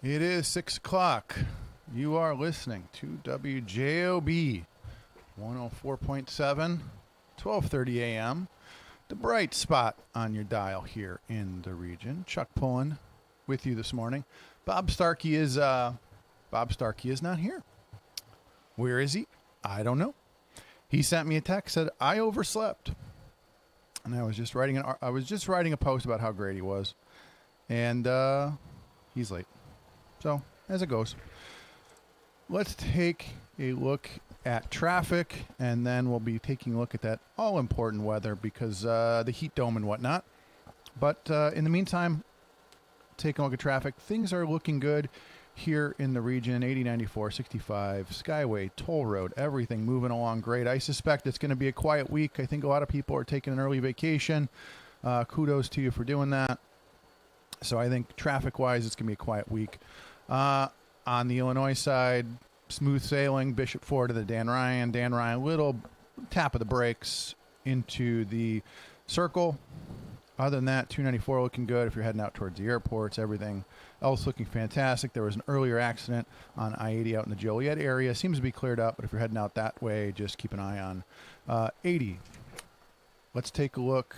It is 6 o'clock. You are listening to WJOB 104.7, 1230 a.m. The bright spot on your dial here in the region. Chuck Pullen with you this morning. Bob Starkey is not here. Where is he? I don't know. He sent me a text, said I overslept. And I was just writing a post about how great he was. And he's late. So, as it goes, let's take a look at traffic, and then we'll be taking a look at that all-important weather because the heat dome and whatnot. But in the meantime, taking a look at traffic. Things are looking good here in the region. 80, 94, 65, Skyway, Toll Road, everything moving along great. I suspect it's going to be a quiet week. I think a lot of people are taking an early vacation. Kudos to you for doing that. So I think traffic-wise, it's going to be a quiet week. On the Illinois side, smooth sailing, Bishop Ford to the Dan Ryan, little tap of the brakes into the circle. Other than that, 294 looking good if you're heading out towards the airports. Everything else looking fantastic. There was an earlier accident on I-80 out in the Joliet area. Seems to be cleared up, but if you're heading out that way, just keep an eye on 80. Let's take a look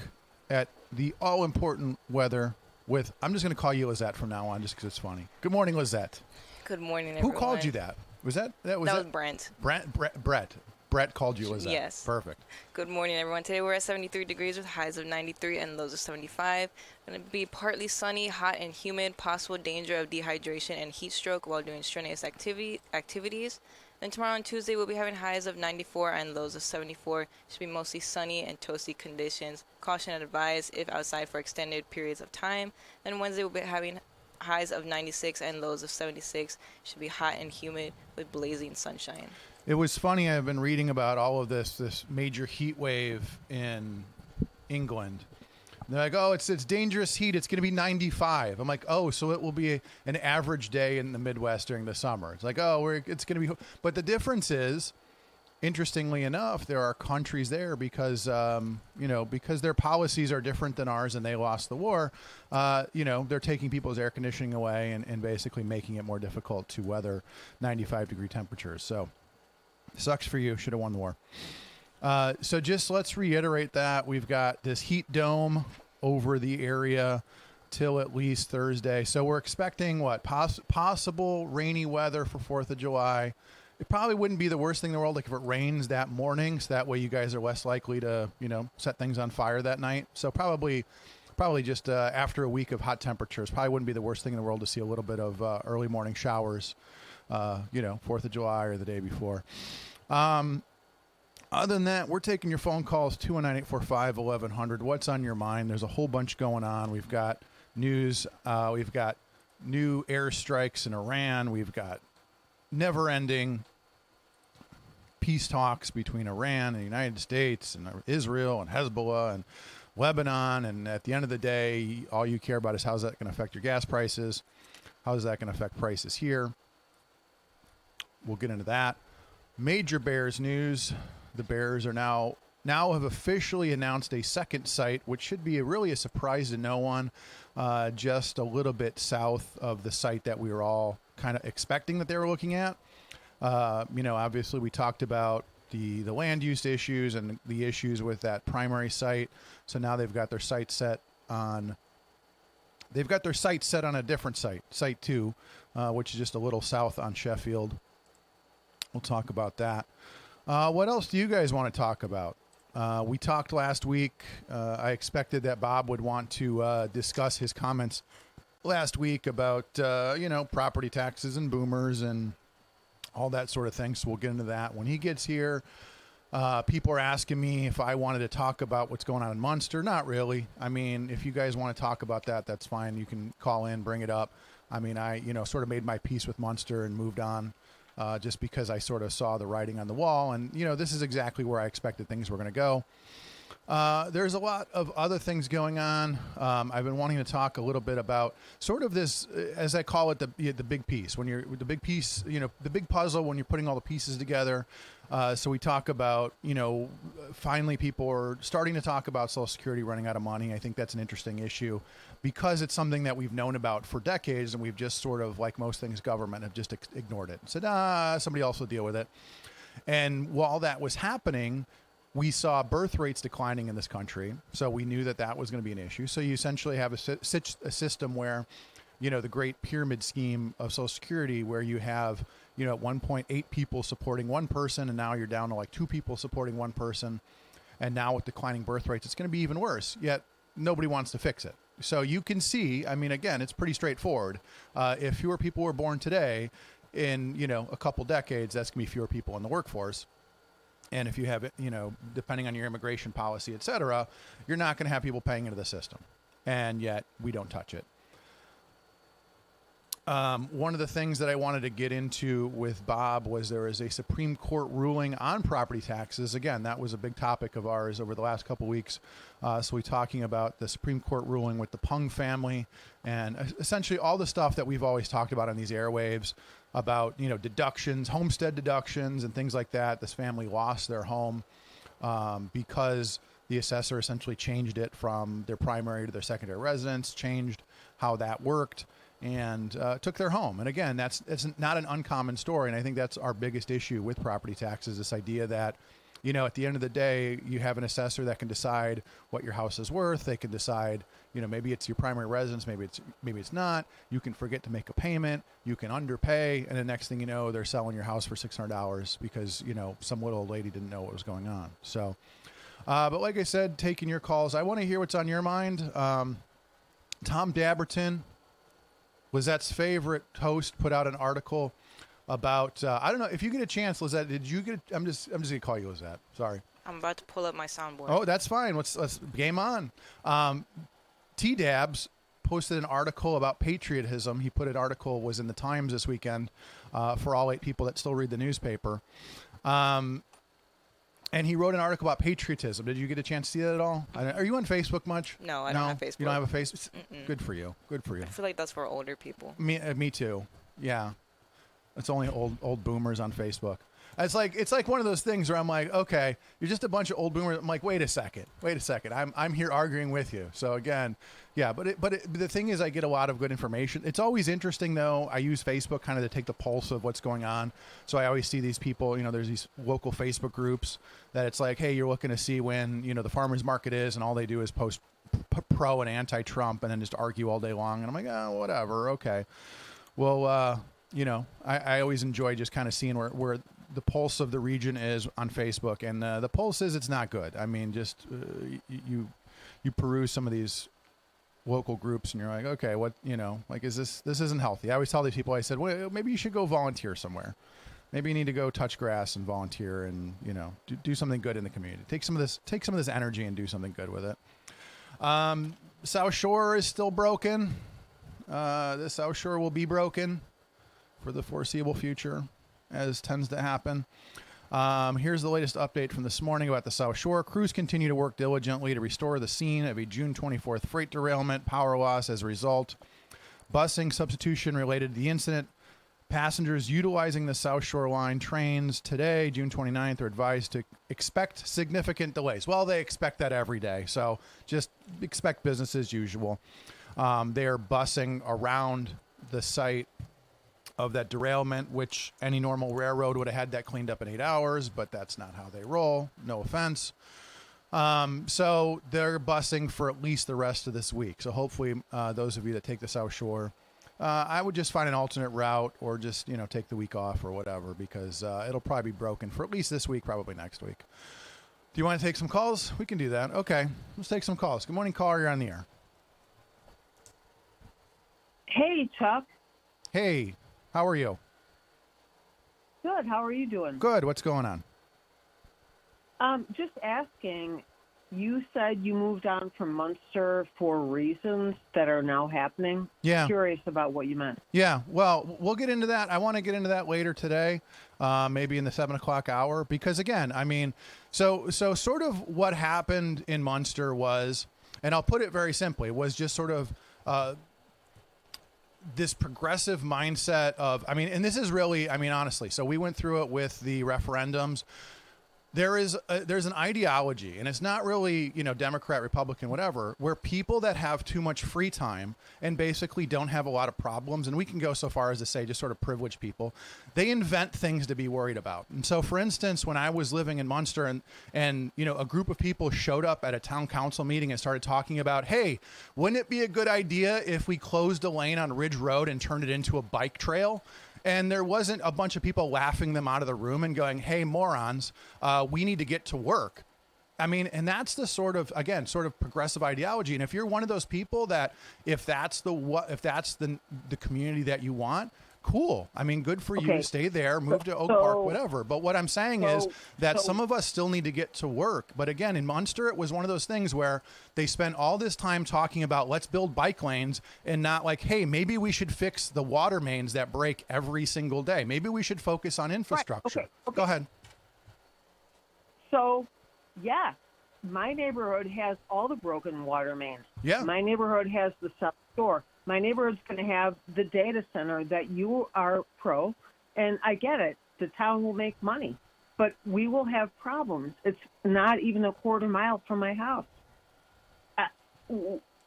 at the all-important weather with, I'm just going to call you Lizette from now on just because it's funny. Good morning, Lizette. Good morning, everyone. Who called you that? Was that Brent. Brett called you Lizette. Yes. Perfect. Good morning, everyone. Today we're at 73 degrees with highs of 93 and lows of 75. Going to be partly sunny, hot, and humid. Possible danger of dehydration and heat stroke while doing strenuous activities. Then tomorrow on Tuesday, we'll be having highs of 94 and lows of 74. Should be mostly sunny and toasty conditions. Caution advised if outside for extended periods of time. Then Wednesday, we'll be having highs of 96 and lows of 76. Should be hot and humid with blazing sunshine. It was funny. I've been reading about all of this major heat wave in England. They're like, oh, it's dangerous heat. It's going to be 95. I'm like, oh, so it will be an average day in the Midwest during the summer. It's like, oh, it's going to be. But the difference is, interestingly enough, there are countries there because their policies are different than ours and they lost the war. They're taking people's air conditioning away and basically making it more difficult to weather 95-degree temperatures. So, sucks for you. Should have won the war. So just let's reiterate that we've got this heat dome over the area till at least Thursday. So we're expecting possible rainy weather for 4th of July. It probably wouldn't be the worst thing in the world, like if it rains that morning, so that way you guys are less likely to, set things on fire that night. So probably just after a week of hot temperatures, probably wouldn't be the worst thing in the world to see a little bit of early morning showers, 4th of July or the day before. Other than that, we're taking your phone calls, 219-845-1100. What's on your mind? There's a whole bunch going on. We've got news. We've got new airstrikes in Iran. We've got never-ending peace talks between Iran and the United States and Israel and Hezbollah and Lebanon. And at the end of the day, all you care about is how's that going to affect your gas prices? How is that going to affect prices here? We'll get into that. Major Bears news. The Bears are now have officially announced a second site, which should be really a surprise to no one, just a little bit south of the site that we were all kind of expecting that they were looking at. Obviously we talked about the land use issues and the issues with that primary site. So now they've got their site set on a different site, Site 2, which is just a little south on Sheffield. We'll talk about that. What else do you guys want to talk about? We talked last week. I expected that Bob would want to discuss his comments last week about, property taxes and boomers and all that sort of thing. So we'll get into that when he gets here. People are asking me if I wanted to talk about what's going on in Munster. Not really. I mean, if you guys want to talk about that, that's fine. You can call in, bring it up. I mean, I, sort of made my peace with Munster and moved on. Just because I sort of saw the writing on the wall. And, this is exactly where I expected things were going to go. There's a lot of other things going on. I've been wanting to talk a little bit about sort of this, as I call it, the big piece. When you're the big piece, the big puzzle. When you're putting all the pieces together. So we talk about, finally people are starting to talk about Social Security running out of money. I think that's an interesting issue because it's something that we've known about for decades, and we've just sort of, like most things government, have just ignored it and said, somebody else will deal with it. And while that was happening, we saw birth rates declining in this country, so we knew that was going to be an issue. So you essentially have a system where, the great pyramid scheme of Social Security, where you have, at 1.8 people supporting one person, and now you're down to like 2 people supporting one person. And now with declining birth rates, it's going to be even worse, yet nobody wants to fix it. So you can see, again, it's pretty straightforward. If fewer people were born today, in, a couple decades, that's going to be fewer people in the workforce. And if you have, depending on your immigration policy, et cetera, you're not going to have people paying into the system. And yet we don't touch it. One of the things that I wanted to get into with Bob was there is a Supreme Court ruling on property taxes. Again, that was a big topic of ours over the last couple of weeks. So we're talking about the Supreme Court ruling with the Pullen family and essentially all the stuff that we've always talked about on these airwaves about, deductions, homestead deductions and things like that. This family lost their home because the assessor essentially changed it from their primary to their secondary residence, changed how that worked, and took their home. And again, it's not an uncommon story. And I think that's our biggest issue with property taxes, this idea that, at the end of the day, you have an assessor that can decide what your house is worth. They can decide, maybe it's your primary residence, maybe it's not. You can forget to make a payment. You can underpay. And the next thing you know, they're selling your house for $600 because, some little old lady didn't know what was going on. So, but like I said, taking your calls, I want to hear what's on your mind. Tom Dabberton, Lizette's favorite host, put out an article about, I don't know if you get a chance, Lizette, did you get, I'm just going to call you Lizette. Sorry. I'm about to pull up my soundboard. Oh, that's fine. Let's game on. T-Dabs posted an article about patriotism. He put an article, was in the Times this weekend, for all 8 people that still read the newspaper. And he wrote an article about patriotism. Did you get a chance to see that at all? Are you on Facebook much? No, I don't have Facebook. You don't have a Facebook? Good for you. Good for you. I feel like that's for older people. Me too. Yeah. It's only old boomers on Facebook. It's like one of those things where I'm like, okay, you're just a bunch of old boomers. I'm like, wait a second. I'm here arguing with you. So again, yeah, but the thing is, I get a lot of good information. It's always interesting though. I use Facebook kind of to take the pulse of what's going on. So I always see these people, there's these local Facebook groups that it's like, hey, you're looking to see when, the farmer's market is, and all they do is post pro and anti-Trump and then just argue all day long. And I'm like, oh, whatever. Okay. Well, I always enjoy just kind of seeing where the pulse of the region is on Facebook, and the pulse is it's not good. Just you peruse some of these local groups, and you're like, okay, what is this isn't healthy. I always tell these people, I said, well, maybe you should go volunteer somewhere. Maybe you need to go touch grass and volunteer, and do something good in the community. Take some of this energy and do something good with it. South Shore is still broken. The South Shore will be broken for the foreseeable future, as tends to happen. Here's the latest update from this morning about the South Shore. Crews continue to work diligently to restore the scene of a June 24th freight derailment, power loss as a result. Busing substitution related to the incident. Passengers utilizing the South Shore Line trains today, June 29th, are advised to expect significant delays. Well, they expect that every day, so just expect business as usual. They are busing around the site of that derailment, which any normal railroad would have had that cleaned up in 8 hours, but that's not how they roll. No offense. So they're busing for at least the rest of this week. So hopefully those of you that take the South Shore, I would just find an alternate route or just, take the week off or whatever, because it'll probably be broken for at least this week, probably next week. Do you want to take some calls? We can do that. Okay, let's take some calls. Good morning, caller. You're on the air. Hey, Chuck. Hey. How are you? Good. How are you doing? Good. What's going on? Just asking, you said you moved on from Munster for reasons that are now happening. Yeah. Curious about what you meant. Yeah, well, we'll get into that. I want to get into that later today, maybe in the 7 o'clock hour, because again, I mean, so sort of what happened in Munster was, and I'll put it very simply, was just sort of this progressive mindset of, I mean, and this is really, I mean, honestly, so we went through it with the referendums. There's an ideology, and it's not really, Democrat, Republican, whatever, where people that have too much free time and basically don't have a lot of problems, and we can go so far as to say just sort of privileged people, they invent things to be worried about. And so, for instance, when I was living in Munster and a group of people showed up at a town council meeting and started talking about, hey, wouldn't it be a good idea if we closed a lane on Ridge Road and turned it into a bike trail? And there wasn't a bunch of people laughing them out of the room and going, hey, morons, we need to get to work. I mean, and that's the sort of progressive ideology. And if you're one of those people that if that's the community that you want, cool. I mean, good for you. Stay there, move to Oak Park, whatever. But what I'm saying is that some of us still need to get to work. But again, in Munster, it was one of those things where they spent all this time talking about let's build bike lanes and not like, hey, maybe we should fix the water mains that break every single day. Maybe we should focus on infrastructure. Right. Okay. Go ahead. So, yeah, my neighborhood has all the broken water mains. Yeah. My neighborhood has the South Store. My neighborhood's going to have the data center that you are pro, and I get it. The town will make money, but we will have problems. It's not even a quarter mile from my house.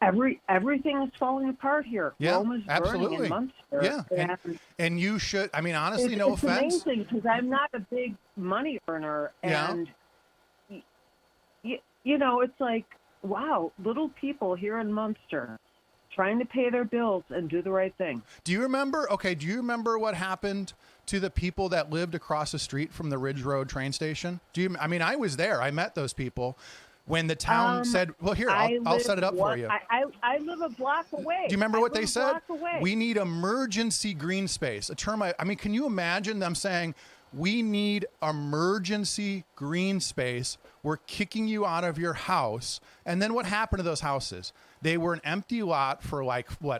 Everything is falling apart here. Yeah, Rome is absolutely. burning in Munster. Yeah, and you should. I mean, honestly, no it's offense. It's amazing because I'm not a big money earner, and it's like, wow, little people here in Munster trying to pay their bills and do the right thing. Do you remember what happened to the people that lived across the street from the Ridge Road train station? I mean, I was there. I met those people when the town said, well, here, I'll set it up for you. I live a block away. Do you remember what they said? We need emergency green space, a term. I mean, can you imagine them saying, we need emergency green space. We're kicking you out of your house. And then what happened to those houses? They were an empty lot for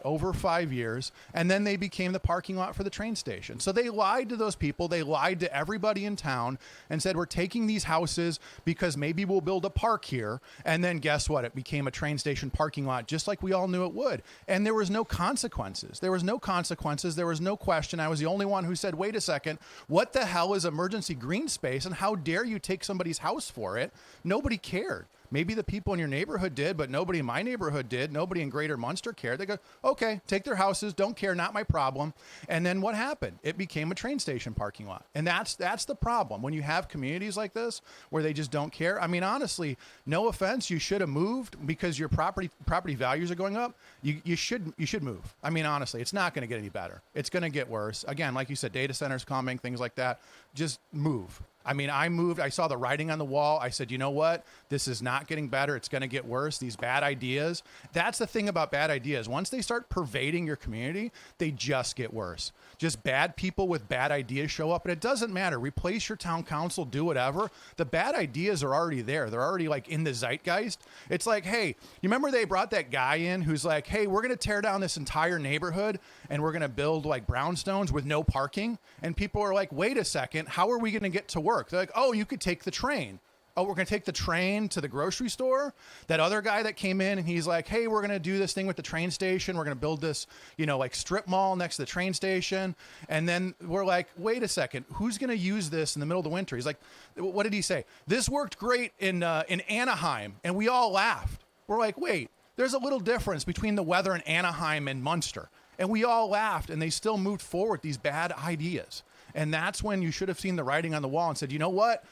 over 5 years. And then they became the parking lot for the train station. So they lied to those people. They lied to everybody in town and said, we're taking these houses because maybe we'll build a park here. And then guess what? It became a train station parking lot, just like we all knew it would. And there was no consequences. There was no question. I was the only one who said, wait a second, what the hell is emergency green space? And how dare you take somebody's house for it? Nobody cared. Maybe the people in your neighborhood did, but nobody in my neighborhood did. Nobody in Greater Munster cared. They go, okay, take their houses, don't care, not my problem. And then what happened? It became a train station parking lot. And that's the problem. When you have communities like this where they just don't care. I mean, honestly, no offense, you should have moved because your property values are going up. You should move. I mean, honestly, it's not going to get any better. It's going to get worse. Again, like you said, data centers coming, things like that. Just move. I mean, I moved. I saw the writing on the wall. I said, you know what? This is not getting better. It's going to get worse. These bad ideas. That's the thing about bad ideas. Once they start pervading your community, they just get worse. Just bad people with bad ideas show up, and it doesn't matter. Replace your town council, do whatever. The bad ideas are already there. They're already like in the zeitgeist. It's like, hey, you remember they brought that guy in who's like, hey, we're going to tear down this entire neighborhood and we're going to build like brownstones with no parking. And people are like, wait a second, how are we going to get to work? They're like, oh, you could take the train. Oh, we're going to take the train to the grocery store. That other guy that came in and he's like, hey, we're going to do this thing with the train station. We're going to build this, like strip mall next to the train station. And then we're like, wait a second, who's going to use this in the middle of the winter? He's like, what did he say? This worked great in Anaheim. And we all laughed. We're like, wait, there's a little difference between the weather in Anaheim and Munster. And we all laughed and they still moved forward these bad ideas. And that's when you should have seen the writing on the wall and said, you know what?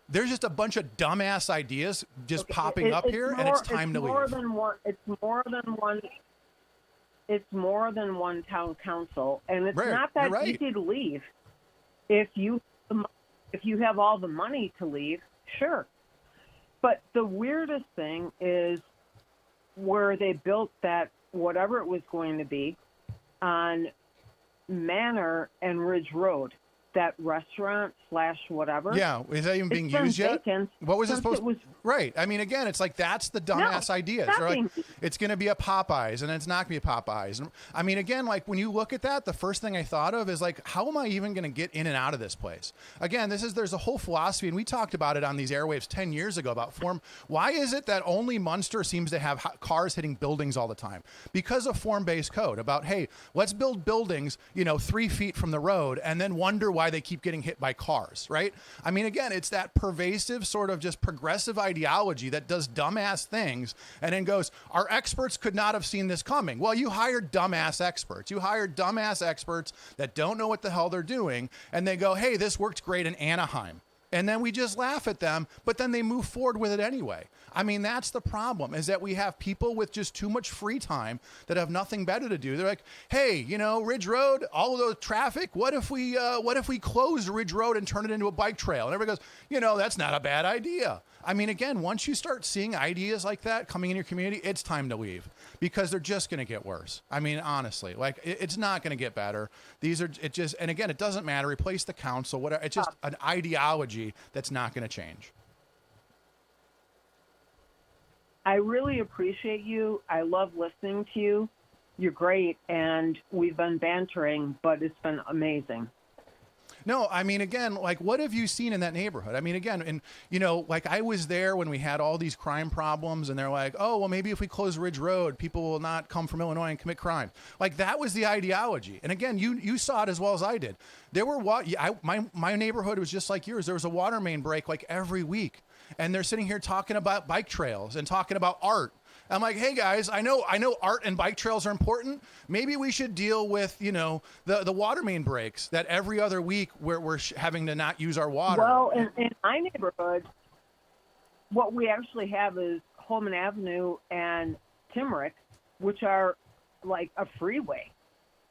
There's just a bunch of dumbass ideas just popping up here, and it's time to leave. It's more than one town council, and it's Right, not that you're right. easy to leave. If you have all the money to leave, sure. But the weirdest thing is where they built that, whatever it was going to be, on Manor and Ridge Road. that restaurant / whatever. Yeah, is that even being It's been used yet? vacant What was it since supposed? it was- Right. I mean, again, it's like that's the dumbass ideas. not They're like, being- it's going to be a Popeyes, and it's not going to be a Popeyes. And I mean, again, like when you look at that, the first thing I thought of is like, how am I even going to get in and out of this place? Again, there's a whole philosophy, and we talked about it on these airwaves 10 years ago about form. Why is it that only Munster seems to have cars hitting buildings all the time? Because of form-based code about, hey, let's build buildings, 3 feet from the road, and then wonder why they keep getting hit by cars, right? I mean, again, it's that pervasive sort of just progressive ideology that does dumbass things and then goes, our experts could not have seen this coming. Well, you hired dumbass experts. You hired dumbass experts that don't know what the hell they're doing, and they go, hey, this worked great in Anaheim. And then we just laugh at them, but then they move forward with it anyway. I mean, that's the problem, is that we have people with just too much free time that have nothing better to do. They're like, hey, Ridge Road, all of the traffic, what if we close Ridge Road and turn it into a bike trail? And everybody goes, that's not a bad idea. I mean, again, once you start seeing ideas like that coming in your community, it's time to leave because they're just going to get worse. I mean, honestly, like it's not going to get better. And again, it doesn't matter. Replace the council, whatever. It's just an ideology that's not going to change. I really appreciate you. I love listening to you. You're great, and we've been bantering, but it's been amazing. No, I mean, again, like, what have you seen in that neighborhood? I mean, again, and, like I was there when we had all these crime problems and they're like, oh, well, maybe if we close Ridge Road, people will not come from Illinois and commit crime. Like, that was the ideology. And again, you saw it as well as I did. There were my neighborhood was just like yours. There was a water main break like every week. And they're sitting here talking about bike trails and talking about art. I'm like, hey guys, I know art and bike trails are important. Maybe we should deal with, the water main breaks that every other week we're having to not use our water. Well, in my neighborhood, what we actually have is Holman Avenue and Timmerick, which are like a freeway.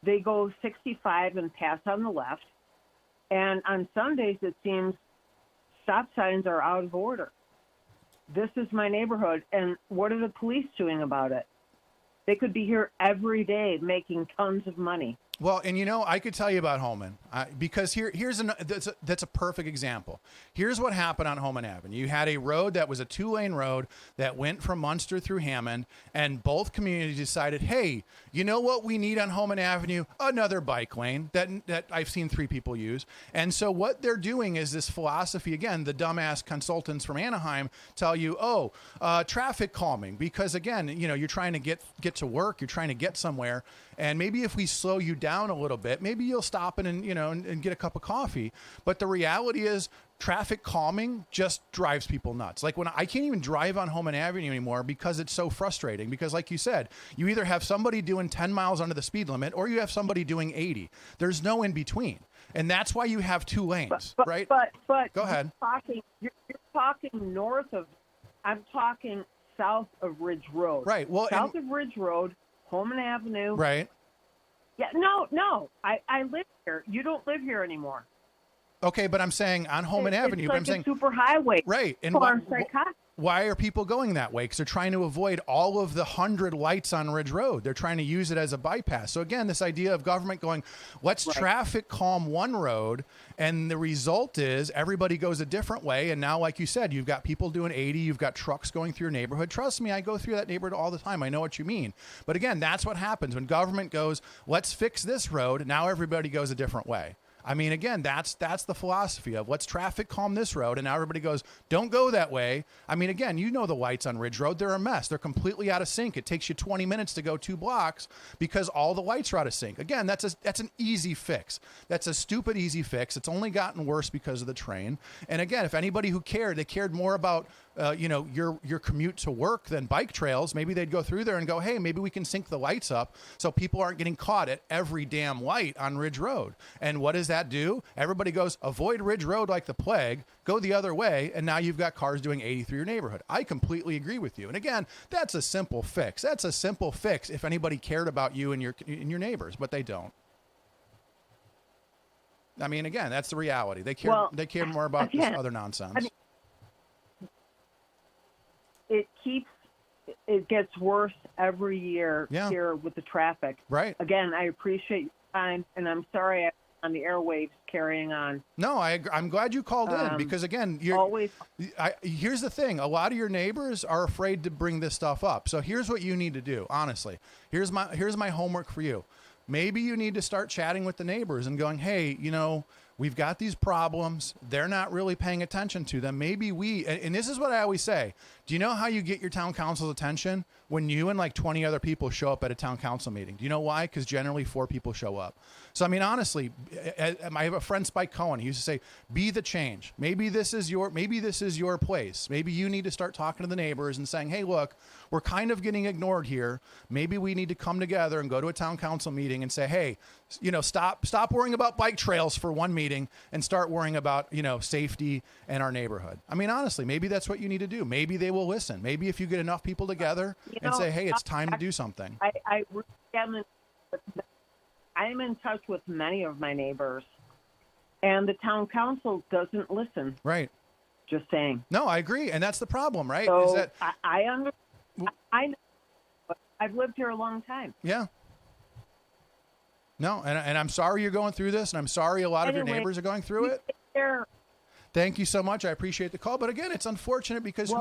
They go 65 and pass on the left. And on Sundays, it seems stop signs are out of order. This is my neighborhood, and what are the police doing about it? They could be here every day making tons of money. Well, and I could tell you about Holman because that's a perfect example. Here's what happened on Holman Avenue. You had a road that was a 2-lane road that went from Munster through Hammond, and both communities decided, hey, you know what we need on Holman Avenue? Another bike lane that I've seen 3 people use. And so what they're doing is this philosophy, again, the dumbass consultants from Anaheim tell you, traffic calming, because again, you're trying to get to work, you're trying to get somewhere. And maybe if we slow you down a little bit, maybe you'll stop and get a cup of coffee. But the reality is traffic calming just drives people nuts. Like when I can't even drive on Holman Avenue anymore because it's so frustrating. Because like you said, you either have somebody doing 10 miles under the speed limit or you have somebody doing 80. There's no in between. And that's why you have 2 lanes, right? But go ahead. You're talking north of, I'm talking south of Ridge Road. Right. Well, south of Ridge Road, Holman Avenue. Right. Yeah, no. I live here. You don't live here anymore. Okay, but I'm saying on Holman Avenue. It's but like I'm saying super highway. Right. And why are people going that way? Because they're trying to avoid all of the 100 lights on Ridge Road. They're trying to use it as a bypass. So again, this idea of government going, let's traffic calm one road, and the result is everybody goes a different way. And now, like you said, you've got people doing 80, you've got trucks going through your neighborhood. Trust me, I go through that neighborhood all the time. I know what you mean. But again, that's what happens when government goes, let's fix this road. Now everybody goes a different way. I mean, again, that's the philosophy of let's traffic calm this road. And now everybody goes, don't go that way. I mean, again, the lights on Ridge Road, they're a mess. They're completely out of sync. It takes you 20 minutes to go 2 blocks because all the lights are out of sync. Again, that's an easy fix. That's a stupid easy fix. It's only gotten worse because of the train. And again, if anybody who cared, they cared more about your commute to work than bike trails, maybe they'd go through there and go, hey, maybe we can sync the lights up so people aren't getting caught at every damn light on Ridge Road. And what does that do? Everybody goes, avoid Ridge Road like the plague, go the other way, and now you've got cars doing 80 through your neighborhood. I completely agree with you. And again, that's a simple fix. That's a simple fix if anybody cared about you and your neighbors, but they don't. I mean, again, that's the reality. They care more about this other nonsense. I mean, it gets worse every year here with the traffic. Right. Again, I appreciate your time, and I'm sorry I on the airwaves carrying on. No, I'm glad you called in because, again, here's the thing. A lot of your neighbors are afraid to bring this stuff up. So here's what you need to do, honestly. Here's my homework for you. Maybe you need to start chatting with the neighbors and going, hey, we've got these problems. They're not really paying attention to them. Maybe and this is what I always say. Do you know how you get your town council's attention? When you and like 20 other people show up at a town council meeting. Do you know why? Because generally 4 people show up. So, I mean, honestly, I have a friend, Spike Cohen. He used to say, be the change. Maybe this is your place. Maybe you need to start talking to the neighbors and saying, hey, look, we're kind of getting ignored here. Maybe we need to come together and go to a town council meeting and say, hey, stop worrying about bike trails for one meeting and start worrying about, safety and our neighborhood. I mean, honestly, maybe that's what you need to do. Maybe they will listen. Maybe if you get enough people together and say, hey, it's time to do something. I am in touch with many of my neighbors, and the town council doesn't listen. Right. Just saying. No, I agree. And that's the problem, right? So Is that I know. I've lived here a long time. Yeah. No, and I'm sorry you're going through this, and I'm sorry a lot of your neighbors are going through it. Thank you so much. I appreciate the call. But again, it's unfortunate because here,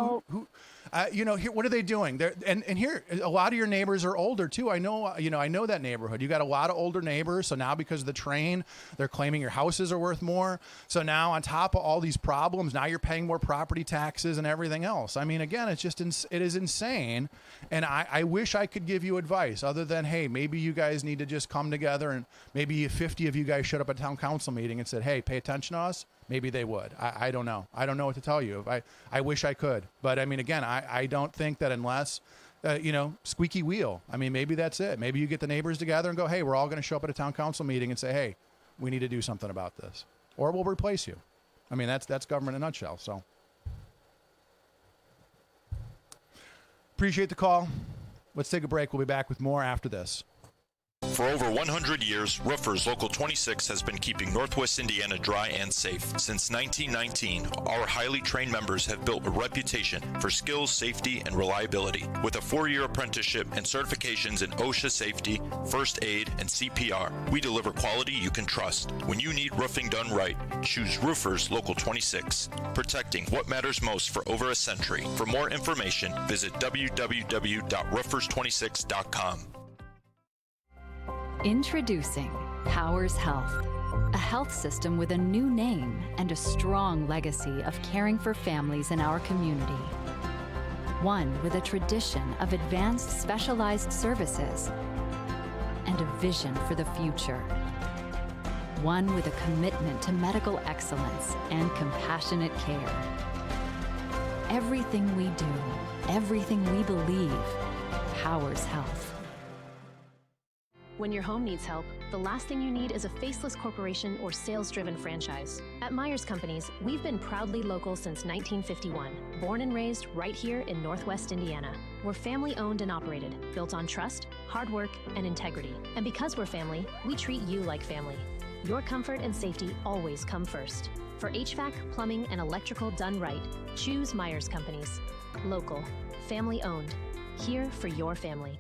what are they doing? And here, a lot of your neighbors are older too. I know that neighborhood. You got a lot of older neighbors. So now because of the train, they're claiming your houses are worth more. So now on top of all these problems, now you're paying more property taxes and everything else. I mean, again, it is insane. And I wish I could give you advice other than, hey, maybe you guys need to just come together and maybe 50 of you guys showed up at a town council meeting and said, hey, pay attention to us. Maybe they would. I don't know. I don't know what to tell you. I wish I could. But I mean, again, I don't think that unless, squeaky wheel. I mean, maybe that's it. Maybe you get the neighbors together and go, hey, we're all going to show up at a town council meeting and say, hey, we need to do something about this. Or we'll replace you. I mean, that's government in a nutshell. So appreciate the call. Let's take a break. We'll be back with more after this. For over 100 years, Roofers Local 26 has been keeping Northwest Indiana dry and safe. Since 1919, our highly trained members have built a reputation for skills, safety, and reliability. With a 4-year apprenticeship and certifications in OSHA safety, first aid, and CPR, we deliver quality you can trust. When you need roofing done right, choose Roofers Local 26, protecting what matters most for over a century. For more information, visit www.roofers26.com. Introducing Powers Health, a health system with a new name and a strong legacy of caring for families in our community. One with a tradition of advanced specialized services and a vision for the future. One with a commitment to medical excellence and compassionate care. Everything we do, everything we believe, Powers Health. When your home needs help, the last thing you need is a faceless corporation or sales-driven franchise. At Myers Companies, we've been proudly local since 1951, born and raised right here in Northwest Indiana. We're family-owned and operated, built on trust, hard work, and integrity. And because we're family, we treat you like family. Your comfort and safety always come first. For HVAC, plumbing, and electrical done right, choose Myers Companies. Local, family-owned, here for your family.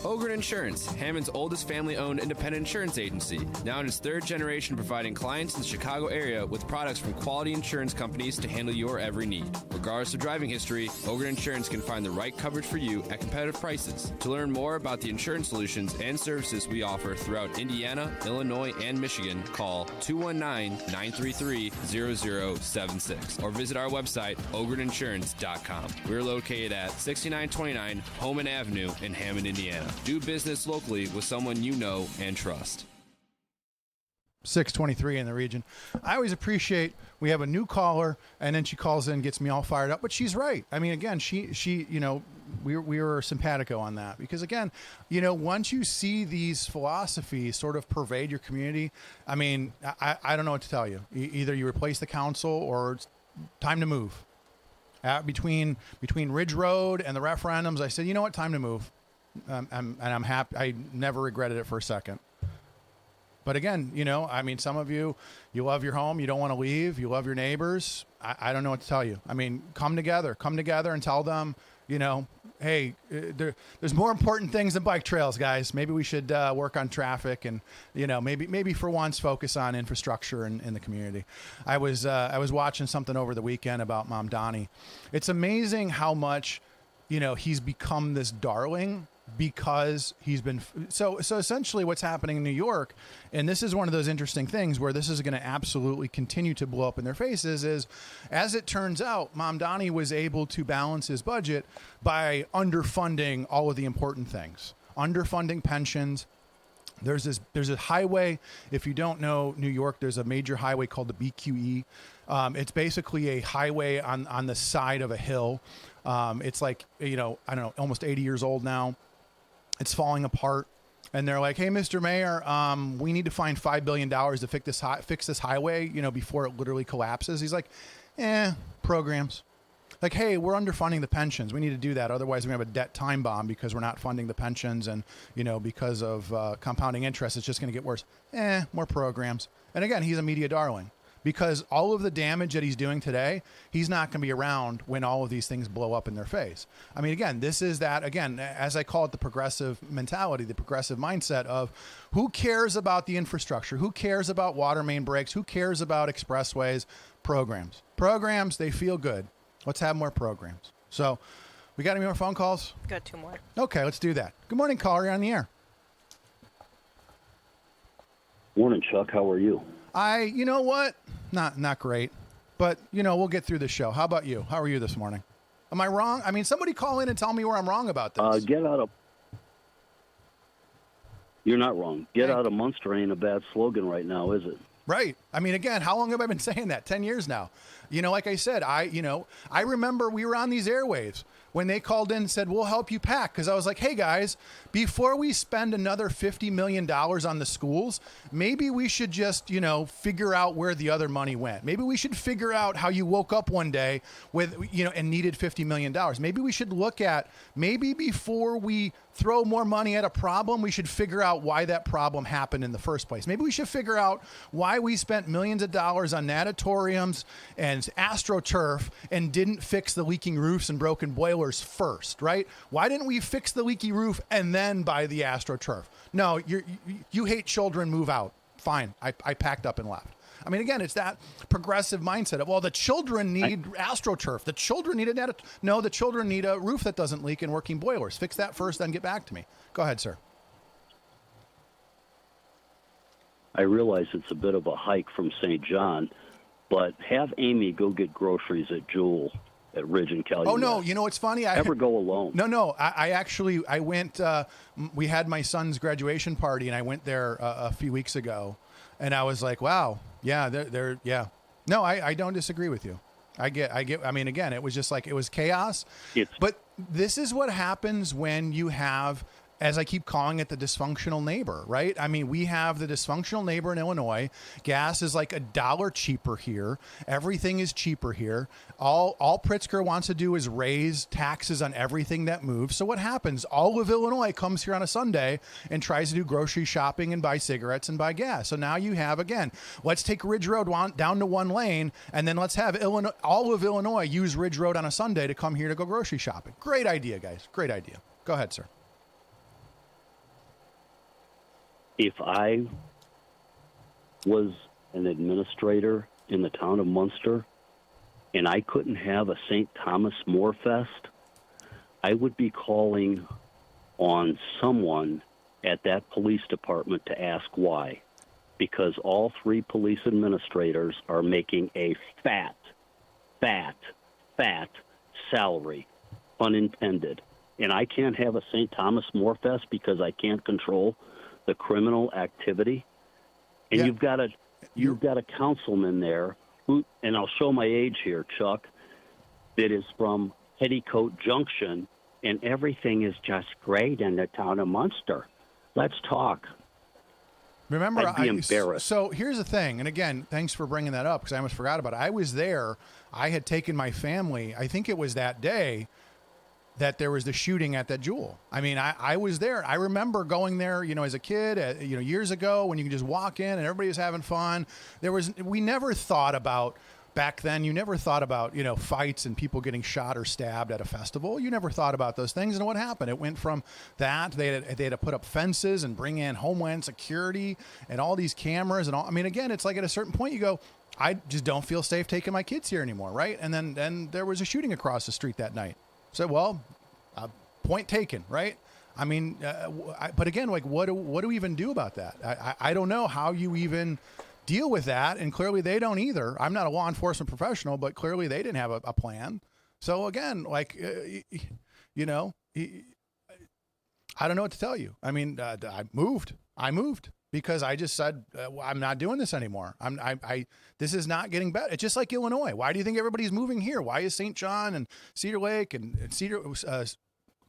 Ogren Insurance, Hammond's oldest family-owned independent insurance agency, now in its 3rd generation providing clients in the Chicago area with products from quality insurance companies to handle your every need. Regardless of driving history, Ogren Insurance can find the right coverage for you at competitive prices. To learn more about the insurance solutions and services we offer throughout Indiana, Illinois, and Michigan, call 219-933-0076 or visit our website, ogreninsurance.com. We're located at 6929 Homan Avenue in Hammond, Indiana. Do business locally with someone you know and trust. 623 in the region. I always appreciate we have a new caller and then she calls in, gets me all fired up, but she's right. I mean, again, she we were simpatico on that because again, once you see these philosophies sort of pervade your community, I mean, I don't know what to tell you. Either you replace the council or it's time to move. Between Ridge Road and the referendums, I said, you know what, time to move. I'm happy. I never regretted it for a second. But again, I mean, some of you love your home. You don't want to leave. You love your neighbors. I don't know what to tell you. I mean, come together and tell them, hey, there's more important things than bike trails, guys. Maybe we should work on traffic and, maybe for once focus on infrastructure in the community. I was watching something over the weekend about Mom Donnie. It's amazing how much, he's become this darling because he's been so essentially what's happening in New York, and this is one of those interesting things where this is going to absolutely continue to blow up in their faces, is as it turns out, Mom Donnie was able to balance his budget by underfunding all of the important things, underfunding pensions. There's a highway. If you don't know New York, there's a major highway called the BQE. It's basically a highway on the side of a hill. It's like, I don't know, almost 80 years old now. It's falling apart, and they're like, "Hey, Mr. Mayor, we need to find $5 billion to fix this highway, before it literally collapses." He's like, programs. Like, hey, we're underfunding the pensions. We need to do that. Otherwise, we have a debt time bomb because we're not funding the pensions, and because of compounding interest, it's just going to get worse. More programs. And again, he's a media darling. Because all of the damage that he's doing today, he's not going to be around when all of these things blow up in their face. I mean, again, this is that, again, as I call it, the progressive mentality, the progressive mindset of who cares about the infrastructure? Who cares about water main breaks? Who cares about expressways? Programs. Programs, they feel good. Let's have more programs. So we got any more phone calls? Got 2 more. Okay, let's do that. Good morning, caller. You're on the air. Morning, Chuck. How are you? You know what? Not great, but we'll get through the show. How about you? How are you this morning? Am I wrong? I mean, somebody call in and tell me where I'm wrong about this. You're not wrong. Get out of Munster ain't a bad slogan right now, is it? Right. I mean, again, how long have I been saying that? 10 years now. Like I said, I remember we were on these airwaves when they called in and said, we'll help you pack. Because I was like, hey, guys, before we spend another $50 million on the schools, maybe we should just, figure out where the other money went. Maybe we should figure out how you woke up one day with, and needed $50 million. Maybe we should look at, maybe before we throw more money at a problem, we should figure out why that problem happened in the first place. Maybe we should figure out why we spent millions of dollars on natatoriums and AstroTurf and didn't fix the leaking roofs and broken boilers first, right? Why didn't we fix the leaky roof and then buy the AstroTurf? No, you hate children, move out. Fine. I packed up and left. I mean, again, it's that progressive mindset of, well, the children need AstroTurf. The children need No, the children need a roof that doesn't leak and working boilers. Fix that first, then get back to me. Go ahead, sir. I realize it's a bit of a hike from St. John, but have Amy go get groceries at Jewel at Ridge and Calumet. Oh, no. It's funny. Ever go alone? No. I went, we had my son's graduation party, and I went there a few weeks ago, and I was like, wow. Yeah, yeah. No, I don't disagree with you. I mean, again, it was just like, it was chaos. But this is what happens when you have, as I keep calling it, the dysfunctional neighbor, right? I mean, we have the dysfunctional neighbor in Illinois. Gas is like $1 cheaper here. Everything is cheaper here. All Pritzker wants to do is raise taxes on everything that moves. So what happens? All of Illinois comes here on a Sunday and tries to do grocery shopping and buy cigarettes and buy gas. So now you have, again, let's take Ridge Road down to 1 lane, and then let's have all of Illinois use Ridge Road on a Sunday to come here to go grocery shopping. Great idea, guys. Great idea. Go ahead, sir. If I was an administrator in the town of Munster and I couldn't have a St. Thomas More Fest, I would be calling on someone at that police department to ask why. Because all 3 police administrators are making a fat salary, unintended. And I can't have a St. Thomas More Fest because I can't control the criminal activity. And you've got a councilman there who, and I'll show my age here, Chuck, that is from Petticoat Junction, and everything is just great in the town of Munster. Let's talk. Remember, I'd be embarrassed. So here's the thing, and again, thanks for bringing that up because I almost forgot about it. I was there. I had taken my family. I think it was that day that there was the shooting at that Jewel. I mean, I was there. I remember going there, as a kid, years ago when you could just walk in and everybody was having fun. We never thought about back then you never thought about, fights and people getting shot or stabbed at a festival. You never thought about those things. And what happened? It went from that. They had to put up fences and bring in Homeland Security and all these cameras and all. I mean, again, it's like at a certain point you go, I just don't feel safe taking my kids here anymore. Right. And then there was a shooting across the street that night. So, well, point taken. Right. I mean, but again, like, what do we even do about that? I don't know how you even deal with that. And clearly they don't either. I'm not a law enforcement professional, but clearly they didn't have a plan. So again, like, I don't know what to tell you. I mean, I moved because I just said, I'm not doing this anymore. This is not getting better. It's just like Illinois. Why do you think everybody's moving here? Why is St. John and Cedar Lake and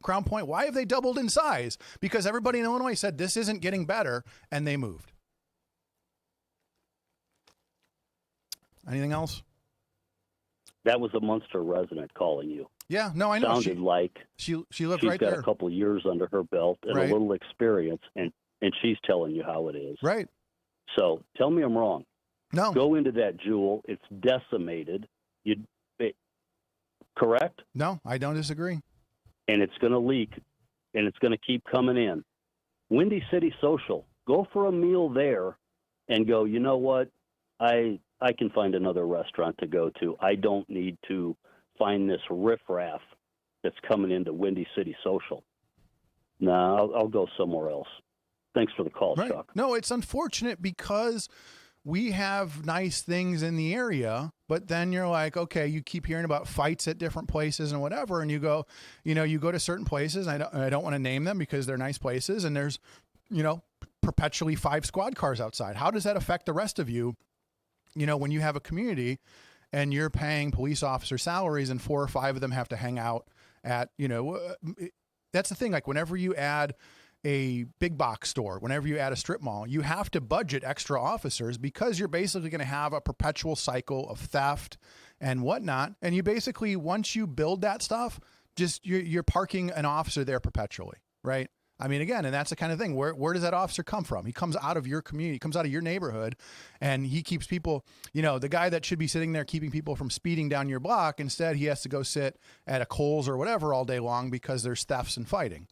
Crown Point, why have they doubled in size? Because everybody in Illinois said this isn't getting better, and they moved. Anything else? That was a Munster resident calling you. Yeah, no, I know. Sounded like she lived she's right got there. a couple of years under her belt and Right. a little experience, and she's telling you how it is. Right. So tell me I'm wrong. No. Go into that jewel. It's decimated. Correct? No, I don't disagree. And it's going to leak, and it's going to keep coming in. Windy City Social. Go for a meal there and go, you know what? I can find another restaurant to go to. I don't need to find this riffraff that's coming into Windy City Social. No, I'll go somewhere else. Thanks for the call, Right. Chuck. No, it's unfortunate because we have nice things in the area, but then you're like, okay, you keep hearing about fights at different places and whatever. And you go, you go to certain places. I don't want to name them because they're nice places. And there's, perpetually 5 squad cars outside. How does that affect the rest of you? When you have a community and you're paying police officer salaries and 4 or 5 of them have to hang out at, that's the thing. Like whenever you add a big box store, whenever you add a strip mall, you have to budget extra officers because you're basically going to have a perpetual cycle of theft and whatnot. And you basically, once you build that stuff, just you're parking an officer there perpetually. Right. I mean, again, and that's the kind of thing where does that officer come from? He comes out of your community, comes out of your neighborhood, and he keeps people, the guy that should be sitting there keeping people from speeding down your block. Instead, he has to go sit at a Kohl's or whatever all day long because there's thefts and fighting.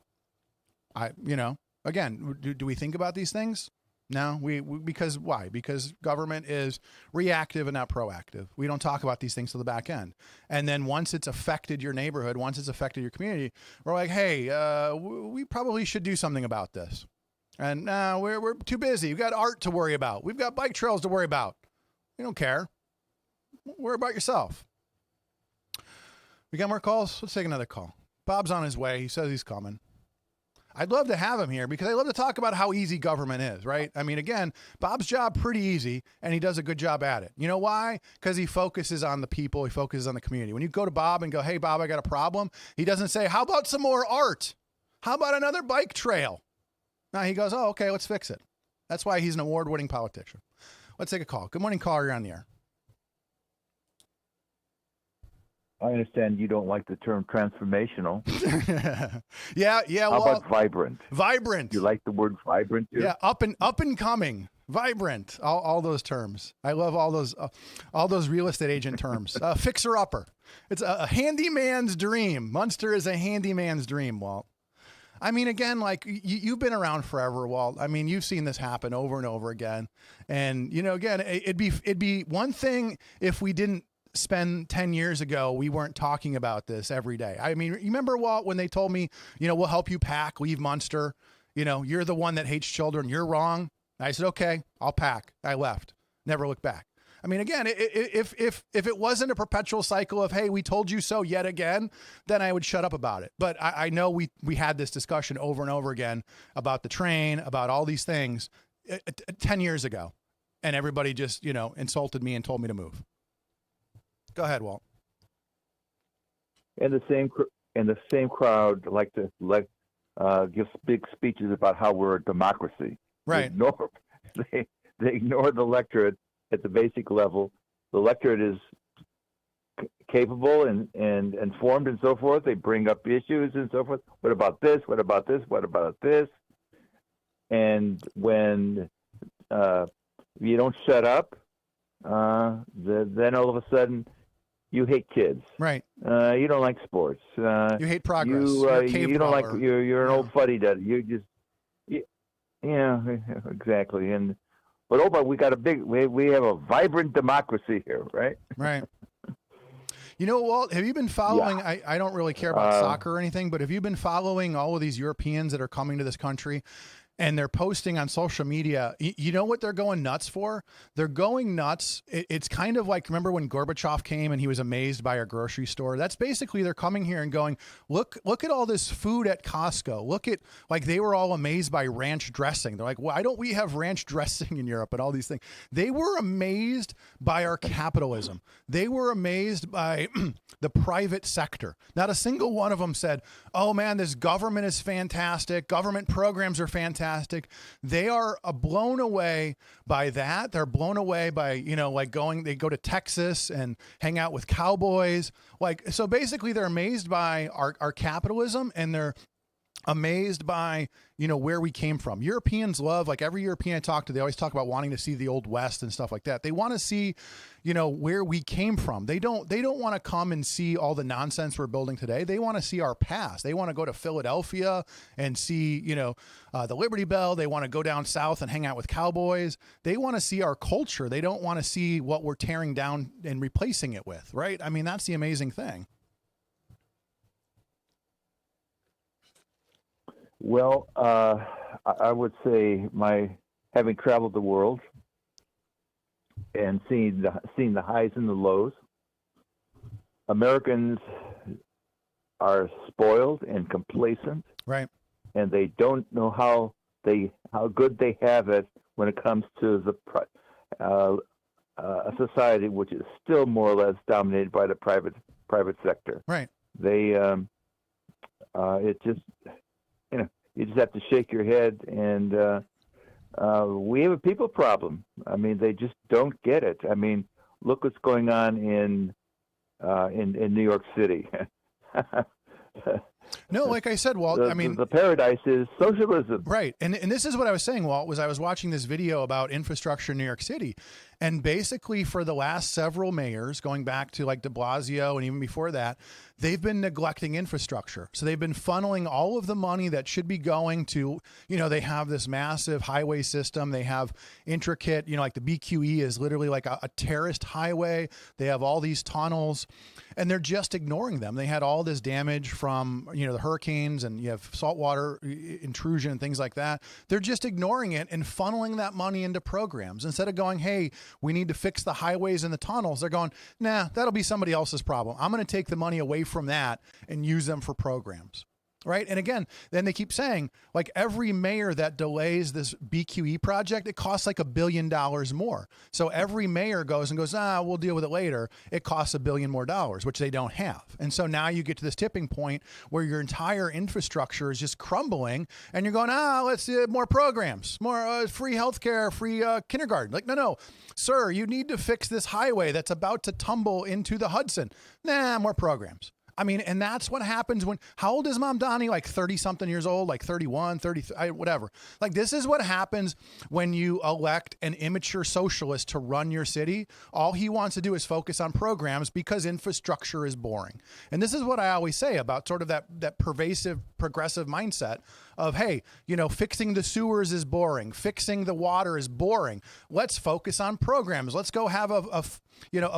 Again, do we think about these things? No, because why? Because government is reactive and not proactive. We don't talk about these things to the back end. And then once it's affected your neighborhood, once it's affected your community, we're like, hey, we probably should do something about this. And no, we're too busy. We've got art to worry about. We've got bike trails to worry about. We don't care. Worry about yourself. We got more calls? Let's take another call. Bob's on his way. He says he's coming. I'd love to have him here because I love to talk about how easy government is, right? I mean, again, Bob's job pretty easy and he does a good job at it. You know why? Because he focuses on the people. He focuses on the community. When you go to Bob and go, hey, Bob, I got a problem. He doesn't say, how about some more art? How about another bike trail? No, he goes, oh, okay, let's fix it. That's why he's an award-winning politician. Let's take a call. Good morning, caller. You're on the air. I understand you don't like the term transformational. Yeah. How about vibrant? Vibrant. You like the word vibrant too? Yeah, up and coming, vibrant. All those terms. I love all those real estate agent terms. Fixer upper. It's a handyman's dream. Munster is a handyman's dream, Walt. I mean, again, like you've been around forever, Walt. I mean, you've seen this happen over and over again. And again, it'd be one thing if we didn't spend 10 years ago, we weren't talking about this every day. I mean, you remember, Walt, when they told me, we'll help you pack, leave Munster. You're the one that hates children. You're wrong. I said, okay, I'll pack. I left. Never looked back. I mean, again, if it wasn't a perpetual cycle of, hey, we told you so yet again, then I would shut up about it. But I know we had this discussion over and over again about the train, about all these things 10 years ago. And everybody just, insulted me and told me to move. Go ahead, Walt. And the same crowd like to give big speeches about how we're a democracy. Right. They ignore the electorate at the basic level. The electorate is capable and informed and so forth. They bring up issues and so forth. What about this? What about this? What about this? And when you don't shut up, then all of a sudden you hate kids. Right. You don't like sports. You hate progress. You don't like. You're an old fuddy-duddy. Yeah, exactly. But we got we have a vibrant democracy here, right? Right. You know, Walt, have you been following, I don't really care about soccer or anything, but have you been following all of these Europeans that are coming to this country and they're posting on social media? You know what they're going nuts for? They're going nuts. It's kind of like, remember when Gorbachev came and he was amazed by our grocery store? That's basically, they're coming here and going, look at all this food at Costco. Look at, like, they were all amazed by ranch dressing. They're like, why don't we have ranch dressing in Europe and all these things? They were amazed by our capitalism. They were amazed by the private sector. Not a single one of them said, oh man, this government is fantastic. Government programs are fantastic. They are blown away by that. They're blown away by, you know, like they go to Texas and hang out with cowboys. Like, so basically they're amazed by our capitalism, and they're amazed by, you know, where we came from. Europeans love, like every European I talk to, they always talk about wanting to see the old West and stuff like that. They want to see, you know, where we came from. They don't want to come and see all the nonsense we're building today. They want to see our past. They want to go to Philadelphia and see, you know, the Liberty Bell. They want to go down south and hang out with cowboys. They want to see our culture. They don't want to see what we're tearing down and replacing it with, right? I mean, that's the amazing thing. Well, I would say having traveled the world and seeing the highs and the lows, Americans are spoiled and complacent, right? And they don't know how good they have it when it comes to a society which is still more or less dominated by the private sector. Right. They it just. You know, you just have to shake your head, and we have a people problem. I mean, they just don't get it. I mean, look what's going on in New York City. No, like I said, Walt, I mean, the paradise is socialism. Right. And this is what I was saying, Walt, was I was watching this video about infrastructure in New York City. And basically for the last several mayors, going back to like de Blasio and even before that, they've been neglecting infrastructure. So they've been funneling all of the money that should be going to, you know, they have this massive highway system. They have intricate, you know, like the BQE is literally like a terraced highway. They have all these tunnels, and they're just ignoring them. They had all this damage from, you know, the hurricanes, and you have saltwater intrusion and things like that. They're just ignoring it and funneling that money into programs. Instead of going, hey, we need to fix the highways and the tunnels, they're going, nah, that'll be somebody else's problem. I'm going to take the money away from that and use them for programs. Right. And again, then they keep saying, like, every mayor that delays this BQE project, it costs like $1 billion more. So every mayor goes, we'll deal with it later. It costs $1 billion more, which they don't have. And so now you get to this tipping point where your entire infrastructure is just crumbling, and you're going, let's do more programs, more free healthcare, free kindergarten. Like, no, sir, you need to fix this highway that's about to tumble into the Hudson. Nah, more programs. I mean, and that's what happens when, how old is Mom Donnie? Like 30 something years old, like 31, 30, whatever. Like, this is what happens when you elect an immature socialist to run your city. All he wants to do is focus on programs because infrastructure is boring. And this is what I always say about sort of that pervasive progressive mindset of, hey, you know, fixing the sewers is boring. Fixing the water is boring. Let's focus on programs. Let's go have a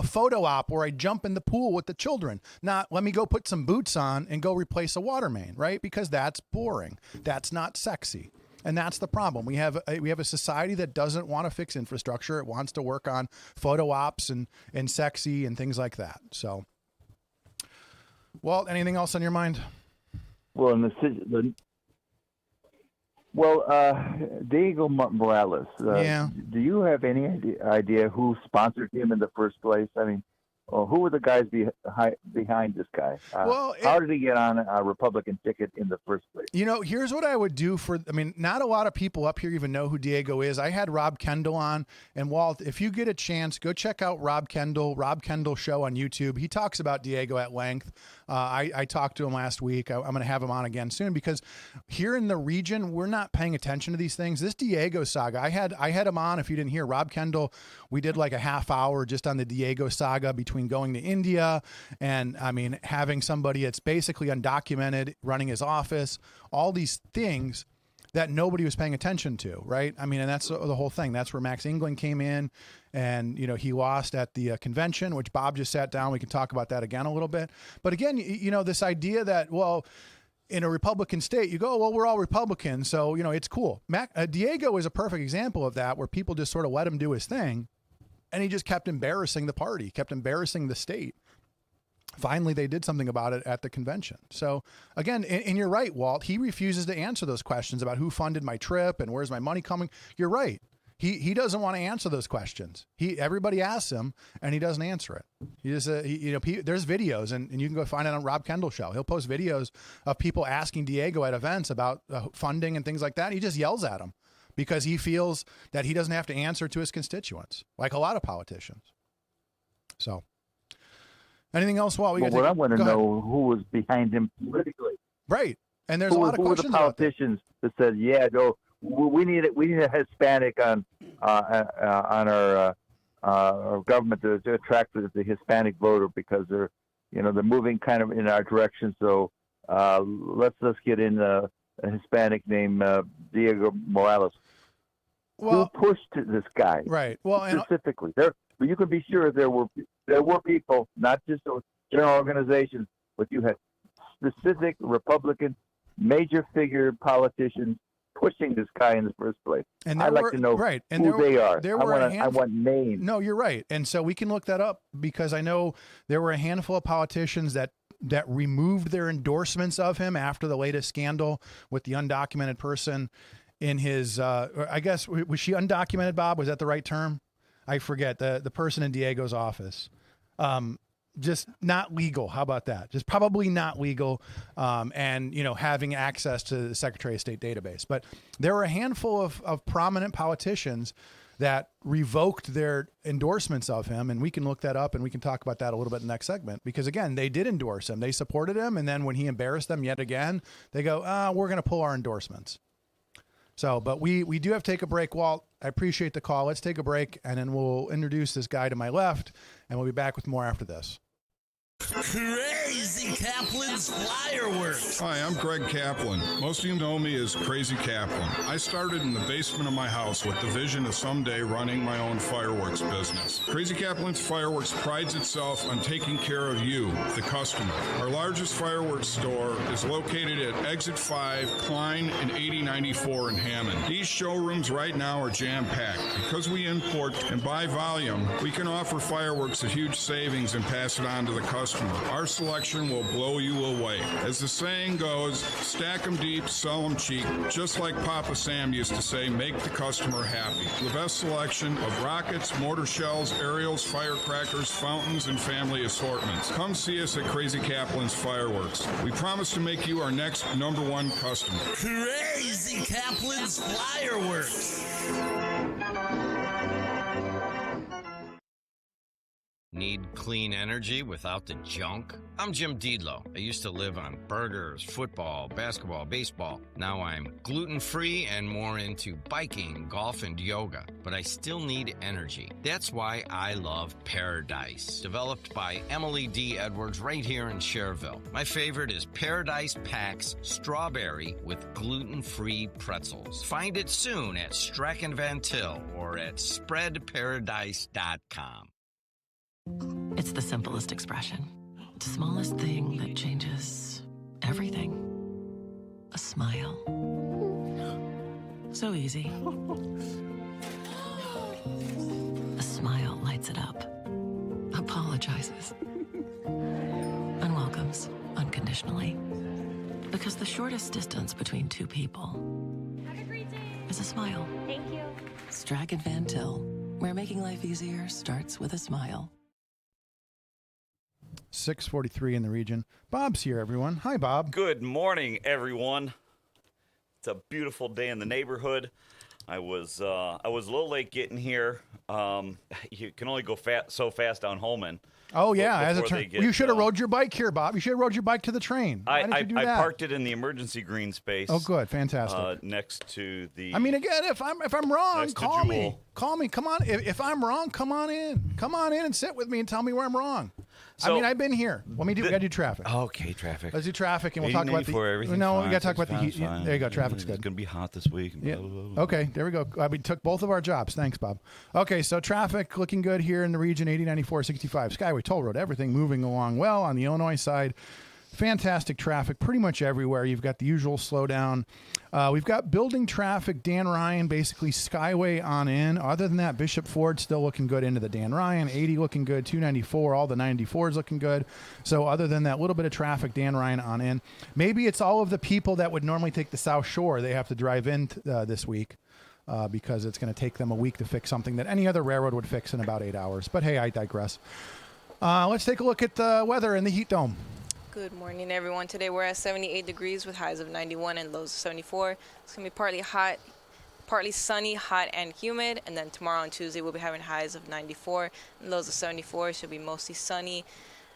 photo op where I jump in the pool with the children. Not let me go put some boots on and go replace a water main, right? Because that's boring. That's not sexy. And that's the problem. We have a society that doesn't want to fix infrastructure. It wants to work on photo ops and sexy and things like that. So, Walt, anything else on your mind? Well, Diego Morales. Do you have any idea who sponsored him in the first place? I mean, who were the guys behind this guy? How did he get on a Republican ticket in the first place? Here's what I would do not a lot of people up here even know who Diego is. I had Rob Kendall on, and Walt, if you get a chance, go check out Rob Kendall Show on YouTube. He talks about Diego at length. I talked to him last week. I'm going to have him on again soon, because here in the region, we're not paying attention to these things. This Diego saga, I had him on. If you didn't hear Rob Kendall, we did like a half hour just on the Diego saga between going to India and having somebody that's basically undocumented running his office, all these things that nobody was paying attention to, right? And that's the whole thing. That's where Max England came in, and he lost at the convention, which Bob just sat down. We can talk about that again a little bit. But again, this idea that, well, in a Republican state, you go, well, we're all Republicans, so it's cool. Diego is a perfect example of that, where people just sort of let him do his thing, and he just kept embarrassing the party, kept embarrassing the state. Finally, they did something about it at the convention. So again, and you're right, Walt, he refuses to answer those questions about who funded my trip and where's my money coming. You're right. He doesn't want to answer those questions. Everybody asks him, and he doesn't answer it. There's videos, and you can go find it on Rob Kendall Show. He'll post videos of people asking Diego at events about funding and things like that. He just yells at them because he feels that he doesn't have to answer to his constituents, like a lot of politicians. So, anything else? What I want to know, who was behind him politically, right? And there's a lot of questions. Who were the politicians that said, "Yeah, no, we need a Hispanic on our government to attract the Hispanic voter, because they're moving kind of in our direction. So let's get in a Hispanic named Diego Morales." Well, who pushed this guy? Right. Well, specifically, you can be sure there were people, not just general organizations, but you had specific Republican major figure politicians pushing this guy in the first place. And I'd like to know who they are. I want names. No, you're right. And so we can look that up, because I know there were a handful of politicians that removed their endorsements of him after the latest scandal with the undocumented person in his, I guess, was she undocumented, Bob? Was that the right term? I forget. The person in Diego's office. Just not legal. How about that? Just probably not legal. And, having access to the Secretary of State database. But there were a handful of prominent politicians that revoked their endorsements of him. And we can look that up, and we can talk about that a little bit in the next segment, because again, they did endorse him. They supported him. And then when he embarrassed them yet again, they go, we're going to pull our endorsements. So, but we do have to take a break, Walt. I appreciate the call. Let's take a break, and then we'll introduce this guy to my left, and we'll be back with more after this. Crazy Kaplan's Fireworks. Hi, I'm Greg Kaplan. Most of you know me as Crazy Kaplan. I started in the basement of my house with the vision of someday running my own fireworks business. Crazy Kaplan's Fireworks prides itself on taking care of you, the customer. Our largest fireworks store is located at Exit 5, Klein, and 8094 in Hammond. These showrooms right now are jam-packed. Because we import and buy volume, we can offer fireworks at huge savings and pass it on to the customer. Our selection will blow you away. As the saying goes, stack 'em deep, sell 'em cheap. Just like Papa Sam used to say, make the customer happy. The best selection of rockets, mortar shells, aerials, firecrackers, fountains, and family assortments. Come see us at Crazy Kaplan's Fireworks. We promise to make you our next #1 customer. Crazy Kaplan's Fireworks. Need clean energy without the junk? I'm Jim Diedlow. I used to live on burgers, football, basketball, baseball. Now I'm gluten-free and more into biking, golf, and yoga. But I still need energy. That's why I love Paradise, developed by Emily D. Edwards right here in Cherville. My favorite is Paradise Packs Strawberry with gluten-free pretzels. Find it soon at Strachan Van Til or at spreadparadise.com. It's the simplest expression. The smallest thing that changes everything. A smile. So easy. A smile lights it up. Apologizes. And welcomes unconditionally. Because the shortest distance between two people is a smile. Thank you. Strachan Van Til, where making life easier starts with a smile. 6:43 in the region. Bob's here, everyone. Hi, Bob. Good morning, everyone. It's a beautiful day in the neighborhood. I was a little late getting here. You can only go so fast down Holman. Oh, yeah. As a turn, you should have rode your bike here, Bob. You should have rode your bike to the train. Why did you do that? I parked it in the emergency green space. Oh, good. Fantastic. Next to the... I mean, again, if I'm wrong, call me. Call me. Come on. If I'm wrong, come on in. Come on in and sit with me and tell me where I'm wrong. So, I mean, I've been here. Let me do. We got to do traffic. Okay, traffic. Let's do traffic, and we'll talk about the. No, we got to talk about the heat. There you go. Traffic's good. It's going to be hot this week. Yeah. Okay, there we go. We took both of our jobs. Thanks, Bob. Okay, so traffic looking good here in the region. 80, 94, 65. Skyway, toll road, everything moving along well on the Illinois side. Fantastic traffic pretty much everywhere. You've got the usual slowdown. We've got building traffic, Dan Ryan, basically Skyway on in. Other than that, Bishop Ford still looking good into the Dan Ryan. 80 looking good, 294, all the 94s looking good. So other than that little bit of traffic, Dan Ryan on in. Maybe it's all of the people that would normally take the South Shore. They have to drive in this week because it's going to take them a week to fix something that any other railroad would fix in about 8 hours. But hey, I digress. Let's take a look at the weather in the heat dome. Good morning, everyone. Today we're at 78 degrees with highs of 91 and lows of 74. It's going to be partly hot, partly sunny, hot, and humid. And then tomorrow and Tuesday we'll be having highs of 94 and lows of 74. Should be mostly sunny.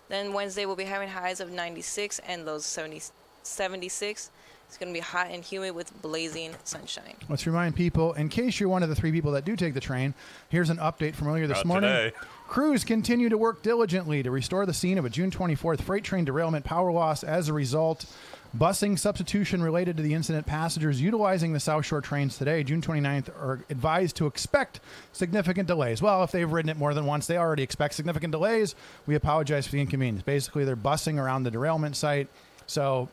Then Wednesday we'll be having highs of 96 and lows of 76. It's going to be hot and humid with blazing sunshine. Let's remind people, in case you're one of the 3 people that do take the train, here's an update from earlier this morning. Today. Crews continue to work diligently to restore the scene of a June 24th freight train derailment power loss. As a result, busing substitution related to the incident. Passengers utilizing the South Shore trains today, June 29th, are advised to expect significant delays. Well, if they've ridden it more than once, they already expect significant delays. We apologize for the inconvenience. Basically, they're busing around the derailment site, so,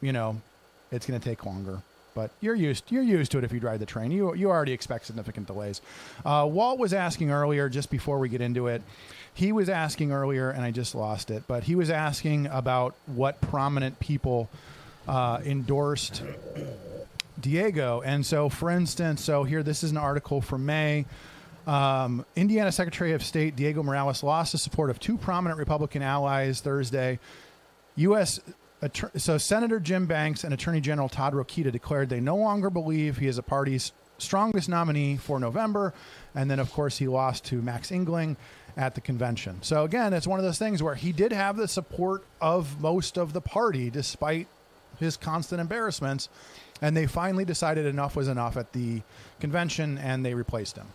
it's going to take longer. But you're used to it if you drive the train. You already expect significant delays. Walt was asking earlier, just before we get into it, he was asking earlier, and I just lost it, but he was asking about what prominent people endorsed Diego. And so, for instance, this is an article from May. Indiana Secretary of State Diego Morales lost the support of 2 prominent Republican allies Thursday. So Senator Jim Banks and Attorney General Todd Rokita declared they no longer believe he is a party's strongest nominee for November. And then, of course, he lost to Max Engling at the convention. So, again, it's one of those things where he did have the support of most of the party despite his constant embarrassments. And they finally decided enough was enough at the convention, and they replaced him.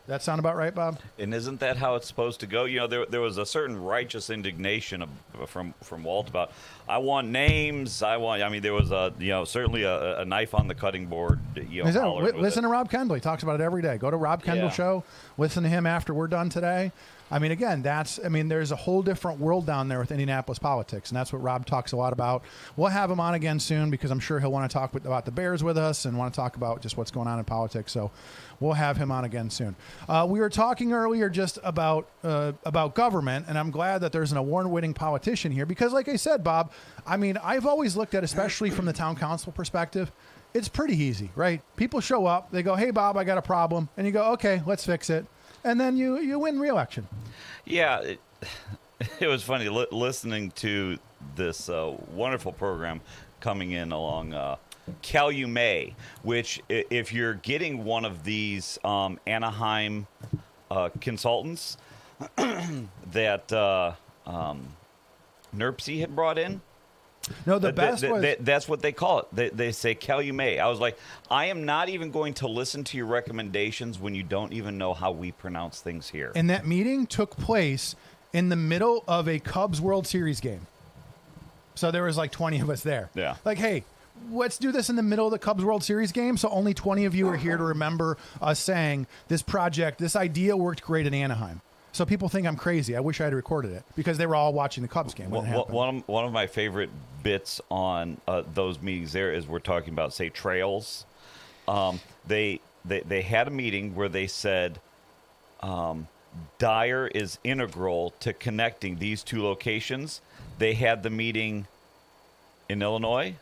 That sound about right, Bob? And isn't that how it's supposed to go? There was a certain righteous indignation from Walt about, I want names. There was certainly a knife on the cutting board. Listen to Rob Kendall. He talks about it every day. Go to Rob Kendall show. Listen to him after we're done today. Again, there's a whole different world down there with Indianapolis politics, and that's what Rob talks a lot about. We'll have him on again soon because I'm sure he'll want to talk about the Bears with us and want to talk about just what's going on in politics. So we'll have him on again soon. We were talking earlier just about government, and I'm glad that there's an award-winning politician here because, like I said, Bob, I've always looked at, especially from the town council perspective, it's pretty easy, right? People show up, they go, hey, Bob, I got a problem. And you go, okay, let's fix it. And then you win re-election. Yeah, it was funny listening to this wonderful program coming in along Calumet, which if you're getting one of these Anaheim consultants that NERPC had brought in. No, the best was... That's what they call it. They say Calumet. I was like, I am not even going to listen to your recommendations when you don't even know how we pronounce things here. And that meeting took place in the middle of a Cubs World Series game. So there was like 20 of us there. Yeah. Like, hey, let's do this in the middle of the Cubs World Series game. So only 20 of you are here to remember us saying this project, this idea worked great in Anaheim. So people think I'm crazy. I wish I had recorded it because they were all watching the Cubs game when it happened. One of my favorite bits on those meetings there is we're talking about, say, trails. They had a meeting where they said Dyer is integral to connecting these 2 locations. They had the meeting in Illinois,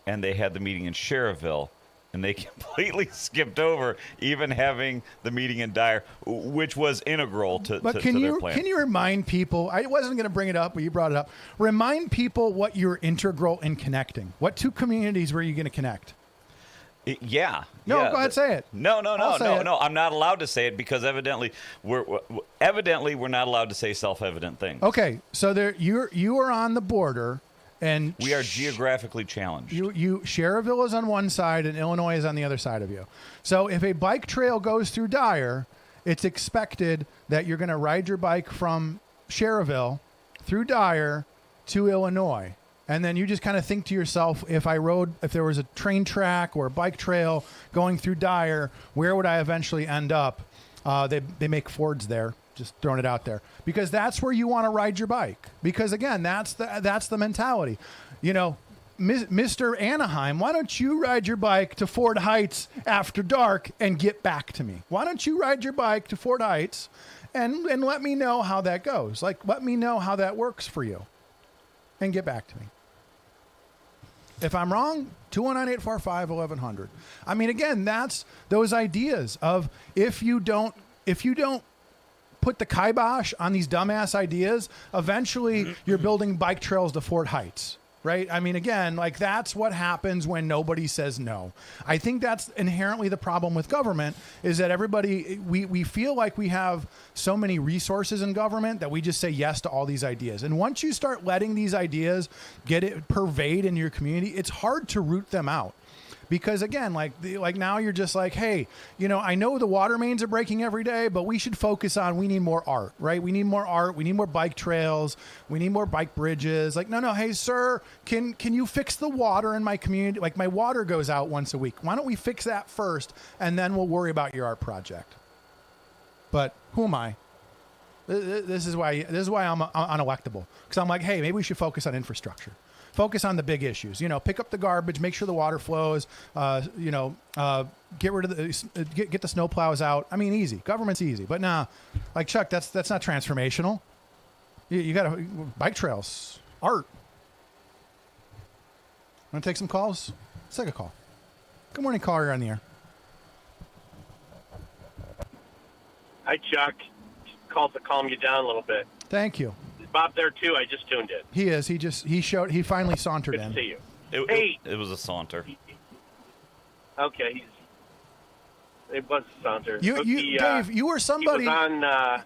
and they had the meeting in Cherville. And they completely skipped over even having the meeting in Dyer, which was integral to their plan. Can you remind people, I wasn't going to bring it up, but you brought it up. Remind people what you're integral in connecting. What two communities were you going to connect? No, go ahead, say it. No. I'm not allowed to say it because evidently we're not allowed to say self-evident things. Okay, so you are on the border. And we are geographically challenged. Cherville is on one side and Illinois is on the other side of you. So if a bike trail goes through Dyer, it's expected that you're going to ride your bike from Cherville through Dyer to Illinois. And then you just kind of think to yourself, if there was a train track or a bike trail going through Dyer, where would I eventually end up? They make Fords there. Just throwing it out there, because that's where you want to ride your bike. Because again, that's the mentality. You know, Mr. Anaheim, why don't you ride your bike to Ford Heights after dark and get back to me? Why don't you ride your bike to Ford Heights and let me know how that goes? Like, let me know how that works for you and get back to me. If I'm wrong, 219-845-1100. I mean, again, that's those ideas of if you don't put the kibosh on these dumbass ideas, eventually you're building bike trails to Fort Heights, right? I mean, again, like that's what happens when nobody says no. I think that's inherently the problem with government is that we feel like we have so many resources in government that we just say yes to all these ideas. And once you start letting these ideas pervade in your community, it's hard to root them out. Because again, like now you're just like, hey, you know, I know the water mains are breaking every day, but we should focus on, we need more art, right? We need more art. We need more bike trails. We need more bike bridges. Like, no, hey, sir, can you fix the water in my community? Like my water goes out once a week. Why don't we fix that first? And then we'll worry about your art project. But who am I? This is why I'm unelectable. Because I'm like, hey, maybe we should focus on infrastructure. Focus on the big issues. You know, pick up the garbage, make sure the water flows. Get rid of get the snow plows out. I mean, easy. Government's easy, but nah. Like Chuck, that's not transformational. You got to bike trails, art. Want to take some calls? Let's take a call. Good morning, caller. You're on the air. Hi, Chuck. Called to calm you down a little bit. Thank you. Bob there too. I just tuned in. He is. He finally sauntered in. Good to see you. It was a saunter. Okay. It was a saunter. Dave, you were somebody. He was on.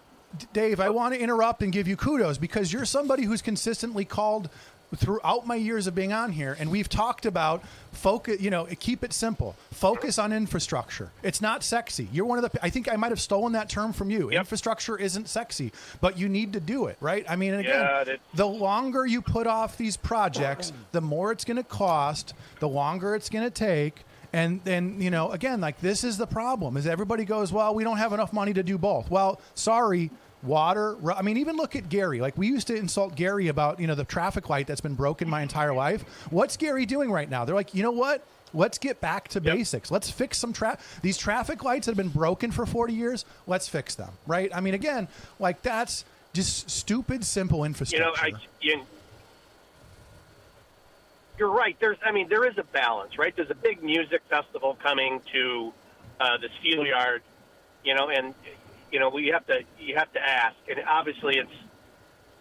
Dave, I want to interrupt and give you kudos because you're somebody who's consistently called throughout my years of being on here, and we've talked about focus. You know, keep it simple. Focus on infrastructure. It's not sexy. You're one of the. I think I might have stolen that term from you. Yep. Infrastructure isn't sexy, but you need to do it, right? I mean, again, the longer you put off these projects, the more it's going to cost. The longer it's going to take. And then, you know, again, like this is the problem: is everybody goes, well, we don't have enough money to do both. Well, sorry. Water. I mean, even look at Gary. Like we used to insult Gary about, you know, the traffic light that's been broken my entire life. What's Gary doing right now? They're like, you know what? Let's get back to basics. Let's fix some these traffic lights that have been broken for 40 years. Let's fix them. Right. I mean, again, like that's just stupid, simple infrastructure. You're right. There is a balance, right? There's a big music festival coming to the Steelyard, you know, and you know, you have to ask, and obviously it's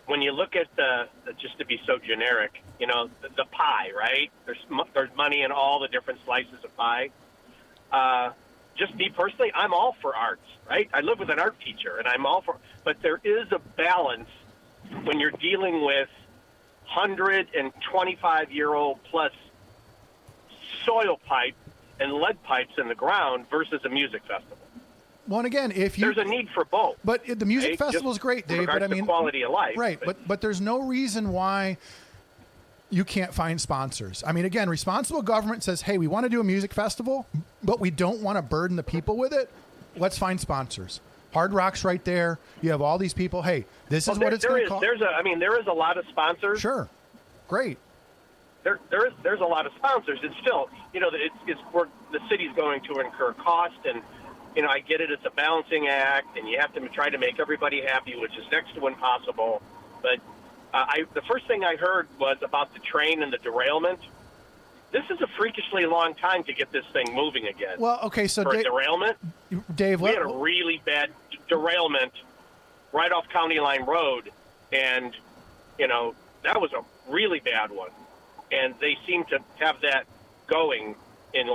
when you look at the just to be so generic, you know, the pie, right? There's money in all the different slices of pie. Just me personally, I'm all for arts, right? I live with an art teacher, and I'm all for. But there is a balance when you're dealing with 125-year-old plus soil pipe and lead pipes in the ground versus a music festival. Well, and again, there's a need for both. But the music festival is great, Dave. But I mean, quality of life, right? But there's no reason why you can't find sponsors. I mean, again, responsible government says, hey, we want to do a music festival, but we don't want to burden the people with it. Let's find sponsors. Hard Rock's right there. You have all these people. Hey, this is what it's going to cost. There is a lot of sponsors. Sure, great. There's a lot of sponsors, and still, you know, it's where the city's going to incur cost and. You know, I get it. It's a balancing act, and you have to try to make everybody happy, which is next to impossible. But the first thing I heard was about the train and the derailment. this is a freakishly long time to get this thing moving again. Well, okay, so for a derailment, Dave, we had a really bad derailment right off County Line Road, and that was a really bad one. And they seem to have that going in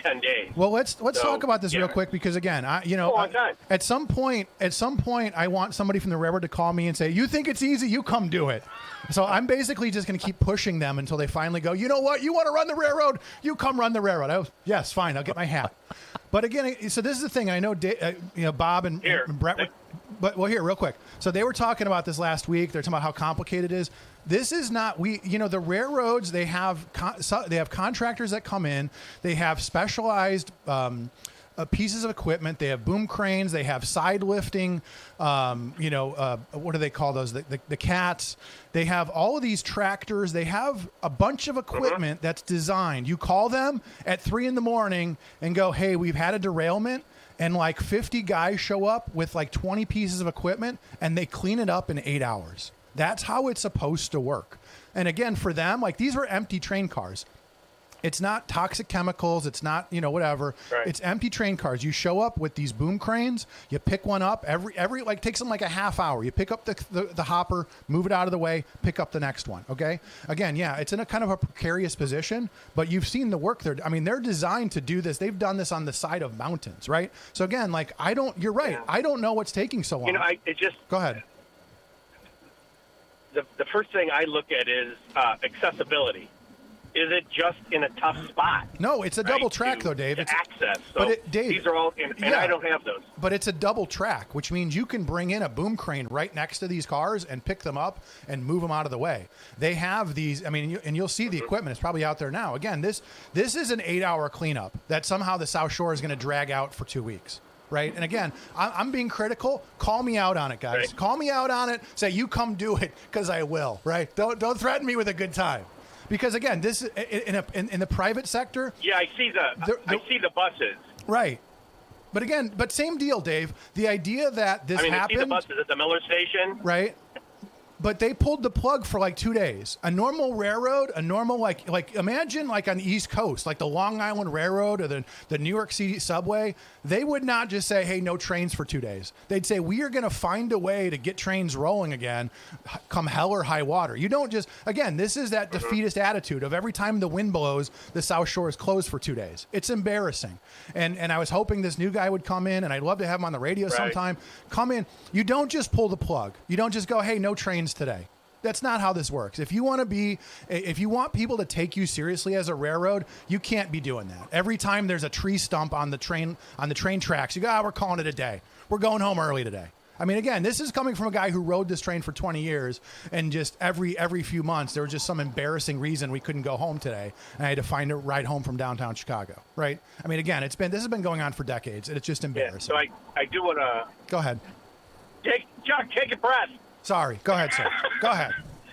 10 days. Well, let's talk about this real quick, because again, at some point, I want somebody from the railroad to call me and say, "You think it's easy? You come do it." So I'm basically just going to keep pushing them until they finally go, "You know what? You want to run the railroad? You come run the railroad." Yes, fine. I'll get my hat. But again, so this is the thing. I know, Bob and Brett. But here, real quick. So they were talking about this last week. They're talking about how complicated it is. This is not the railroads. They have contractors that come in. They have specialized pieces of equipment. They have boom cranes. They have side lifting. What do they call those? The cats. They have all of these tractors. They have a bunch of equipment that's designed. You call them at 3 a.m. and go, "Hey, we've had a derailment." And 50 guys show up with 20 pieces of equipment, and they clean it up in 8 hours. That's how it's supposed to work. And again, for them, these were empty train cars. It's not toxic chemicals. It's not, whatever. Right. It's empty train cars. You show up with these boom cranes. You pick one up every takes them a half hour. You pick up the hopper, move it out of the way, pick up the next one. Okay. Again, yeah, it's in a kind of a precarious position, but you've seen the work there. I mean, they're designed to do this. They've done this on the side of mountains, right? So again, you're right. Yeah. I don't know what's taking so long. Go ahead. The first thing I look at is accessibility. Is it just in a tough spot? No, it's a double track, though, Dave. It's access. So Dave, these are all, and I don't have those. But it's a double track, which means you can bring in a boom crane right next to these cars and pick them up and move them out of the way. They have these. I mean, and you'll see the equipment. It's probably out there now. Again, this is an 8-hour cleanup that somehow the South Shore is going to drag out for 2 weeks. Right. And again, I'm being critical. Call me out on it, guys. Right. Call me out on it. Say, you come do it, because I will. Right. Don't threaten me with a good time. Because again, this in the private sector. Yeah, I see the buses. Right. But again, same deal, Dave. The idea that this happened. I see the buses at the Miller station. Right. But they pulled the plug for 2 days. A normal railroad, imagine on the East Coast, the Long Island Railroad or the New York City subway, they would not just say, "Hey, no trains for 2 days." They'd say, "We are going to find a way to get trains rolling again, come hell or high water." You don't just, again, this is that defeatist attitude of every time the wind blows, the South Shore is closed for 2 days. It's embarrassing. And I was hoping this new guy would come in, and I'd love to have him on the radio sometime. Come in. You don't just pull the plug. You don't just go, "Hey, no trains today." That's not how this works. If you want people to take you seriously as a railroad, you can't be doing that. Every time there's a tree stump on the train tracks, you go, "We're calling it a day. We're going home early today." I mean, again, this is coming from a guy who rode this train for 20 years, and just every few months there was just some embarrassing reason we couldn't go home today, and I had to find a ride home from downtown Chicago. Right? I mean, again, this has been going on for decades, and it's just embarrassing. Yeah, so I do want to go ahead. Chuck, take a breath. Sorry. Go ahead, sir. Go ahead.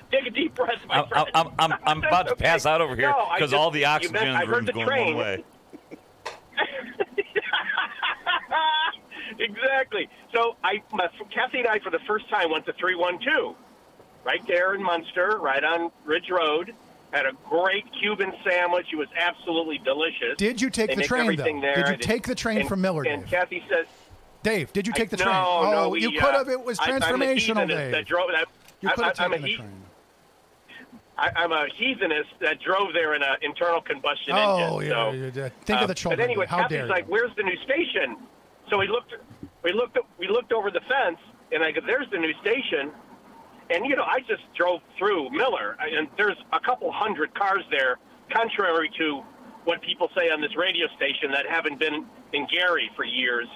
Take a deep breath, my friend. I'm about to pass out over here because all the oxygen in the room's going one way. Exactly. So Kathy and I, for the first time, went to 312, right there in Munster, right on Ridge Road. Had a great Cuban sandwich. It was absolutely delicious. Did you take the train, though? Did you take the train from Miller, and Kathy says, Dave, did you take the train? No, you could have. It was transformational, Dave. You could have taken the train. I'm a heathenist that drove there in an internal combustion engine. Oh, yeah. Think of the children. But anyway, How Kathy's dare like, "Where's the new station?" So we looked over the fence, and I go, "There's the new station." And I just drove through Miller, and there's a couple hundred cars there, contrary to what people say on this radio station that haven't been in Gary for years.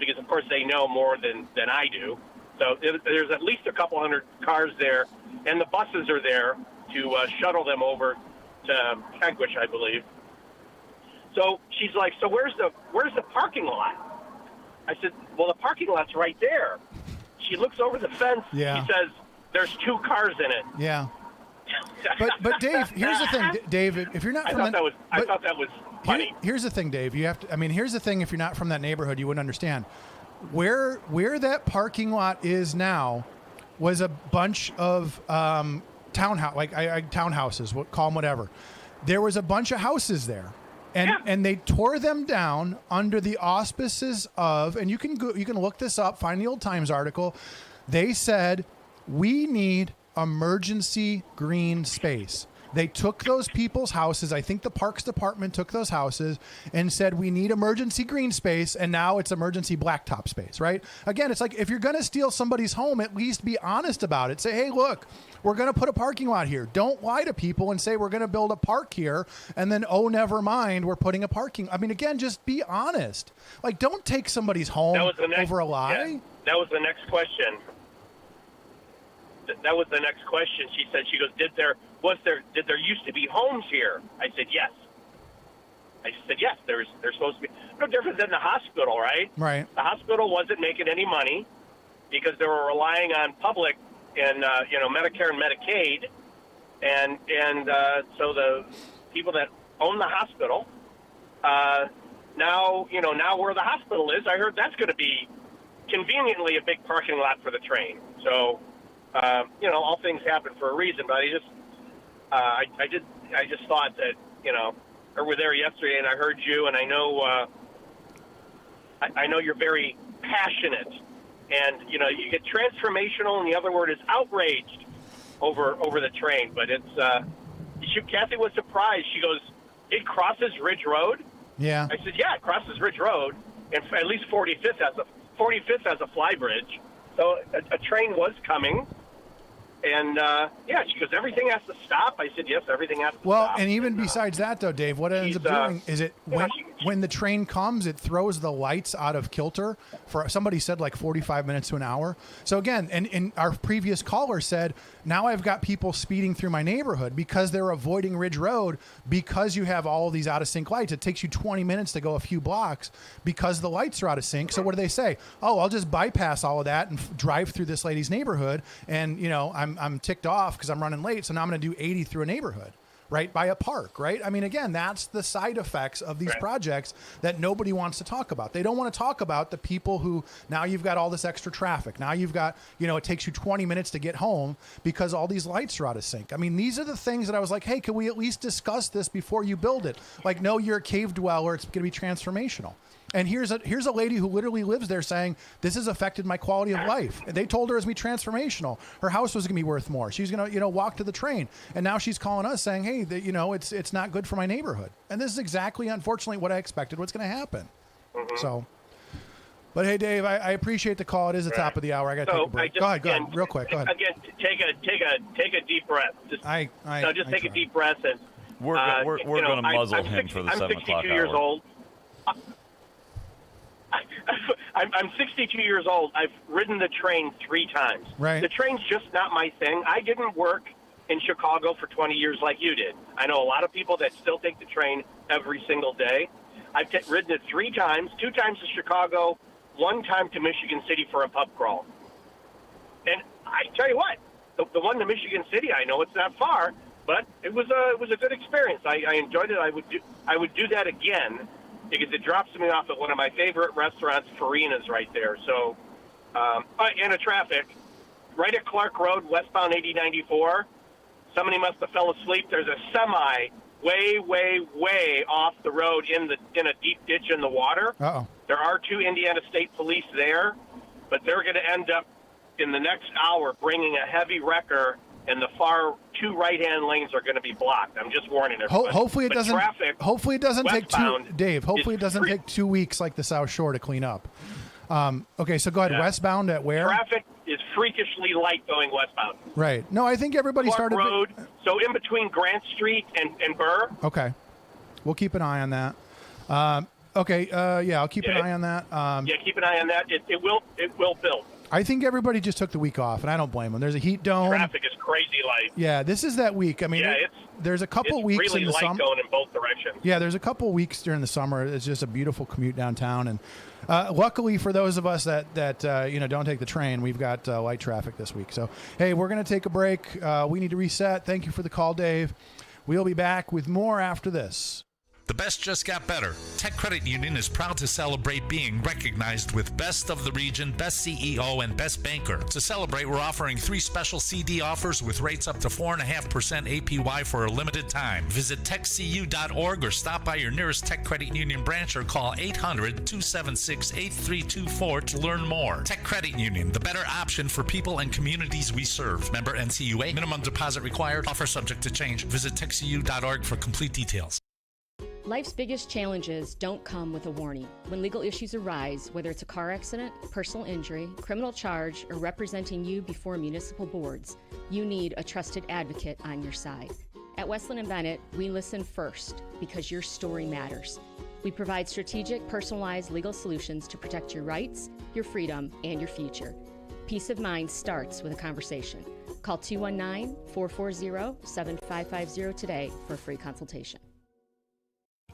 Because of course they know more than I do. So there's at least a couple hundred cars there, and the buses are there to shuttle them over to Kegwish, I believe. So she's like, "So where's the parking lot?" I said, "Well, the parking lot's right there." She looks over the fence. Yeah. She says, "There's 2 cars in it." Yeah. But Dave, here's the thing, Dave. If you're not I thought that was funny. Here's the thing, Dave. You have to. I mean, here's the thing. If you're not from that neighborhood, you wouldn't understand. Where that parking lot is now was a bunch of townhouses. Call them whatever. there was a bunch of houses there. And they tore them down under the auspices of, and you can look this up, find the Old Times article. They said, we need emergency green space. They took those people's houses. I think the Parks Department took those houses and said, we need emergency green space. And now it's emergency blacktop space, right? Again, it's like, if you're going to steal somebody's home, at least be honest about it. Say, hey, look, we're going to put a parking lot here. Don't lie to people and say, we're going to build a park here. And then, oh, never mind, we're putting a parking. I mean, again, just be honest. Like, don't take somebody's home over a lie. Yeah, that was the next question. That was the next question. She said, did there used to be homes here? I said, yes. I said, yes, there's supposed to be. No different than the hospital, right? Right. The hospital wasn't making any money because they were relying on public and, Medicare and Medicaid. And so the people that own the hospital, now where the hospital is, I heard that's going to be conveniently a big parking lot for the train. So, all things happen for a reason, but I just thought that, I were there yesterday and I heard you, and I know you're very passionate, and, you get transformational, and the other word is outraged over the train, but Kathy was surprised. She goes, it crosses Ridge Road? Yeah. I said, yeah, it crosses Ridge Road, and at least 45th has a fly bridge. So a train was coming, and she goes, everything has to stop. I said, yes, everything has to stop. Well, and even besides that, though, Dave, what it ends up doing is it when the train comes, it throws the lights out of kilter for, somebody said, like 45 minutes to an hour. So again, and our previous caller said, now I've got people speeding through my neighborhood because they're avoiding Ridge Road because you have all of these out of sync lights. It takes you 20 minutes to go a few blocks because the lights are out of sync. So what do they say? Oh, I'll just bypass all of that and drive through this lady's neighborhood. And, I'm ticked off because I'm running late. So now I'm going to do 80 through a neighborhood. Right, by a park, right? I mean, again, that's the side effects of these projects that nobody wants to talk about. They don't want to talk about the people who, now you've got all this extra traffic. Now you've got, it takes you 20 minutes to get home because all these lights are out of sync. I mean, these are the things that I was like, hey, can we at least discuss this before you build it? Like, no, you're a cave dweller. It's going to be transformational. And here's a lady who literally lives there saying, this has affected my quality of life. And they told her it's going to be transformational. Her house was going to be worth more. She's going to, walk to the train. And now she's calling us saying, hey, it's not good for my neighborhood. And this is exactly, unfortunately, what I expected what's going to happen. Mm-hmm. So, but hey, Dave, I appreciate the call. It is the top of the hour. I got to take a break. Go ahead, real quick. Go ahead. Again, take a deep breath. Just take a deep breath. And we're going to muzzle him for the 7 o'clock hour. I'm 62 years old. I'm 62 years old. I've ridden the train 3 times. Right. The train's just not my thing. I didn't work in Chicago for 20 years like you did. I know a lot of people that still take the train every single day. I've ridden it 3 times, 2 times to Chicago, 1 time to Michigan City for a pub crawl. And I tell you what, the one to Michigan City, I know it's not far, but it was a good experience. I enjoyed it. I would do that again, because it drops me off at one of my favorite restaurants, Farina's, right there. So, and the traffic, right at Clark Road, westbound 8094, somebody must have fell asleep. There's a semi way, way, way off the road in a deep ditch in the water. Uh-oh. There are 2 Indiana State Police there, but they're going to end up in the next hour bringing a heavy wrecker, and the far 2 right-hand lanes are going to be blocked. I'm just warning everybody. Hopefully it doesn't. Hopefully it doesn't take 2. Dave. Hopefully it doesn't take 2 weeks like the South Shore to clean up. Okay, so go ahead. Yeah. Westbound at where? Traffic is freakishly light going westbound. Right. No, I think everybody Clark started. Road. So in between Grant Street and Burr. Okay, we'll keep an eye on that. I'll keep an eye on that. Keep an eye on that. It will build. I think everybody just took the week off, and I don't blame them. There's a heat dome. Traffic is crazy light. Yeah, this is that week. I mean, there's a couple weeks really in the summer. Going in both directions. Yeah, there's a couple weeks during the summer. It's just a beautiful commute downtown, and luckily for those of us that don't take the train, we've got light traffic this week. So, hey, we're going to take a break. We need to reset. Thank you for the call, Dave. We'll be back with more after this. The best just got better. Tech Credit Union is proud to celebrate being recognized with Best of the Region, Best CEO, and Best Banker. To celebrate, we're offering 3 special CD offers with rates up to 4.5% APY for a limited time. Visit techcu.org or stop by your nearest Tech Credit Union branch or call 800-276-8324 to learn more. Tech Credit Union, the better option for people and communities we serve. Member NCUA. Minimum deposit required. Offer subject to change. Visit techcu.org for complete details. Life's biggest challenges don't come with a warning. When legal issues arise, whether it's a car accident, personal injury, criminal charge, or representing you before municipal boards, you need a trusted advocate on your side. At Westland & Bennett, we listen first because your story matters. We provide strategic, personalized legal solutions to protect your rights, your freedom, and your future. Peace of mind starts with a conversation. Call 219-440-7550 today for a free consultation.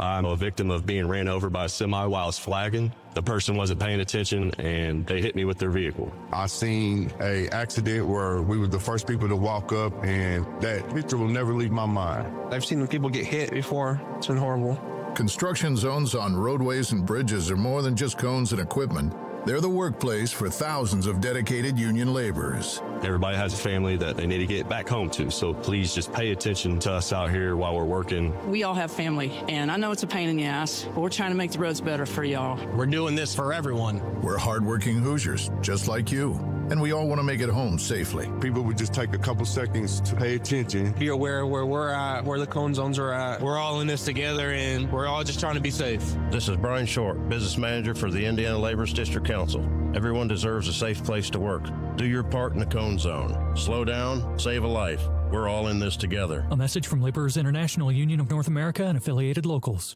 I'm a victim of being ran over by a semi while I was flagging. The person wasn't paying attention and they hit me with their vehicle. I seen a accident where we were the first people to walk up, and that picture will never leave my mind. I've seen people get hit before. It's been horrible. Construction zones on roadways and bridges are more than just cones and equipment. They're the workplace for thousands of dedicated union laborers. Everybody has a family that they need to get back home to, so please just pay attention to us out here while we're working. We all have family, and I know it's a pain in the ass, but we're trying to make the roads better for y'all. We're doing this for everyone. We're hardworking Hoosiers, just like you, and we all want to make it home safely. People would just take a couple seconds to pay attention. Be aware of where we're at, where the cone zones are at. We're all in this together, and we're all just trying to be safe. This is Brian Short, Business Manager for the Indiana Laborers District Council. Everyone deserves a safe place to work. Do your part in the cone zone. Slow down, save a life. We're all in this together. A message from Laborers International Union of North America and affiliated locals.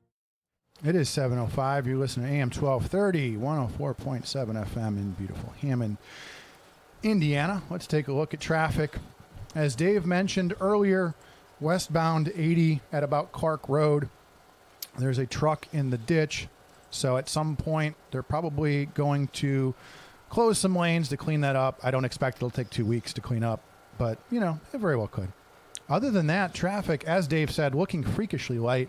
It is 7:05. You're listening to AM 1230, 104.7 FM in beautiful Hammond, Indiana. Let's take a look at traffic. As Dave mentioned earlier, westbound 80 at about Clark Road, there's a truck in the ditch. So at some point, they're probably going to close some lanes to clean that up. I don't expect it'll take 2 weeks to clean up, but, you know, it very well could. Other than that, traffic, as Dave said, looking freakishly light.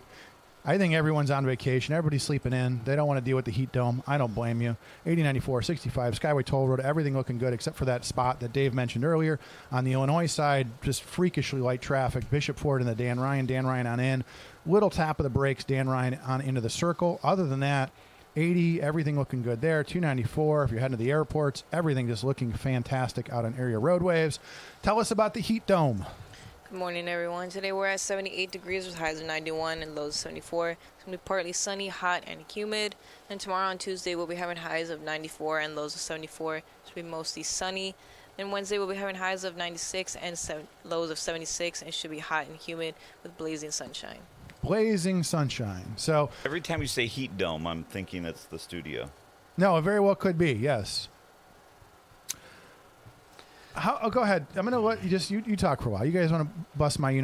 I think everyone's on vacation. Everybody's sleeping in. They don't want to deal with the heat dome. I don't blame you. 80, 94, 65, Skyway Toll Road, everything looking good except for that spot that Dave mentioned earlier. On the Illinois side, just freakishly light traffic. Bishop Ford and the Dan Ryan on in. Little tap of the brakes, Dan Ryan on into the circle. Other than that, 80, everything looking good there. 294, if you're heading to the airports, everything just looking fantastic out on area roadways. Tell us about the heat dome. Good morning, everyone. Today we're at 78 degrees with highs of 91 and lows of 74. It's going to be partly sunny, hot, and humid. And tomorrow on Tuesday, we'll be having highs of 94 and lows of 74. It should be mostly sunny. Then Wednesday, we'll be having highs of 96 and lows of 76. And it should be hot and humid with blazing sunshine. Blazing sunshine. So every time you say heat dome, I'm thinking it's the studio. No, it very well could be, yes. Go ahead. I'm going to let you talk for a while. You guys want to bust my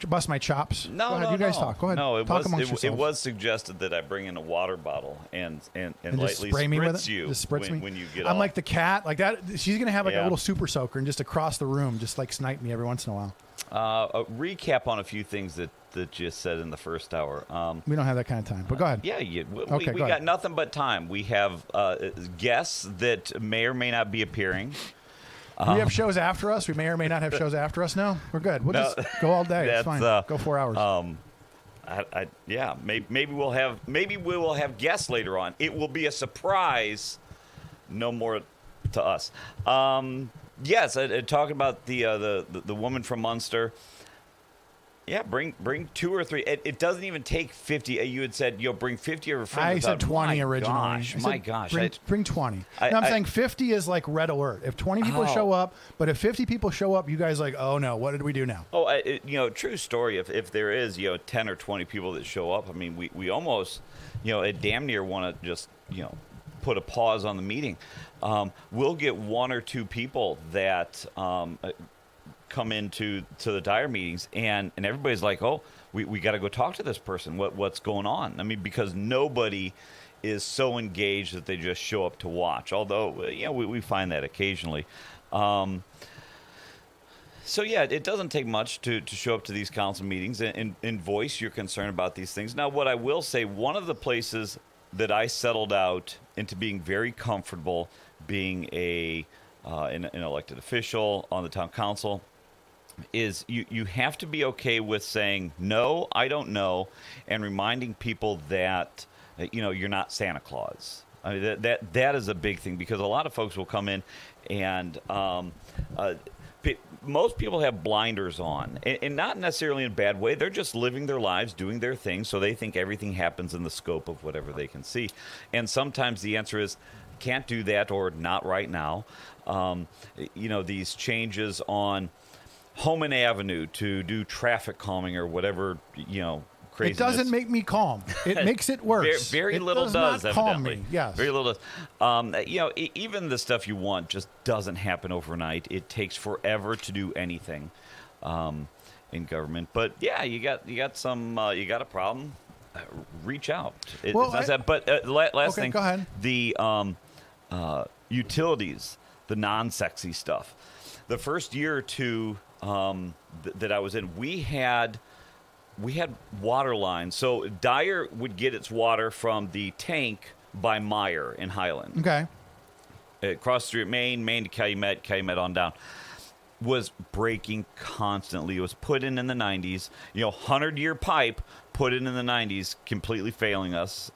bust my chops? No, Go ahead. You guys talk. Go ahead. No, talk amongst yourselves. it was suggested that I bring in a water bottle and lightly spray me with spritz it? you Just spritz me? when you get I'm off. like the cat. Like that. She's going to have like a Yeah. little super soaker and just across the room, just like snipe me every once in a while. A recap on a few things that you said in the first hour. We don't have that kind of time, but go ahead. Yeah, Okay, we go got ahead. nothing but time. We have guests that may or may not be appearing. We have shows after us. We may or may not have shows after us. No, we're good. We'll just go all day. It's fine. Go 4 hours. Maybe we will have guests later on. It will be a surprise. No more to us. Yes, talking about the woman from Munster. Yeah, bring 2 or 3. It doesn't even take 50. You had said bring 50 of a friend. I said 20 originally. Gosh, my gosh. Bring 20. I'm saying 50 is like red alert. If 20 people show up, but if 50 people show up, you guys like, oh no, what did we do now? Oh, true story. If there is 10 or 20 people that show up, I mean, we almost damn near want to just put a pause on the meeting. We'll get 1 or 2 people that come into the Dyer meetings and everybody's like, oh, we got to go talk to this person. What's going on? I mean, because nobody is so engaged that they just show up to watch. Although, we find that occasionally. So, yeah, it doesn't take much to show up to these council meetings and voice your concern about these things. Now, what I will say, one of the places that I settled out into being very comfortable being an elected official on the town council is you have to be okay with saying, no, I don't know, and reminding people that, you're not Santa Claus. I mean, that is a big thing, because a lot of folks will come in and most people have blinders on, and not necessarily in a bad way. They're just living their lives, doing their thing, so they think everything happens in the scope of whatever they can see. And sometimes the answer is, can't do that, or not right now. These changes on Homan Avenue to do traffic calming or whatever, craziness. It doesn't make me calm. It makes it worse. Very little does, not calm evidently. me. Yes. Very little does. Even the stuff you want just doesn't happen overnight. It takes forever to do anything in government. But yeah, you got a problem. Reach out. Last thing. Go ahead. The utilities, the non-sexy stuff. The first year or two that I was in, we had water lines. So Dyer would get its water from the tank by Meyer in Highland. Okay. Across the street, Maine to Calumet on down. Was breaking constantly. It was put in the 90s. 100-year pipe put in the 90s, completely failing us.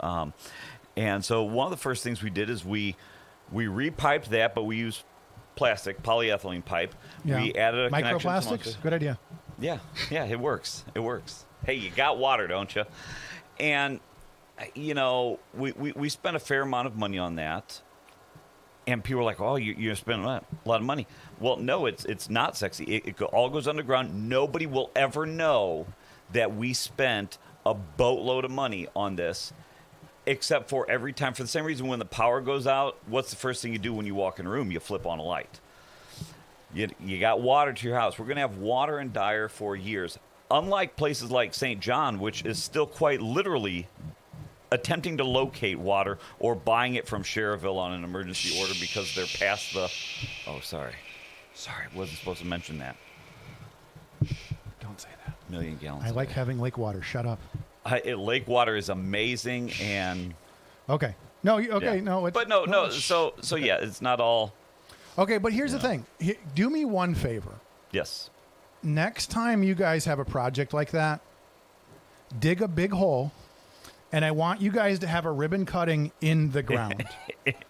And so one of the first things we did is we repiped that, but we used plastic, polyethylene pipe. Yeah. We added a connection. Microplastics? Good idea. Yeah, it works. It works. Hey, you got water, don't you? And, we spent a fair amount of money on that. And people are like, oh, you're spending a lot of money. Well, no, it's not sexy. It all goes underground. Nobody will ever know that we spent a boatload of money on this, except for every time. For the same reason, when the power goes out, what's the first thing you do when you walk in a room? You flip on a light. You got water to your house. We're going to have water in Dyer for years. Unlike places like St. John, which is still quite literally attempting to locate water or buying it from Cherville on an emergency order because they're past the... Oh, sorry. Wasn't supposed to mention that. Don't say that. Million gallons. I like having lake water. Shut up. Lake water is amazing, and... Okay. No, okay, yeah. no. But no. So yeah, it's not all... Okay, but here's the thing. Do me one favor. Yes. Next time you guys have a project like that, dig a big hole, and I want you guys to have a ribbon cutting in the ground.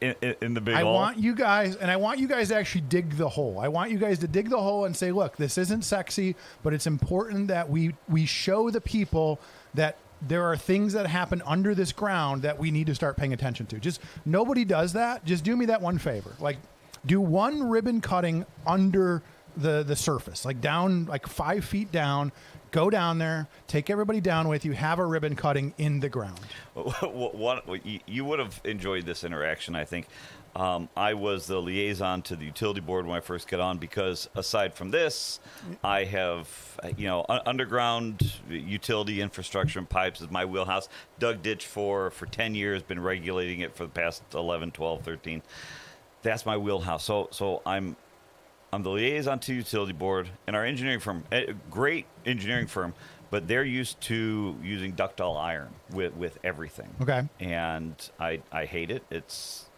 in the big hole? I want you guys to actually dig the hole. I want you guys to dig the hole and say, look, this isn't sexy, but it's important that we show the people that there are things that happen under this ground that we need to start paying attention to. Just nobody does that. Just do me that one favor. Like, do one ribbon cutting under the surface, like down, like 5 feet down. Go down there, take everybody down with you, have a ribbon cutting in the ground. You would have enjoyed this interaction, I think. I was the liaison to the utility board when I first got on, because aside from this, I have, underground utility infrastructure and pipes is my wheelhouse. Dug ditch for 10 years, been regulating it for the past 11, 12, 13. That's my wheelhouse. So I'm the liaison to utility board, and our engineering firm, a great engineering firm, but they're used to using ductile iron with everything. Okay. And I hate it.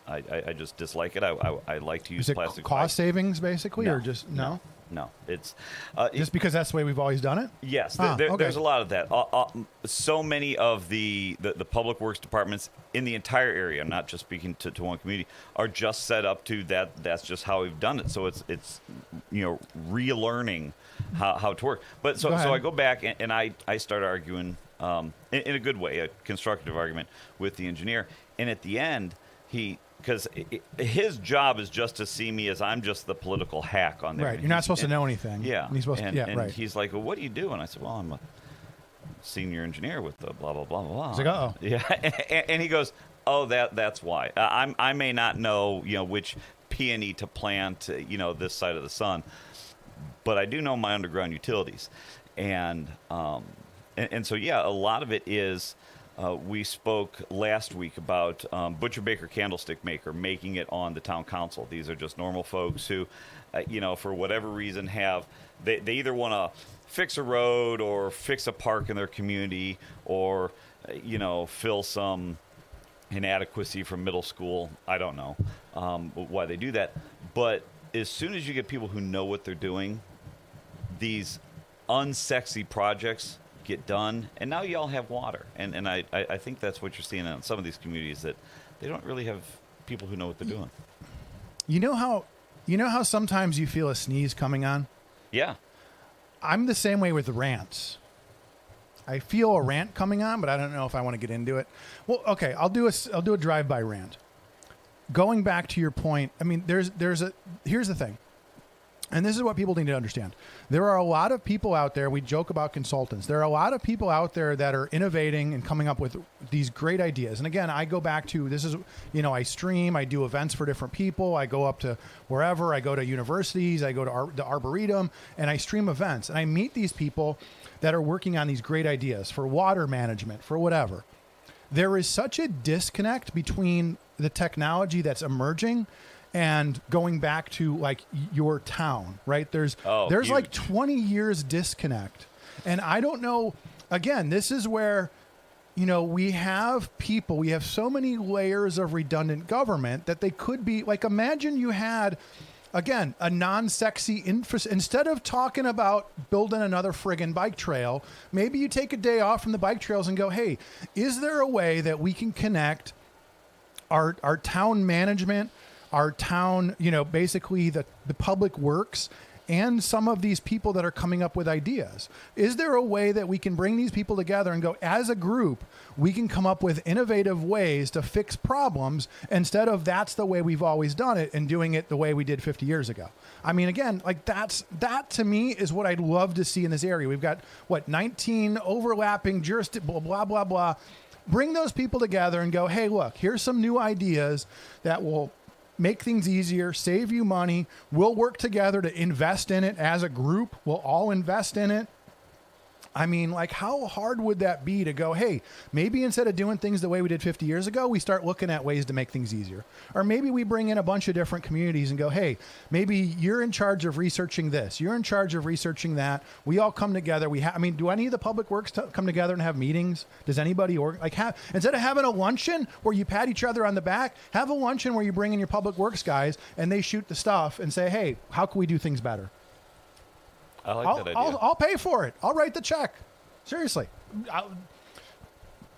I just dislike it. I like to use plastic. Is it cost savings basically, No, or just no? No, it's just because that's the way we've always done it. Yes, okay. There's a lot of that. So many of the public works departments in the entire area, I'm not just speaking to one community, are just set up to that. That's just how we've done it. So it's relearning how to work. But so I go back and I start arguing in a good way, a constructive argument with the engineer. And at the end, because his job is just to see me as I'm just the political hack on there. Right. You're not supposed to know anything. Yeah. And he's supposed and right. He's like, well, what do you do? And I said, well, I'm a senior engineer with the blah, blah, blah, blah. He's like, uh-oh. Yeah. And he goes, oh, that's why. I may not know, which peony to plant, this side of the sun, but I do know my underground utilities. And so, yeah, a lot of it is We spoke last week about Butcher Baker Candlestick Maker making it on the town council. These are just normal folks who, for whatever reason they either want to fix a road or fix a park in their community or, fill some inadequacy from middle school. I don't know why they do that. But as soon as you get people who know what they're doing, these unsexy projects get done, and now you all have water. And I think that's what you're seeing in some of these communities, that they don't really have people who know what they're doing. You know how sometimes you feel a sneeze coming on? Yeah. I'm the same way with rants. I feel a rant coming on, but I don't know if I want to get into it. Well, okay, I'll do a drive-by rant. Going back to your point, I mean, here's the thing. And this is what people need to understand. There are a lot of people out there, we joke about consultants. There are a lot of people out there that are innovating and coming up with these great ideas. And again, I go back to, I stream, I do events for different people. I go up to wherever, I go to universities, I go to the Arboretum, and I stream events. And I meet these people that are working on these great ideas for water management, for whatever. There is such a disconnect between the technology that's emerging and going back to like your town, right? There's huge. like 20 years disconnect. And I don't know, again, this is where, we have so many layers of redundant government that they could be like, imagine you had, again, a non-sexy instead of talking about building another friggin' bike trail, maybe you take a day off from the bike trails and go, hey, is there a way that we can connect our town management, our town, basically the public works, and some of these people that are coming up with ideas? Is there a way that we can bring these people together and go, as a group, we can come up with innovative ways to fix problems instead of that's the way we've always done it and doing it the way we did 50 years ago? I mean, again, like that to me is what I'd love to see in this area. We've got 19 overlapping jurisdictions, blah, blah, blah. Bring those people together and go, hey, look, here's some new ideas that will make things easier, save you money. We'll work together to invest in it as a group. We'll all invest in it. I mean, like, how hard would that be to go, hey, maybe instead of doing things the way we did 50 years ago, we start looking at ways to make things easier. Or maybe we bring in a bunch of different communities and go, hey, maybe you're in charge of researching this. You're in charge of researching that. We all come together. Do any of the public works come together and have meetings? Does anybody instead of having a luncheon where you pat each other on the back, have a luncheon where you bring in your public works guys and they shoot the stuff and say, hey, how can we do things better? I like that idea. I'll pay for it. I'll write the check. Seriously.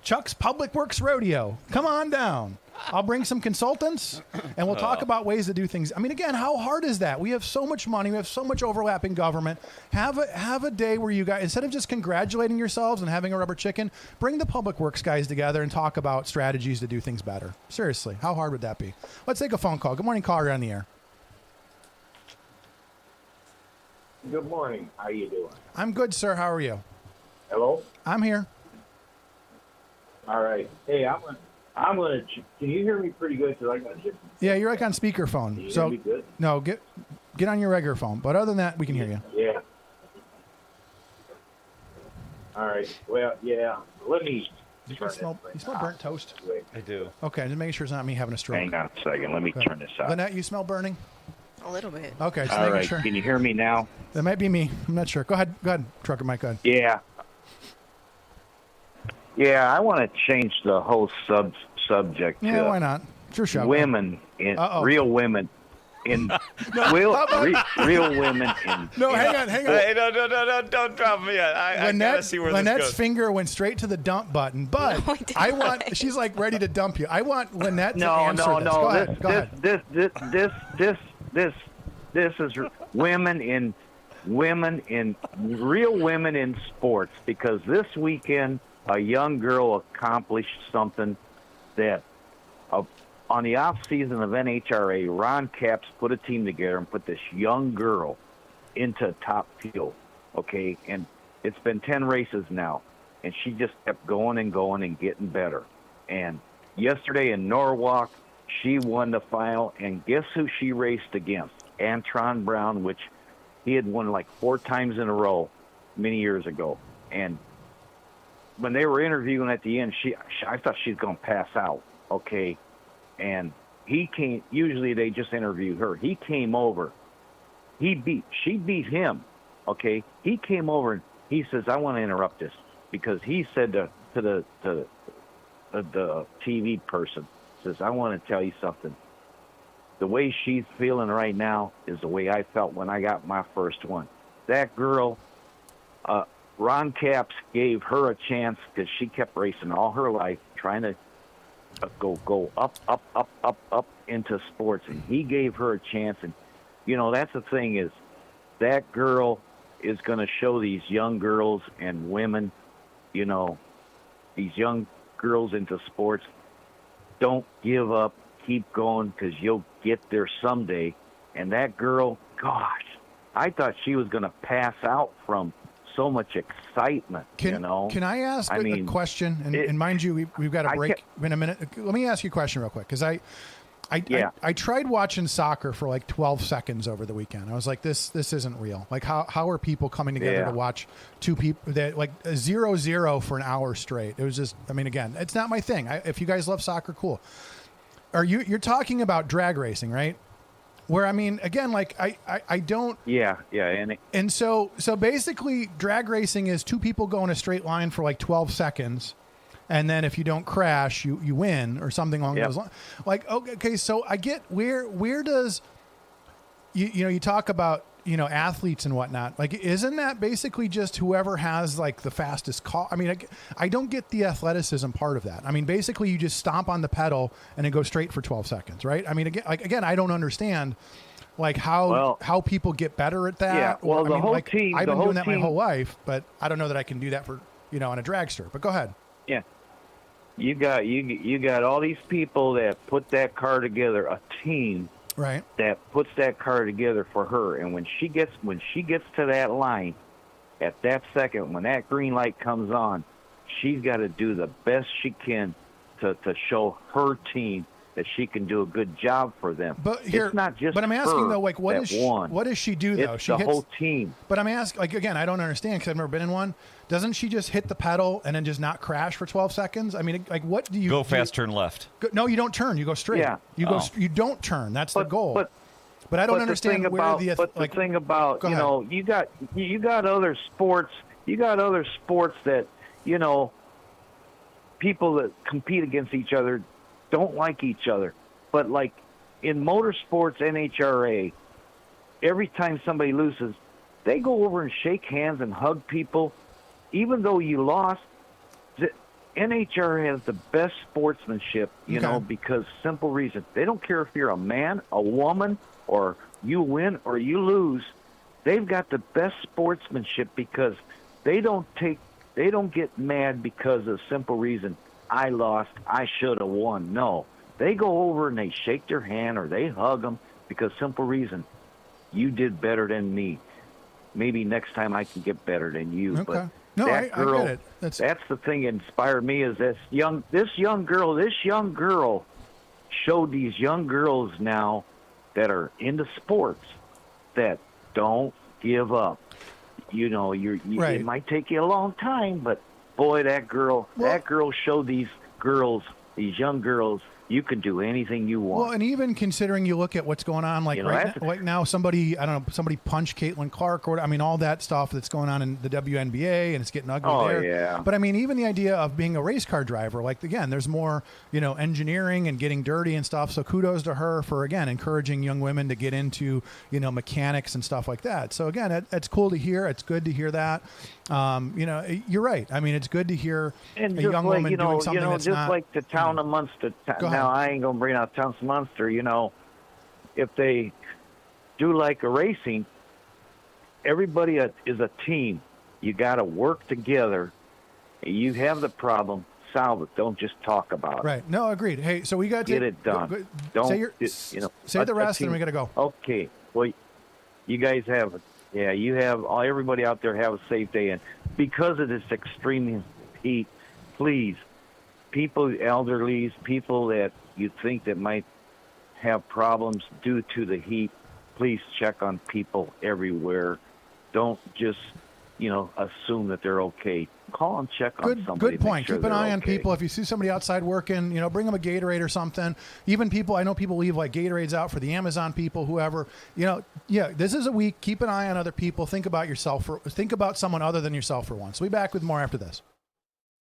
Chuck's Public Works Rodeo. Come on down. I'll bring some consultants and we'll talk about ways to do things. I mean, again, how hard is that? We have so much money. We have so much overlapping government. Have a day where you guys, instead of just congratulating yourselves and having a rubber chicken, bring the public works guys together and talk about strategies to do things better. Seriously, how hard would that be? Let's take a phone call. Good morning, caller on the air. Good morning. How you doing? I'm good, sir. How are you? Hello? I'm here. All right. Hey, I'm gonna. Can you hear me pretty good? Cause I got different. Yeah, you're like on speakerphone. Can you So hear me good? no, get on your regular phone. But other than that, we can hear you. Yeah. All right. Well, yeah. Let me. You smell burnt toast? I do. Okay, just making sure it's not me having a stroke. Hang on a second. Let me turn this off. Lynette, you smell burning? A little bit. Okay, just All making right. sure. Can you hear me now? That might be me. I'm not sure. Go ahead, Trucker Mike. Go ahead. Yeah. Yeah, I want to change the whole subject Yeah, to why not? Sure, shall. women in real women in real women in. No, hang on. Hey, no, don't drop me yet. I gotta see where Lynette's this goes. finger went straight to the dump button, but I want. She's like ready to dump you. I want Lynette to answer this. Go ahead. Go ahead. This is women in real women in sports, because this weekend a young girl accomplished something that on the off season of NHRA, Ron Capps put a team together and put this young girl into top field. Okay, and it's been 10 races now, and she just kept going and going and getting better. And yesterday in Norwalk, she won the final, and guess who she raced against? Antron Brown, which he had won like 4 times in a row many years ago. And when they were interviewing at the end, I thought she's going to pass out. Okay, and he came. Usually they just interview her. He came over. She beat him. Okay, he came over and he says, "I want to interrupt this," because he said to the TV person, says, "I want to tell you something. The way she's feeling right now is the way I felt when I got my first one. That girl, Ron Capps gave her a chance because she kept racing all her life, trying to go up into sports, and he gave her a chance. And that's the thing, is that girl is going to show these young girls and women, these young girls into sports, don't give up, keep going, because you'll get there someday." And that girl, gosh, I thought she was going to pass out from so much excitement. Can I ask a question? And mind you, we've got a break in a minute. Let me ask you a question real quick, because I tried watching soccer for like 12 seconds over the weekend. I was like, this isn't real. Like, how are people coming together to watch two people that like 0-0 for an hour straight? It was just, again, it's not my thing. If you guys love soccer, cool. You're talking about drag racing, right? Where, again, like I don't. Yeah. And so basically drag racing is two people go in a straight line for like 12 seconds. And then if you don't crash, you win or something along those lines. Like, okay, so I get where does, you talk about, athletes and whatnot. Like, isn't that basically just whoever has like the fastest car? I don't get the athleticism part of that. Basically you just stomp on the pedal and then go straight for 12 seconds, right? Again, I don't understand like how people get better at that. Yeah, well, the whole team. I've been doing that my whole life, but I don't know that I can do that for, on a dragster. But go ahead. Yeah. You got all these people that put that car together, a team, right, that puts that car together for her. And when she gets to that line, at that second, when that green light comes on, she's got to do the best she can to show her team that she can do a good job for them. But here, it's not just. But I'm asking her though, like, what does she do though? It's She the hits, whole team. But I'm asking, like, again, I don't understand because I've never been in one. Doesn't she just hit the pedal and then just not crash for 12 seconds? Like, what do you go fast, turn left? No, you don't turn. You go straight. Yeah. You don't turn. That's the goal. But I don't understand the thing about you got other sports. You got other sports that people that compete against each other don't like each other. But like in motorsports, NHRA, every time somebody loses, they go over and shake hands and hug people, even though you lost. The NHRA has the best sportsmanship, because simple reason. They don't care if you're a man, a woman, or you win or you lose. They've got the best sportsmanship because they don't get mad because of simple reason. I lost, I should have won. No. They go over and they shake their hand or they hug them because simple reason, you did better than me. Maybe next time I can get better than you. Okay. But No, that girl, I get it. That's the thing that inspired me is this young girl showed these young girls now that are into sports that don't give up. Right. It might take you a long time, but boy, that girl showed these young girls, you can do anything you want. Well, and even considering you look at what's going on, like right now, somebody punched Caitlin Clark, or all that stuff that's going on in the WNBA, and it's getting ugly there. Yeah. But even the idea of being a race car driver, like again, there's more, engineering and getting dirty and stuff. So kudos to her for again encouraging young women to get into, mechanics and stuff like that. So again, it's cool to hear. It's good to hear that. You're right. It's good to hear a young woman doing something that's just not, like the town of Munster. Now, I ain't going to bring out town of Munster. If they do like a racing, everybody is a team. You got to work together. You have the problem, solve it. Don't just talk about it. Right. No, agreed. Hey, so we got to get it done. Don't say the rest, and we got to go. Okay. Well, you guys have. Yeah, you have everybody out there have a safe day. And because of this extreme heat, please, people, elderlies, people that you think that might have problems due to the heat, please check on people everywhere. Don't just assume that they're okay. Call and check on somebody. Good point. Sure Keep an eye on okay. people. If you see somebody outside working, bring them a Gatorade or something. Even I know people leave like Gatorades out for the Amazon people, whoever. This is a week. Keep an eye on other people. Think about yourself. Think about someone other than yourself for once. We'll be back with more after this.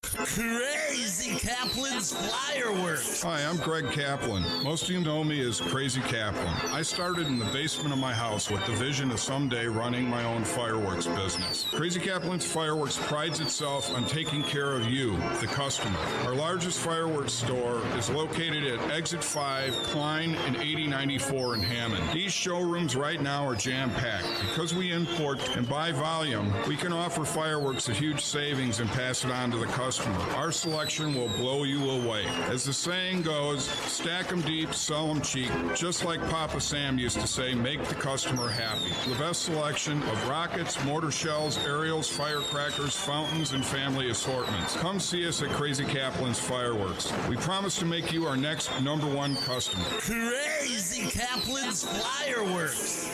Crazy Kaplan's Fireworks. Hi, I'm Greg Kaplan. Most of you know me as Crazy Kaplan. I started in the basement of my house with the vision of someday running my own fireworks business. Crazy Kaplan's Fireworks prides itself on taking care of you, the customer. Our largest fireworks store is located at Exit 5, Klein, and 8094 in Hammond. These showrooms right now are jam-packed. Because we import and buy volume, we can offer fireworks a huge savings and pass it on to the customer. Our selection will blow you away. As the saying goes, stack 'em deep, sell 'em cheap. Just like Papa Sam used to say, make the customer happy. The best selection of rockets, mortar shells, aerials, firecrackers, fountains, and family assortments. Come see us at Crazy Kaplan's Fireworks. We promise to make you our next #1 customer. Crazy Kaplan's Fireworks.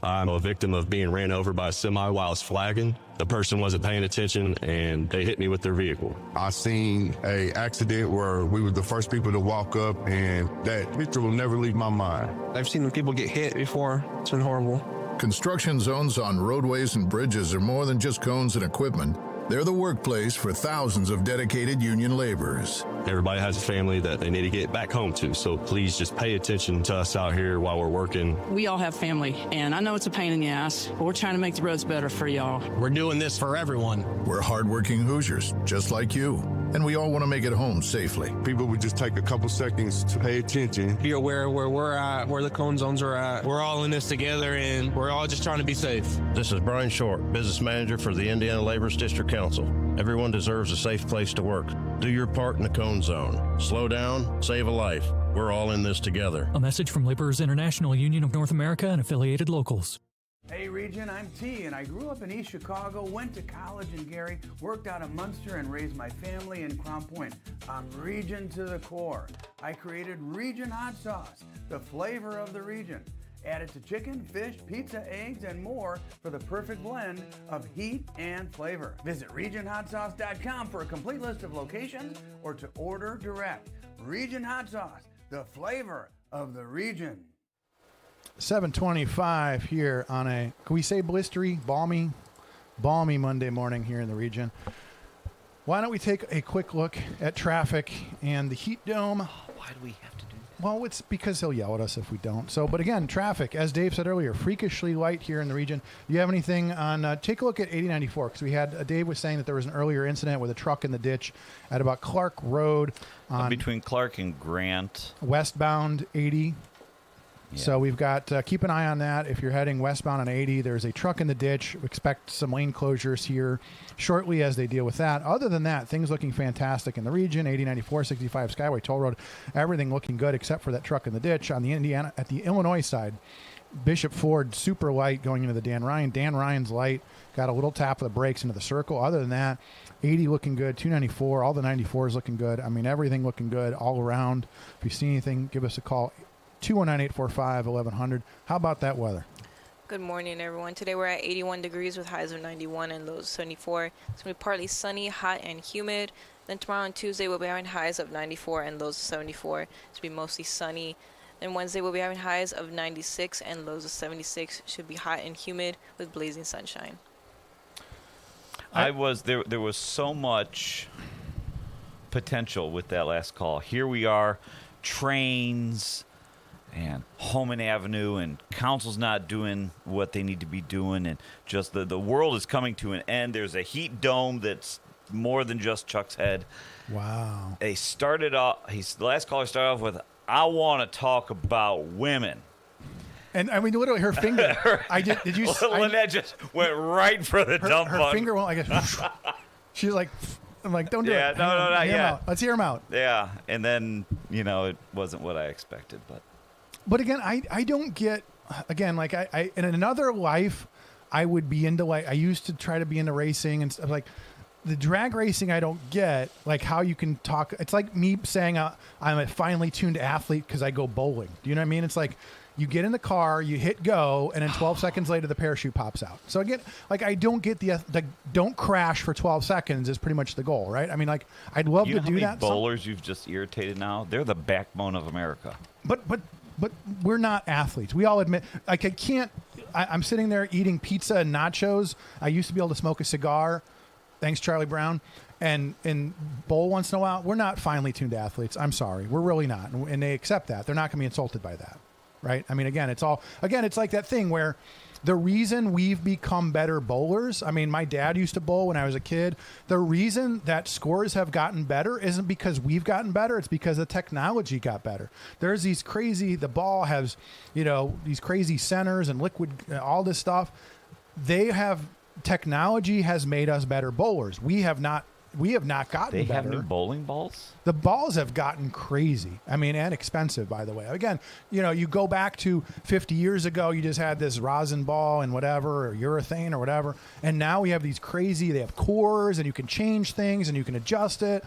I'm a victim of being ran over by a semi while I was flagging. The person wasn't paying attention and they hit me with their vehicle. I seen a accident where we were the first people to walk up, and that picture will never leave my mind. I've seen people get hit before. It's been horrible. Construction zones on roadways and bridges are more than just cones and equipment. They're the workplace for thousands of dedicated union laborers. Everybody has a family that they need to get back home to, so please just pay attention to us out here while we're working. We all have family, and I know it's a pain in the ass, but we're trying to make the roads better for y'all. We're doing this for everyone. We're hardworking Hoosiers, just like you, and we all want to make it home safely. People would just take a couple seconds to pay attention. Be aware of where we're at, where the cone zones are at. We're all in this together, and we're all just trying to be safe. This is Brian Short, Business Manager for the Indiana Laborers District Council. Everyone deserves a safe place to work. Do your part in the cone zone. Slow down, save a life. We're all in this together. A message from Laborers International Union of North America and affiliated locals. Hey Region, I'm T, and I grew up in East Chicago, went to college in Gary, worked out of Munster, and raised my family in Crown Point. I'm Region to the core. I created Region Hot Sauce, the flavor of the region. Added to chicken, fish, pizza, eggs, and more for the perfect blend of heat and flavor. Visit RegionHotSauce.com for a complete list of locations or to order direct. Region Hot Sauce, the flavor of the region. 7:25 here on a, can we say blistery, balmy Monday morning here in the region. Why don't we take a quick look at traffic and the heat dome? Why do we have to do that? Well, it's because he'll yell at us if we don't. So, but again, traffic, as Dave said earlier, freakishly light here in the region. Do you have anything on, take a look at 8094, because we had, Dave was saying that there was an earlier incident with a truck in the ditch at about Clark Road. On between Clark and Grant. Westbound 80. Yeah. So we've got, keep an eye on that. If you're heading westbound on 80, there's a truck in the ditch. Expect some lane closures here shortly as they deal with that. Other than that, things looking fantastic in the region. 8094, 65 Skyway Toll Road, everything looking good except for that truck in the ditch. On the Indiana, at the Illinois side, Bishop Ford, super light going into the Dan Ryan. Dan Ryan's light, got a little tap of the brakes into the circle. Other than that, 80 looking good, 294, all the 94s looking good. I mean, everything looking good all around. If you see anything, give us a call. 219-845-1100. How about that weather? Good morning, everyone. Today we're at 81 degrees with highs of 91 and lows of 74. It's going to be partly sunny, hot, and humid. Then tomorrow and Tuesday we'll be having highs of 94 and lows of 74. It's going to be mostly sunny. Then Wednesday we'll be having highs of 96 and lows of 76. Should be hot and humid with blazing sunshine. There was so much potential with that last call. Here we are, trains and Holman Avenue, and council's not doing what they need to be doing, and just the world is coming to an end. There's a heat dome that's more than just Chuck's head. Wow. They started off, the last caller started off with, I want to talk about women. And I mean, literally, her finger. Did you? Lynette just went right for the dump button. Her finger went like a. She's like, I'm like, don't do it. No, not yet. Let's hear him out. Yeah, and then it wasn't what I expected, but. But again, I don't get, again, like I in another life, I would be into, like, I used to try to be into racing and stuff. Like, the drag racing I don't get, like how you can talk. It's like me saying I'm a finely tuned athlete because I go bowling. Do you know what I mean? It's like you get in the car, you hit go, and then 12 seconds later the parachute pops out. So again, like I don't get the don't crash for 12 seconds is pretty much the goal, right? I mean, like I'd love You to know how do many that. bowlers you've just irritated now? They're the backbone of America. But we're not athletes. We all admit, like I can't. I'm sitting there eating pizza and nachos. I used to be able to smoke a cigar. Thanks, Charlie Brown. And bowl once in a while. We're not finely tuned athletes. I'm sorry. We're really not. And they accept that. They're not going to be insulted by that. Right? I mean, again, it's like that thing where the reason we've become better bowlers, I mean, my dad used to bowl when I was a kid. The reason that scores have gotten better isn't because we've gotten better. It's because the technology got better. There's the ball has, these crazy centers and liquid, all this stuff. Technology has made us better bowlers. We have not gotten They better. have new bowling balls? The balls have gotten crazy. I mean, and expensive, by the way. Again, you go back to 50 years ago, you just had this rosin ball and whatever, or urethane or whatever. And now we have these they have cores and you can change things and you can adjust it.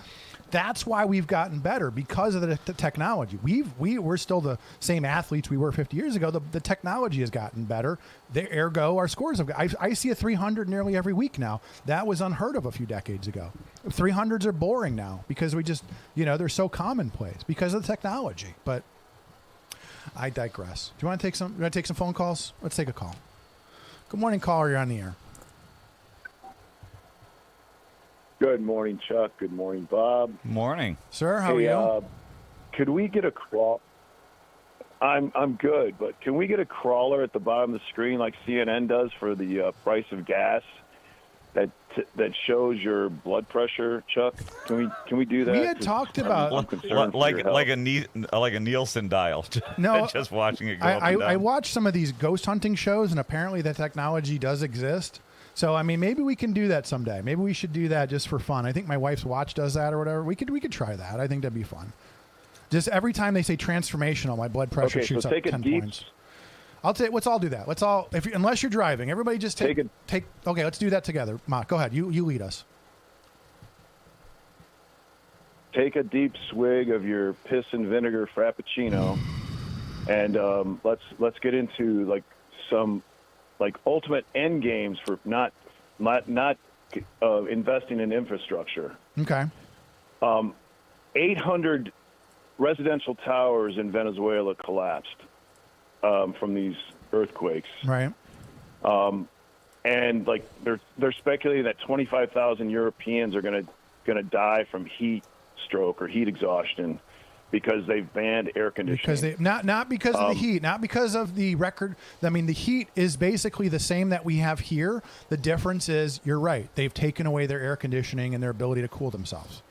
That's why we've gotten better, because of the technology. We're still the same athletes we were 50 years ago. The technology has gotten better. Ergo, our scores have got. I see a 300 nearly every week now. That was unheard of a few decades ago. 300s are boring now because we just, they're so commonplace because of the technology. But I digress. Do you want to take some phone calls? Let's take a call. Good morning, caller. You're on the air. Good morning, Chuck. Good morning, Bob. Morning. Sir, how are you? Could we get a crawl? I'm good, but can we get a crawler at the bottom of the screen like CNN does for the price of gas that shows your blood pressure, Chuck? Can we do that? We had talked about like a Nielsen dial. No, just watching it go up and down. I watched some of these ghost hunting shows, and apparently the technology does exist. So, I mean, maybe we can do that someday. Maybe we should do that just for fun. I think my wife's watch does that or whatever. We could try that. I think that'd be fun. Just every time they say transformational, my blood pressure shoots up 10 points. Let's all do that. Unless you're driving, everybody just take. Okay, let's do that together. Ma, go ahead. You lead us. Take a deep swig of your piss and vinegar frappuccino, and let's get into like some ultimate end games for not investing in infrastructure. Okay. 800 residential towers in Venezuela collapsed from these earthquakes. Right. And they're speculating that 25,000 Europeans are going to die from heat stroke or heat exhaustion because they've banned air conditioning. Because not because of the heat, not because of the record. I mean, the heat is basically the same that we have here. The difference is, you're right, they've taken away their air conditioning and their ability to cool themselves.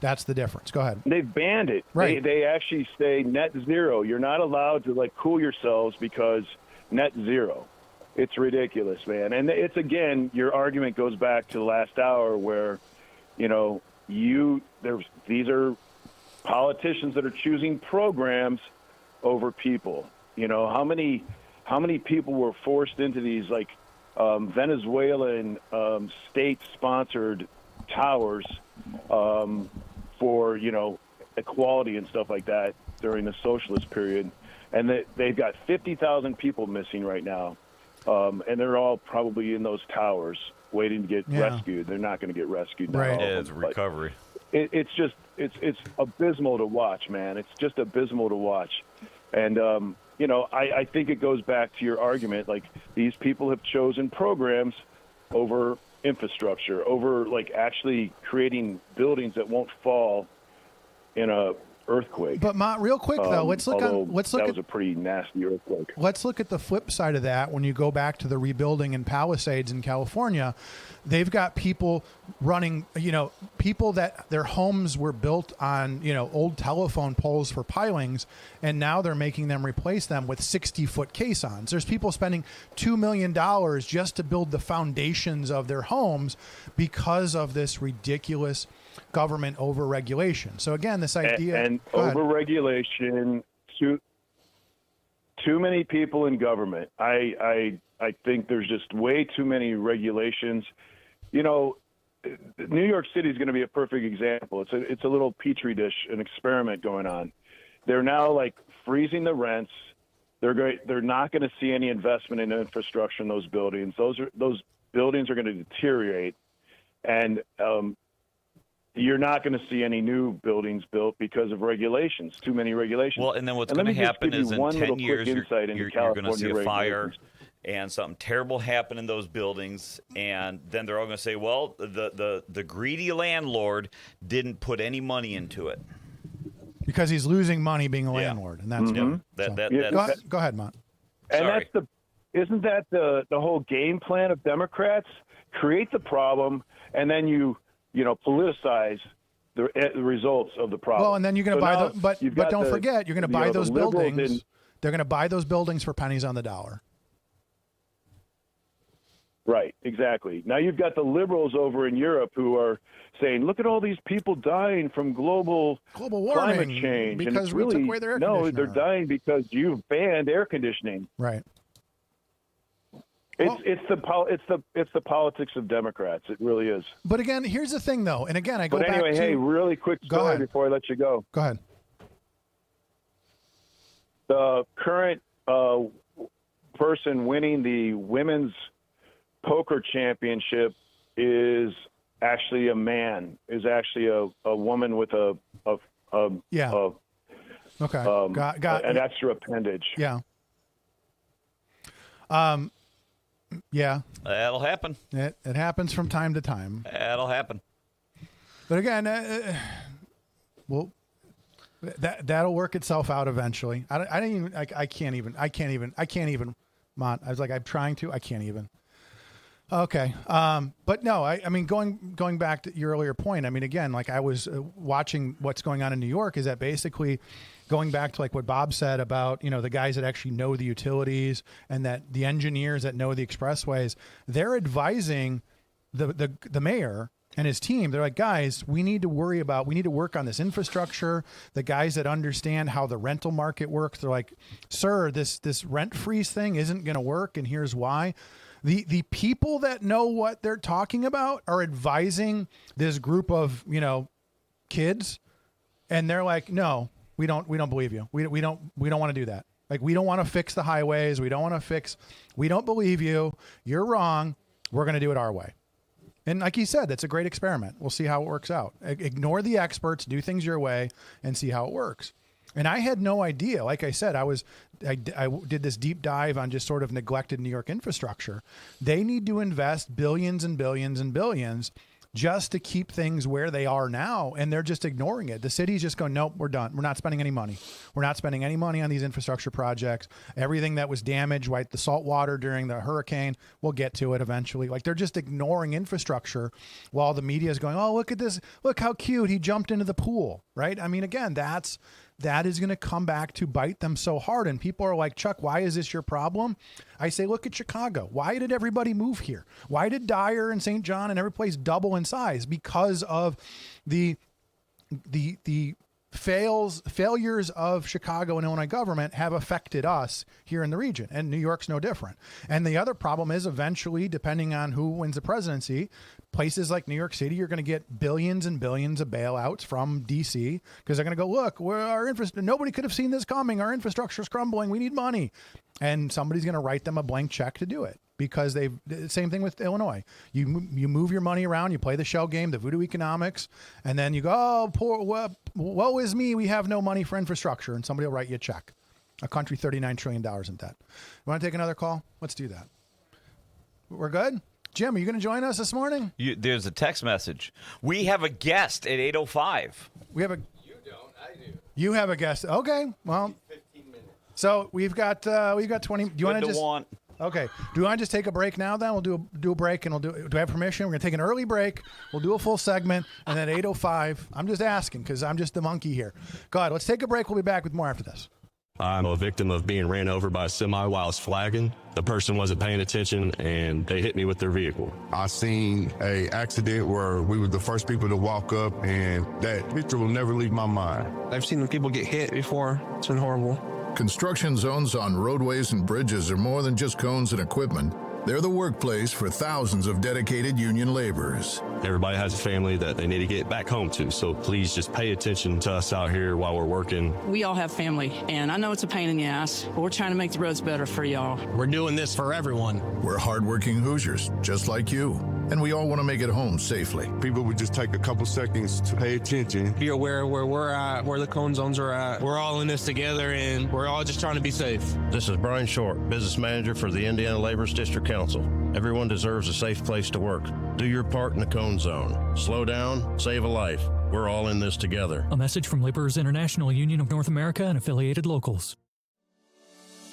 That's the difference. Go ahead. They've banned it. Right. They actually say net zero. You're not allowed to cool yourselves because net zero. It's ridiculous, man. And it's, again, your argument goes back to the last hour where, these are politicians that are choosing programs over people. How many people were forced into these Venezuelan state-sponsored towers for equality and stuff like that during the socialist period, and they've got 50,000 people missing right now, and they're all probably in those towers waiting to get rescued. They're not going to get rescued. Right. Yeah, it's recovery. It's abysmal to watch, man. It's just abysmal to watch. And, I think it goes back to your argument. These people have chosen programs over infrastructure, over actually creating buildings that won't fall in a earthquake. But real quick though, that was a pretty nasty earthquake. Let's look at the flip side of that. When you go back to the rebuilding in Palisades in California, they've got people running, people that their homes were built on, old telephone poles for pilings, and now they're making them replace them with 60-foot caissons. There's people spending $2 million just to build the foundations of their homes because of this ridiculous government over-regulation. So again, this idea... And over-regulation, too many people in government. I think there's just way too many regulations. New York City is going to be a perfect example. It's a little petri dish, an experiment going on. They're now like freezing the rents. They're not going to see any investment in infrastructure in those buildings. Those buildings are going to deteriorate, and you're not going to see any new buildings built because of regulations. Too many regulations. Well, and then what's going to happen is in 10 years you're going to see a fire and something terrible happen in those buildings, and then they're all going to say, well, the greedy landlord didn't put any money into it. Because he's losing money being a landlord, and that's go ahead, Mont. And isn't that the whole game plan of Democrats? Create the problem, and then you politicize the results of the problem. Well, and then you're going to buy but don't forget, you're going to buy those buildings. They're going to buy those buildings for pennies on the dollar. Right, exactly. Now you've got the liberals over in Europe who are saying, look at all these people dying from global warming, climate change. because and it's we really, took away their air no, conditioner. they're dying because you've banned air conditioning. Right. It's the politics of Democrats. It really is. But again, here's the thing, though, and again, I go But anyway, back to. hey, really quick story before I let you go. Go ahead. The current person winning the women's poker championship is actually a man. Is actually a woman with an extra appendage. Yeah. Yeah. That'll happen. It happens from time to time. That'll happen. But again, that'll work itself out eventually. I can't even. Mont, I was like, I'm trying to. I can't even. Okay. But no, I mean, going back to your earlier point, I mean, again, like I was watching what's going on in New York is that basically going back to like what Bob said about, the guys that actually know the utilities and that the engineers that know the expressways, they're advising the mayor and his team. They're like, guys, we need to work on this infrastructure. The guys that understand how the rental market works, they're like, sir, this rent freeze thing isn't going to work. And here's why. The people that know what they're talking about are advising this group of, kids. And they're like, no, we don't believe you. We don't want to do that. Like, we don't want to fix the highways. We don't believe you. You're wrong. We're going to do it our way. And like you said, that's a great experiment. We'll see how it works out. Ignore the experts, do things your way, and see how it works. And I had no idea. Like I said, I did this deep dive on just sort of neglected New York infrastructure. They need to invest billions and billions and billions just to keep things where they are now, and they're just ignoring it. The city's just going, nope, we're done. We're not spending any money. We're not spending any money on these infrastructure projects. Everything that was damaged, like the salt water during the hurricane, we'll get to it eventually. Like, they're just ignoring infrastructure while the media is going, oh, look at this. Look how cute. He jumped into the pool, right? I mean, again, that is going to come back to bite them so hard. And people are like, Chuck, why is this your problem? I say, look at Chicago. Why did everybody move here? Why did Dyer and St. John and every place double in size? Because of the failures of Chicago and Illinois government have affected us here in the region, and New York's no different. And the other problem is eventually, depending on who wins the presidency, places like New York City, you're going to get billions and billions of bailouts from D.C. because they're going to go, look, nobody could have seen this coming. Our infrastructure's crumbling. We need money. And somebody's going to write them a blank check to do it. Because same thing with Illinois. You move your money around, you play the shell game, the voodoo economics, and then you go, oh, woe is me, we have no money for infrastructure, and somebody will write you a check. A country $39 trillion in debt. You want to take another call? Let's do that. We're good? Jim, are you going to join us this morning? There's a text message. We have a guest at 8:05. You don't, I do. You have a guest. Okay, well. 15 minutes. So we've got 20. Do you want to just... Okay. Do you want to just take a break now then? We'll do a break, and do I have permission? We're going to take an early break. We'll do a full segment, and then 8:05. I'm just asking because I'm just the monkey here. Go ahead. Let's take a break. We'll be back with more after this. I'm a victim of being ran over by a semi while I was flagging. The person wasn't paying attention, and they hit me with their vehicle. I seen a accident where we were the first people to walk up, and that picture will never leave my mind. I've seen people get hit before. It's been horrible. Construction zones on roadways and bridges are more than just cones and equipment. They're the workplace for thousands of dedicated union laborers. Everybody has a family that they need to get back home to. So please just pay attention to us out here while we're working. We all have family, and I know it's a pain in the ass, but we're trying to make the roads better for y'all. We're doing this for everyone. We're hardworking Hoosiers, just like you. And we all want to make it home safely. People would just take a couple seconds to pay attention. Be aware of where we're at, where the cone zones are at. We're all in this together, and we're all just trying to be safe. This is Brian Short, business manager for the Indiana Laborers District Council. Everyone deserves a safe place to work. Do your part in the cone zone. Slow down, save a life. We're all in this together. A message from Laborers International Union of North America and affiliated locals.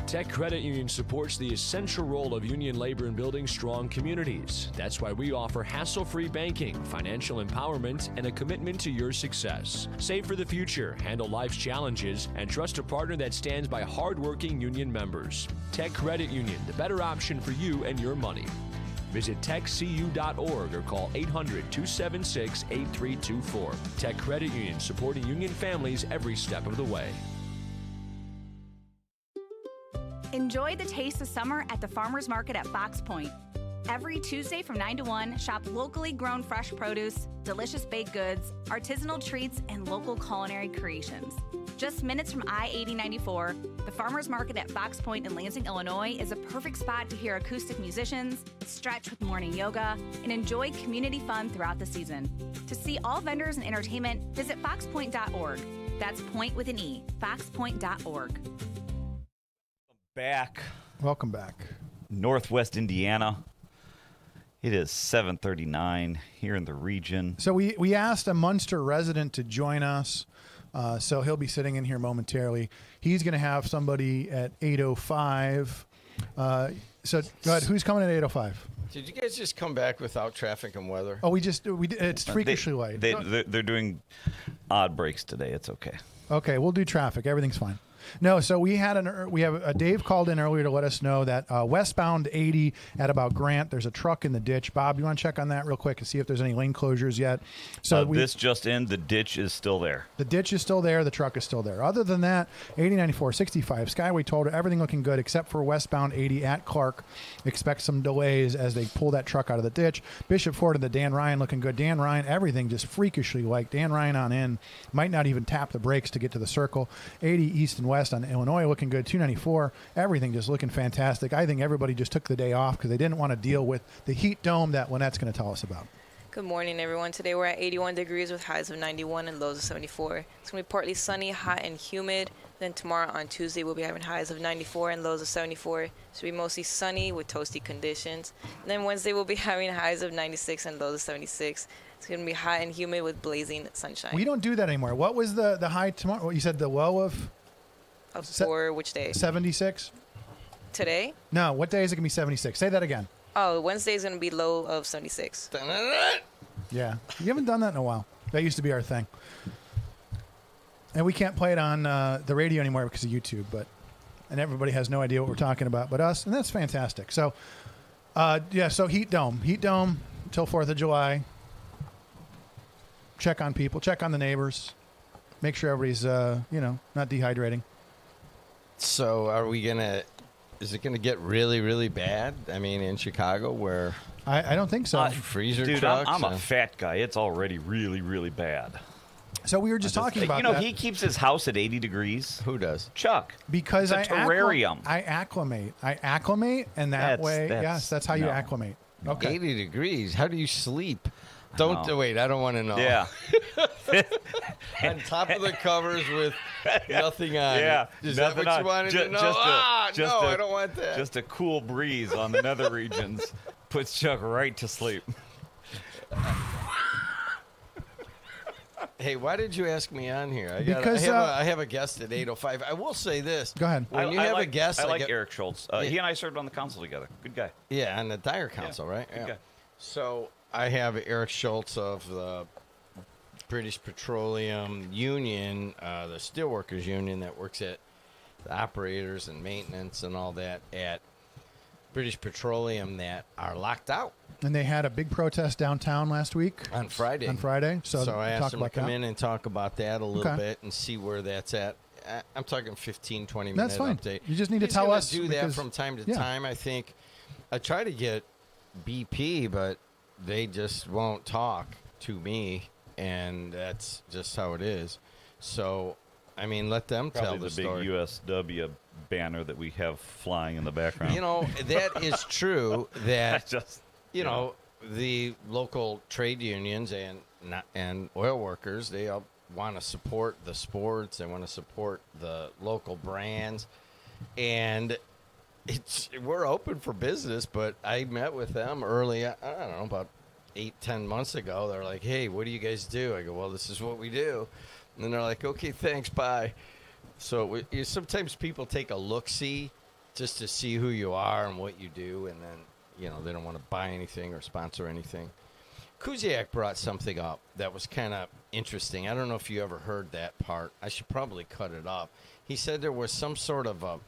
Tech Credit Union supports the essential role of union labor in building strong communities. That's why we offer hassle-free banking, financial empowerment, and a commitment to your success. Save for the future, handle life's challenges, and trust a partner that stands by hardworking union members. Tech Credit Union, the better option for you and your money. Visit techcu.org or call 800-276-8324. Tech Credit Union, supporting union families every step of the way. Enjoy the taste of summer at the Farmers Market at Fox Point. Every Tuesday from 9 to 1, shop locally grown fresh produce, delicious baked goods, artisanal treats, and local culinary creations. Just minutes from I-8094, the Farmers Market at Fox Point in Lansing, Illinois is a perfect spot to hear acoustic musicians, stretch with morning yoga, and enjoy community fun throughout the season. To see all vendors and entertainment, visit foxpoint.org. That's point with an E, foxpoint.org. Back. Welcome back. Northwest Indiana. It is 7:39 here in the region. So we asked a Munster resident to join us. So he'll be sitting in here momentarily. He's going to have somebody at 8:05. So go ahead. Who's coming at 8:05? Did you guys just come back without traffic and weather? Oh, it's freakishly late. They're doing odd breaks today. It's okay. Okay, we'll do traffic. Everything's fine. No, so we have a Dave called in earlier to let us know that westbound 80 at about Grant, there's a truck in the ditch. Bob, you want to check on that real quick and see if there's any lane closures yet? So this just in, the ditch is still there. The ditch is still there. The truck is still there. Other than that, 80, 94, 65, Skyway told her everything looking good except for westbound 80 at Clark. Expect some delays as they pull that truck out of the ditch. Bishop Ford and the Dan Ryan looking good. Dan Ryan, everything just freakishly like Dan Ryan on in. Might not even tap the brakes to get to the circle. 80 east and west on Illinois looking good. 294, everything just looking fantastic. I think everybody just took the day off because they didn't want to deal with the heat dome that Lynette's going to tell us about. Good morning, everyone. Today we're at 81 degrees with highs of 91 and lows of 74. It's going to be partly sunny, hot, and humid. Then tomorrow on Tuesday, we'll be having highs of 94 and lows of 74. It should be mostly sunny with toasty conditions. And then Wednesday, we'll be having highs of 96 and lows of 76. It's going to be hot and humid with blazing sunshine. We don't do that anymore. What was the high tomorrow? What, you said the low of? For which day? 76? Today? No, what day is it going to be 76? Say that again. Oh, Wednesday is going to be low of 76. Yeah. You haven't done that in a while. That used to be our thing. And we can't play it on the radio anymore because of YouTube, and everybody has no idea what we're talking about but us, and that's fantastic. So, so heat dome until 4th of July. Check on people, check on the neighbors, make sure everybody's, not dehydrating. So is it going to get really, really bad? I mean, in Chicago where... I don't think so. Freezer dude, trucks? I'm a fat guy. It's already really, really bad. So we were just talking about that. He keeps his house at 80 degrees. Who does? Chuck. Because it's a terrarium. I acclimate, and that's how you acclimate. Okay. 80 degrees. How do you sleep? Wait, I don't want to know. Yeah. On top of the covers with nothing on yeah. it. Is that what you wanted to know? I don't want that. Just a cool breeze on the nether regions puts Chuck right to sleep. Hey, why did you ask me on here? I have a guest at 8:05. I will say this. Go ahead. When you have a guest, I like Eric Schultz. He and I served on the council together. Good guy. Yeah, on the Dyer Council, right? Good guy. So I have Eric Schultz of the British Petroleum Union, the Steelworkers Union that works at the operators and maintenance and all that at British Petroleum that are locked out. And they had a big protest downtown last week. On Friday. So I asked them to come in and talk about that a little bit and see where that's at. I'm talking 15, 20 minute That's fine. update. You just need to tell us. Do that from time to time. I think I try to get BP, but they just won't talk to me, and that's just how it is. So, I mean, let them tell the story. Big USW banner that we have flying in the background. You know, that is true. That you know, the local trade unions and oil workers, they all want to support the sports. They want to support the local brands, and we're open for business. But I met with them early. I don't know, about 8-10 months ago. They're like, "Hey, what do you guys do?" I go, "Well, this is what we do." And then they're like, "Okay, thanks, bye." So sometimes people take a look-see just to see who you are and what you do, and then, you know, they don't want to buy anything or sponsor anything. Kuziak brought something up that was kind of interesting. I don't know if you ever heard that part. I should probably cut it up. He said there was some sort of a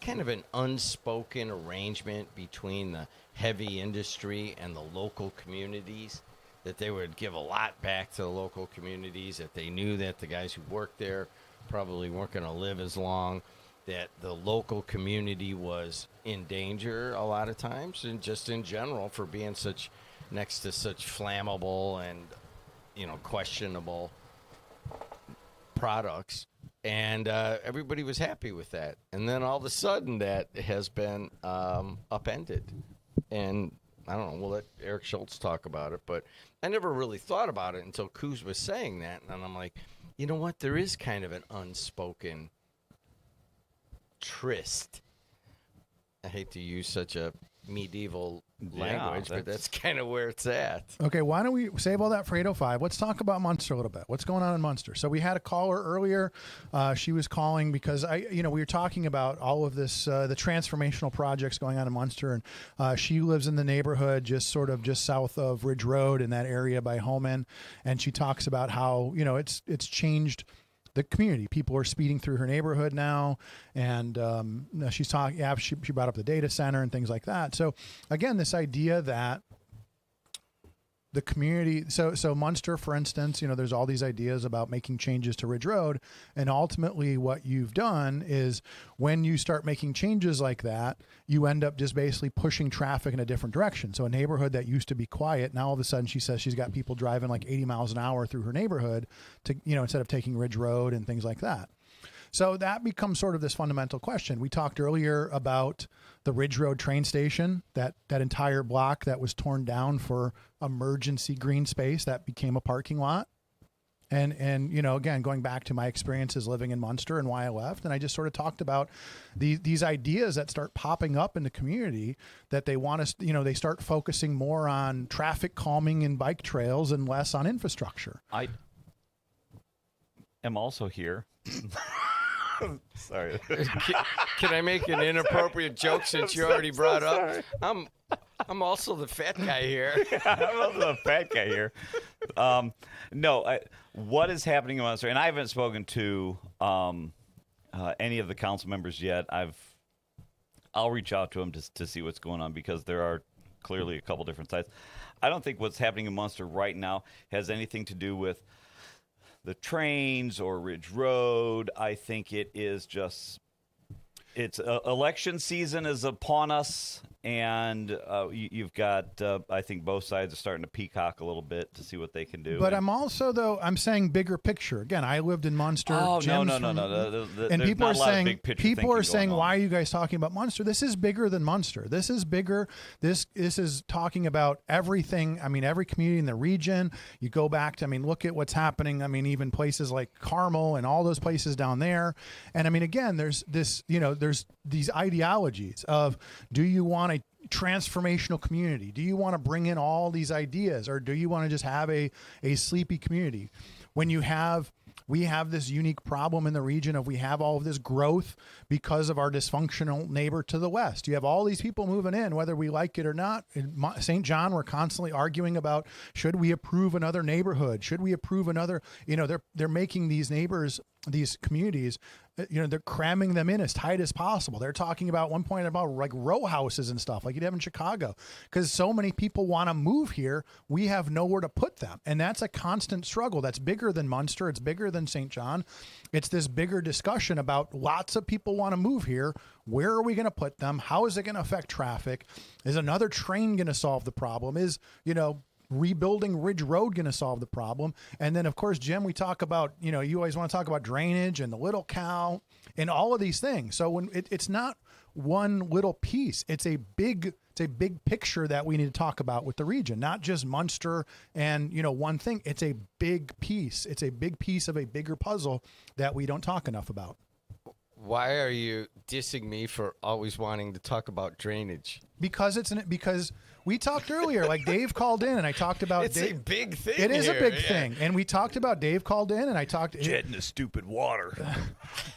kind of an unspoken arrangement between the heavy industry and the local communities, that they would give a lot back to the local communities, that they knew that the guys who worked there probably weren't going to live as long, that the local community was in danger a lot of times, and just in general for being next to such flammable and, you know, questionable products. And everybody was happy with that. And then all of a sudden that has been upended. And I don't know, we'll let Eric Schultz talk about it, but I never really thought about it until Kuz was saying that. And I'm like, you know what? There is kind of an unspoken tryst. I hate to use such a medieval language, but that's kind of where it's at. Okay, why don't we save all that for 8:05? Let's talk about Munster a little bit. What's going on in Munster? So we had a caller earlier. She was calling because we were talking about all of this, the transformational projects going on in Munster, and she lives in the neighborhood just south of Ridge Road in that area by Homan, and she talks about how, you know, it's changed the community. People are speeding through her neighborhood now, and she's talking. Yeah, she brought up the data center and things like that. So again, this idea that the community. So Munster, for instance, you know, there's all these ideas about making changes to Ridge Road, and ultimately, what you've done is when you start making changes like that, you end up just basically pushing traffic in a different direction. So a neighborhood that used to be quiet, now all of a sudden she says she's got people driving like 80 miles an hour through her neighborhood to, you know, instead of taking Ridge Road and things like that. So that becomes sort of this fundamental question. We talked earlier about the Ridge Road train station, that entire block that was torn down for emergency green space that became a parking lot. And you know, again, going back to my experiences living in Munster and why I left, and I just sort of talked about these ideas that start popping up in the community, that they want us, you know, they start focusing more on traffic calming and bike trails and less on infrastructure. I am also here. Sorry. Can I make an inappropriate joke since you already brought up? I'm also the fat guy here. I'm also the fat guy here. What is happening in Munster? And I haven't spoken to any of the council members yet. I'll reach out to them to see what's going on, because there are clearly a couple different sides. I don't think what's happening in Munster right now has anything to do with the trains or Ridge Road. I think it is just, election season is upon us, and you've got, I think both sides are starting to peacock a little bit to see what they can do. But I'm also, though, I'm saying bigger picture. Again, I lived in Munster. Oh, no. And people are saying, why are you guys talking about Munster? This is bigger than Munster. This is bigger. This is talking about everything. I mean, every community in the region. You go back to, I mean, look at what's happening. I mean, even places like Carmel and all those places down there. And I mean, again, there's this, you know, there's these ideologies of, do you want a transformational community? Do you want to bring in all these ideas, or do you want to just have a sleepy community? When we have this unique problem in the region of, we have all of this growth because of our dysfunctional neighbor to the west. You have all these people moving in, whether we like it or not. In St. John, we're constantly arguing about, should we approve another neighborhood? Should we approve another? You know, they're making these neighbors, these communities, you know, they're cramming them in as tight as possible. They're talking about one point about like row houses and stuff like you'd have in Chicago, because so many people want to move here. We have nowhere to put them. And that's a constant struggle. That's bigger than Munster. It's bigger than St. John. It's this bigger discussion about, lots of people want to move here. Where are we going to put them? How is it going to affect traffic? Is another train going to solve the problem? Is, you know, rebuilding Ridge Road going to solve the problem? And then, of course, Jim, we talk about, you always want to talk about drainage and the Little Cow and all of these things. So when it's not one little piece, it's a big picture that we need to talk about with the region, not just Munster and, one thing. It's a big piece. It's a big piece of a bigger puzzle that we don't talk enough about. Why are you dissing me for always wanting to talk about drainage? Because because we talked earlier, like Dave called in and I talked about it's Dave. a big thing. It is here. a big thing. And we talked about Dave called in and I talked Jet in the stupid water.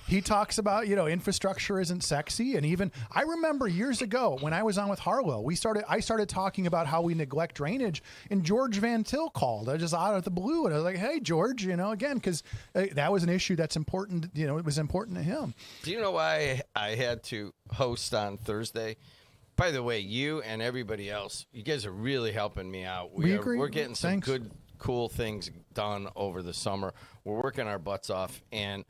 He talks about, infrastructure isn't sexy. And even I remember years ago when I was on with Harlow, I started talking about how we neglect drainage, and George Van Til called. I just out of the blue, and I was like, hey, George, again, because that was an issue that's important. It was important to him. Do you know why I had to host on Thursday? By the way, you and everybody else, you guys are really helping me out. We agree. We're getting some Thanks. good, cool things done over the summer. We're working our butts off, and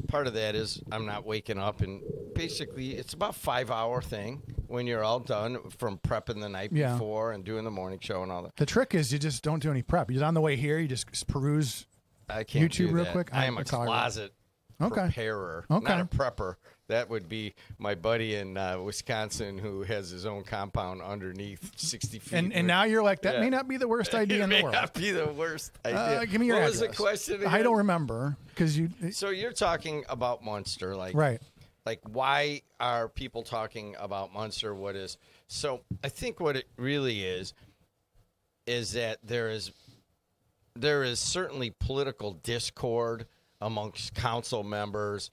part of that is I'm not waking up, and basically it's about a 5-hour thing when you're all done from prepping the night before and doing the morning show and all that. The trick is you just don't do any prep. You're on the way here, you just peruse I can't YouTube do real that. quick. I am a That's how I roll. closet preparer, not a prepper. That would be my buddy in Wisconsin who has his own compound underneath 60 feet. And now you're like, that may not be the worst idea in the world. It may not be the worst idea. Give me your What address. was the question again? I don't remember because you. So you're talking about Munster, right? Like, why are people talking about Munster? What is so? I think what it really is that there is certainly political discord amongst council members.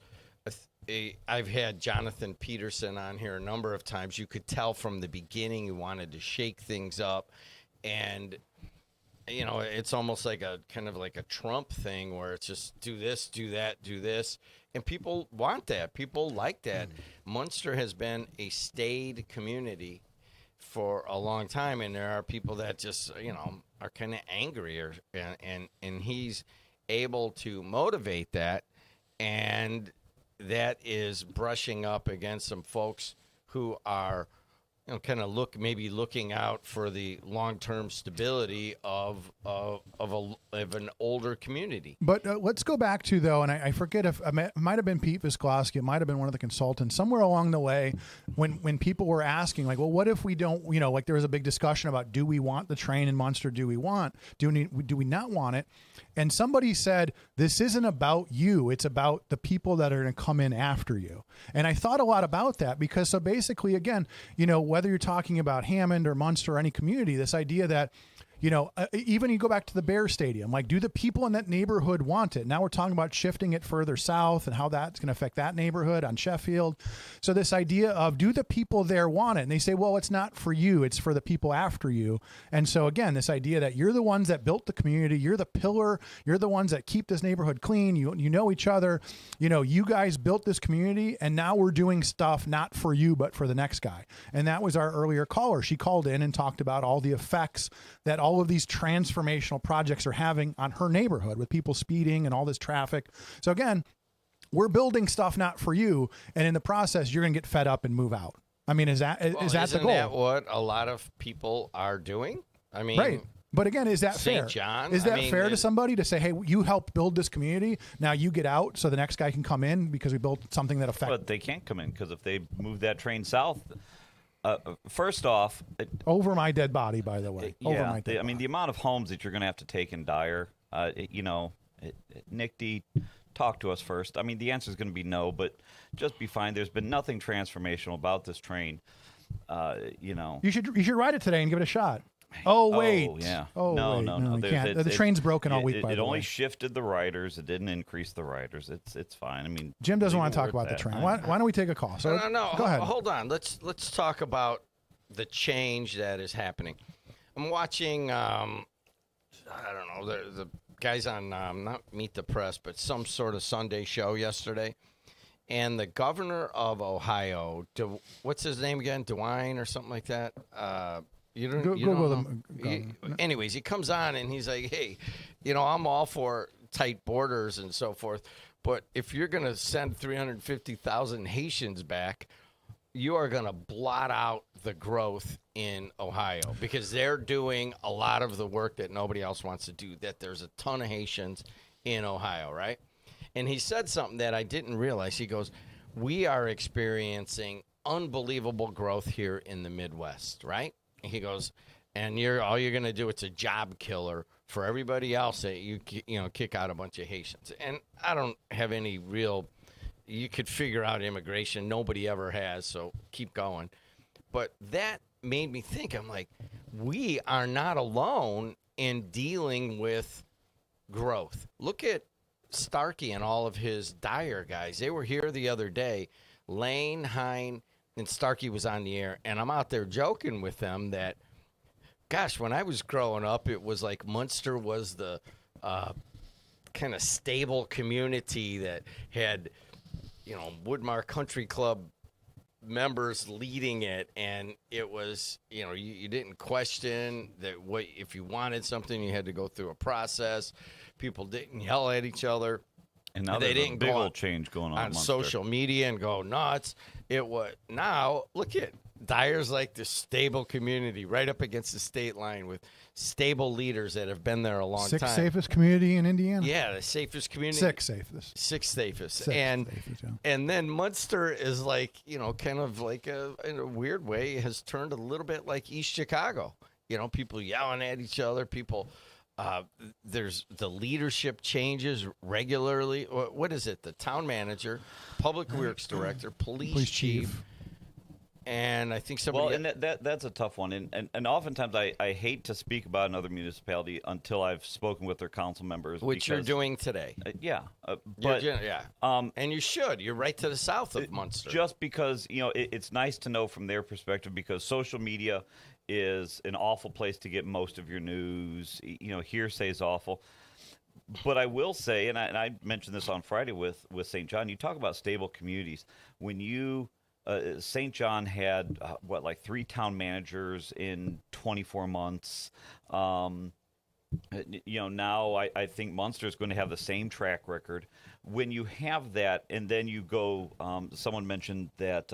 I've had Jonathan Peterson on here a number of times. You could tell from the beginning he wanted to shake things up, and it's almost like a kind of like a Trump thing where it's just do this, do that, do this, and people want that. People like that. Munster has been a staid community for a long time, and there are people that just are kind of angry, and he's able to motivate that, and that is brushing up against some folks who are kind of looking out for the long-term stability of an older community. But let's go back to, though, and I forget if it might have been Pete Visklosky, it might have been one of the consultants, somewhere along the way when people were asking, like, well, what if we don't, like there was a big discussion about, do we want the train in Munster? Do we not want it? And somebody said, this isn't about you. It's about the people that are going to come in after you. And I thought a lot about that because so basically, again, whether you're talking about Hammond or Munster or any community, this idea that, even you go back to the Bear Stadium, like, do the people in that neighborhood want it? Now we're talking about shifting it further south and how that's going to affect that neighborhood on Sheffield. So this idea of, do the people there want it? And they say, well, it's not for you. It's for the people after you. And so, again, this idea that you're the ones that built the community. You're the pillar. You're the ones that keep this neighborhood clean. You know each other. You guys built this community, and now we're doing stuff not for you, but for the next guy. And that was our earlier caller. She called in and talked about all the effects that all of these transformational projects are having on her neighborhood with people speeding and all this traffic. So again, we're building stuff not for you, and in the process, you're going to get fed up and move out. I mean, is that the goal? Isn't that what a lot of people are doing? I mean, right. But again, is that fair? St. John? Is that fair to somebody to say, hey, you helped build this community, now you get out so the next guy can come in because we built something that affects. But they can't come in because if they move that train south, first off, over my dead body, by the way. The amount of homes that you're going to have to take in Dyer, Nick D, talk to us first. I mean, the answer is going to be no, but just be fine. There's been nothing transformational about this train. You should ride it today and give it a shot. Oh wait! Oh yeah! Oh no! You can't. The train's broken all week. It only shifted the riders. It didn't increase the riders. It's fine. I mean, Jim doesn't want to talk about the train. Why don't we take a call? So no. Go ahead. Hold on. Let's talk about the change that is happening. I'm watching. I don't know the guys on not Meet the Press, but some sort of Sunday show yesterday, and the governor of Ohio, what's his name again? DeWine or something like that. You don't Google know. them. Anyways, he comes on and he's like, hey, I'm all for tight borders and so forth, but if you're going to send 350,000 Haitians back, you are going to blot out the growth in Ohio because they're doing a lot of the work that nobody else wants to do, that there's a ton of Haitians in Ohio, right? And he said something that I didn't realize. He goes, we are experiencing unbelievable growth here in the Midwest, right? He goes, and all you're going to do, it's a job killer for everybody else that you kick out a bunch of Haitians. And I don't have any real, you could figure out immigration. Nobody ever has, so keep going. But that made me think, I'm like, we are not alone in dealing with growth. Look at Starkey and all of his Dyer guys. They were here the other day. Lane, Hine, and Starkey was on the air, and I'm out there joking with them that, gosh, when I was growing up, it was like Munster was the kind of stable community that had, Woodmar Country Club members leading it, and it was, you didn't question that if you wanted something, you had to go through a process. People didn't yell at each other. And now they there's didn't a big go old change going on social media and go nuts. It was now look at Dyer's like the stable community right up against the state line with stable leaders that have been there a long time. Sixth safest community in Indiana. Yeah, the safest community. Sixth safest. And then Munster is like kind of like in a weird way has turned a little bit like East Chicago. People yelling at each other. People. There's the leadership changes regularly. What is it? The town manager, public works director, police chief, and I think somebody. Well, and that's a tough one. And oftentimes I hate to speak about another municipality until I've spoken with their council members. Which you're doing today. And you should. You're right to the south of Munster. Just because it's nice to know from their perspective because social media is an awful place to get most of your news. Hearsay is awful. But I will say, and I mentioned this on Friday with St. John, you talk about stable communities. When St. John had, 3 town managers in 24 months. Now I think Munster is going to have the same track record. When you have that, and then you go, someone mentioned that